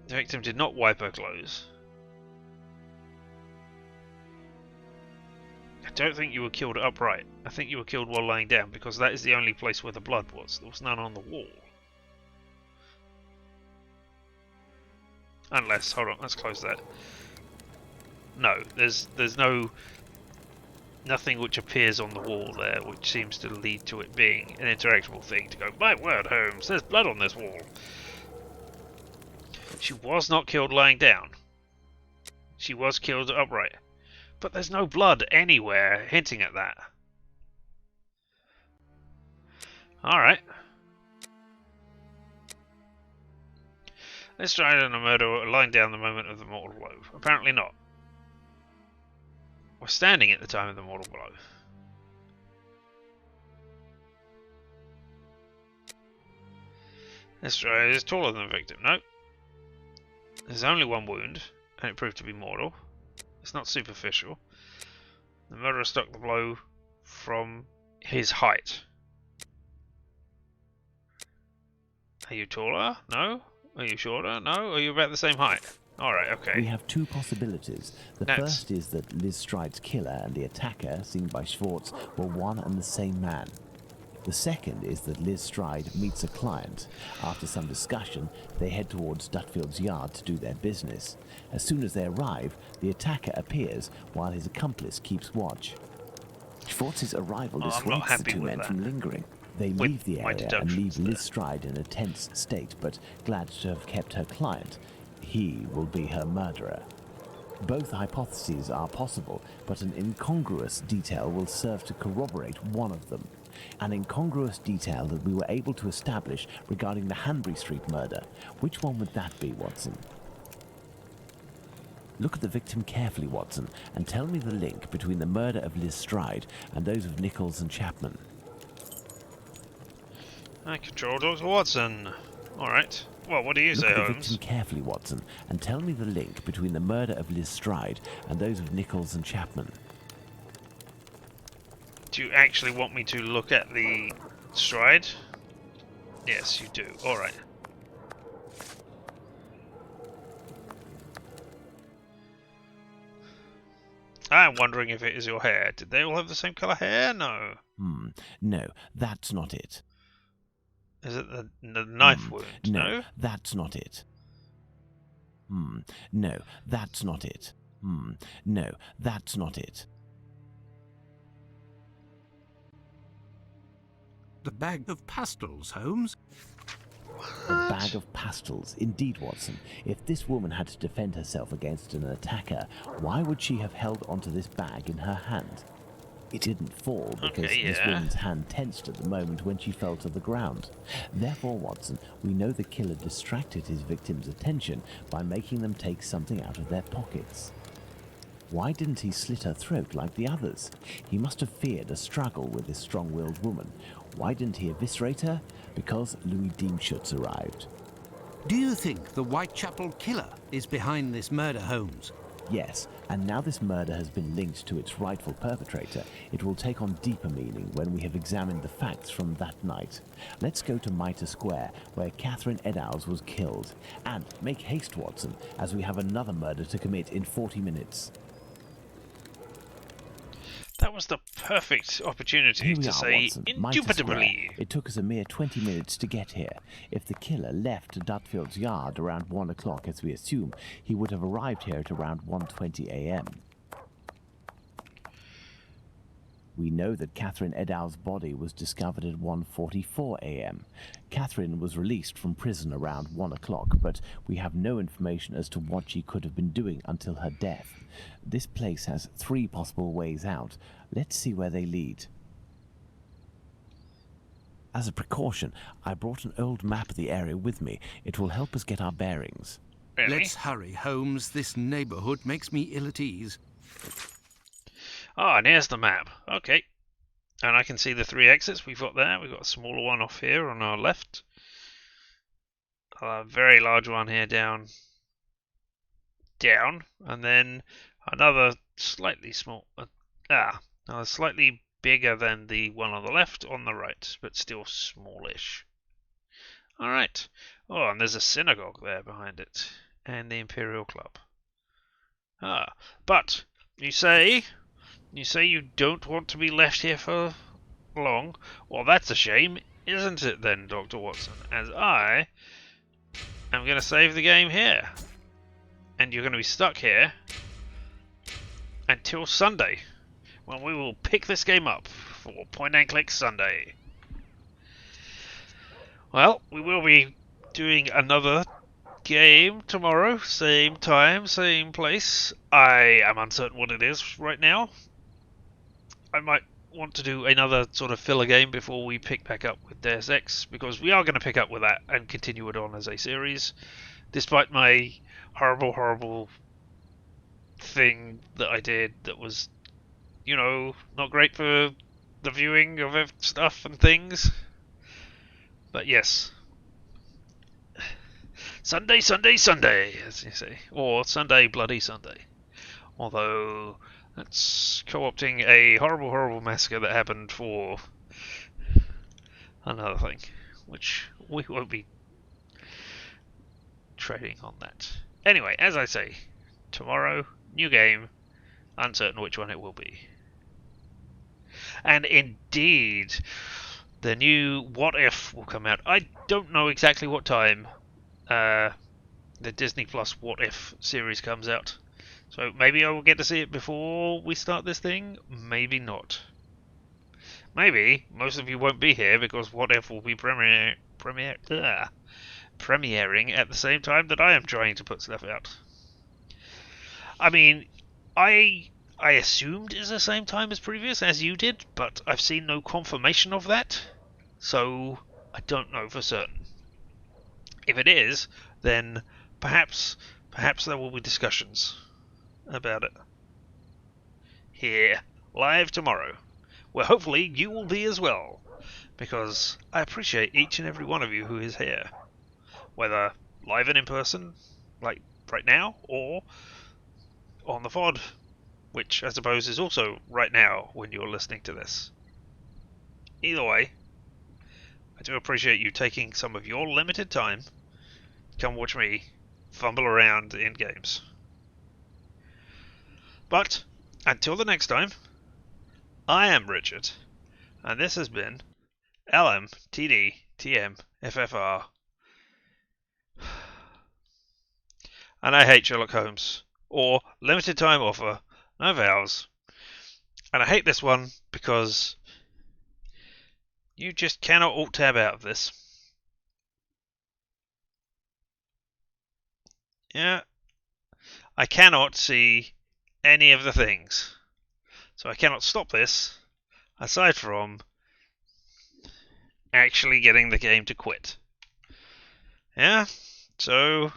The victim did not wipe her clothes. I don't think you were killed upright. I think you were killed while lying down, because that is the only place where the blood was. There was none on the wall. Unless, hold on, let's close that. No, there's nothing which appears on the wall there, which seems to lead to it being an interactable thing to go, my word, Holmes, there's blood on this wall. She was not killed lying down. She was killed upright. But there's no blood anywhere hinting at that. Alright. Let's try and a murder line down the moment of the mortal blow. Apparently not. We're standing at the time of the mortal blow. Let's try. It's taller than the victim. No. There's only one wound, and it proved to be mortal. It's not superficial. The murderer struck the blow from his height. Are you taller? No. Are you shorter? No. Are you about the same height? Alright, okay. We have two possibilities. The first is that Liz Stride's killer and the attacker, seen by Schwartz, were one and the same man. The second is that Liz Stride meets a client. After some discussion, they head towards Dutfield's yard to do their business. As soon as they arrive, the attacker appears while his accomplice keeps watch. Schwartz's arrival dissuades the two men from lingering. They leave the area and leave Liz Stride in a tense state, but glad to have kept her client. He will be her murderer. Both hypotheses are possible, but an incongruous detail will serve to corroborate one of them. An incongruous detail that we were able to establish regarding the Hanbury Street murder. Which one would that be, Watson? Look at the victim carefully, Watson, and tell me the link between the murder of Liz Stride and those of Nichols and Chapman. I control Dr. Watson. Alright. Well, what do you say, Holmes? Look at the victim carefully, Watson, and tell me the link between the murder of Liz Stride and those of Nichols and Chapman. Do you actually want me to look at the Stride? Yes, you do. Alright. I'm wondering if it is your hair. Did they all have the same colour hair? No. No, that's not it. Is it the knife wound? No, that's not it. No, that's not it. No, that's not it. The bag of pastels, Holmes. A bag of pastels, indeed, Watson. If this woman had to defend herself against an attacker, why would she have held onto this bag in her hand? It didn't fall because this woman's hand tensed at the moment when she fell to the ground. Therefore, Watson, we know the killer distracted his victim's attention by making them take something out of their pockets. Why didn't he slit her throat like the others? He must have feared a struggle with this strong-willed woman. Why didn't he eviscerate her? Because Louis Diemschutz arrived. Do you think the Whitechapel killer is behind this murder, Holmes? Yes, and now this murder has been linked to its rightful perpetrator, it will take on deeper meaning when we have examined the facts from that night. Let's go to Mitre Square, where Catherine Eddowes was killed. And make haste, Watson, as we have another murder to commit in 40 minutes. That was the perfect opportunity to say indubitably. It took us a mere 20 minutes to get here. If the killer left Dutfield's yard around 1 o'clock, as we assume, he would have arrived here at around 1:20 a.m. We know that Catherine Eddowes' body was discovered at 1:44 a.m. Catherine was released from prison around 1 o'clock, but we have no information as to what she could have been doing until her death. This place has 3 possible ways out. Let's see where they lead. As a precaution, I brought an old map of the area with me. It will help us get our bearings. Really? Let's hurry, Holmes. This neighbourhood makes me ill at ease. Ah, and here's the map. Okay. And I can see the 3 exits we've got there. We've got a smaller one off here on our left. A very large one here down. And then another slightly small... slightly bigger than the one on the left on the right, but still smallish. Alright. Oh, and there's a synagogue there behind it. And the Imperial Club. But you say you don't want to be left here for long. Well, that's a shame, isn't it then, Dr. Watson? As I am going to save the game here. And you're going to be stuck here until Sunday, when we will pick this game up for Point and Click Sunday. Well, we will be doing another game tomorrow, same time, same place. I am uncertain what it is right now. I might want to do another sort of filler game before we pick back up with Deus Ex, because we are going to pick up with that and continue it on as a series, despite my horrible thing that I did that was, not great for the viewing of stuff and things. But yes, Sunday, as you say, or Sunday, bloody Sunday. Although that's co-opting a horrible massacre that happened for another thing, which we won't be trading on that. Anyway, as I say, tomorrow, new game, uncertain which one it will be. And indeed, the new What If will come out. I don't know exactly what time the Disney Plus What If series comes out. So maybe I will get to see it before we start this thing, maybe not. Maybe most of you won't be here because What If will be premiering at the same time that I am trying to put stuff out. I mean, I assumed it's the same time as previous, as you did, but I've seen no confirmation of that, so I don't know for certain. If it is, then perhaps there will be discussions about it here, live tomorrow, where hopefully you will be as well, because I appreciate each and every one of you who is here, whether live and in person, like right now, or on the VOD, which I suppose is also right now when you're listening to this. Either way, I do appreciate you taking some of your limited time to come watch me fumble around in games. But, until the next time, I am Richard, and this has been LMTDTMFFR. And I hate Sherlock Holmes, or limited time offer, no vowels. And I hate this one because you just cannot alt-tab out of this. Yeah, I cannot see any of the things. So I cannot stop this, aside from actually getting the game to quit. Yeah, so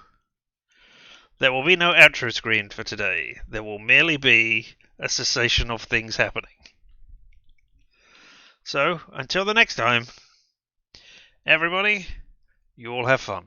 there will be no outro screen for today. There will merely be a cessation of things happening. So, until the next time, everybody, you all have fun.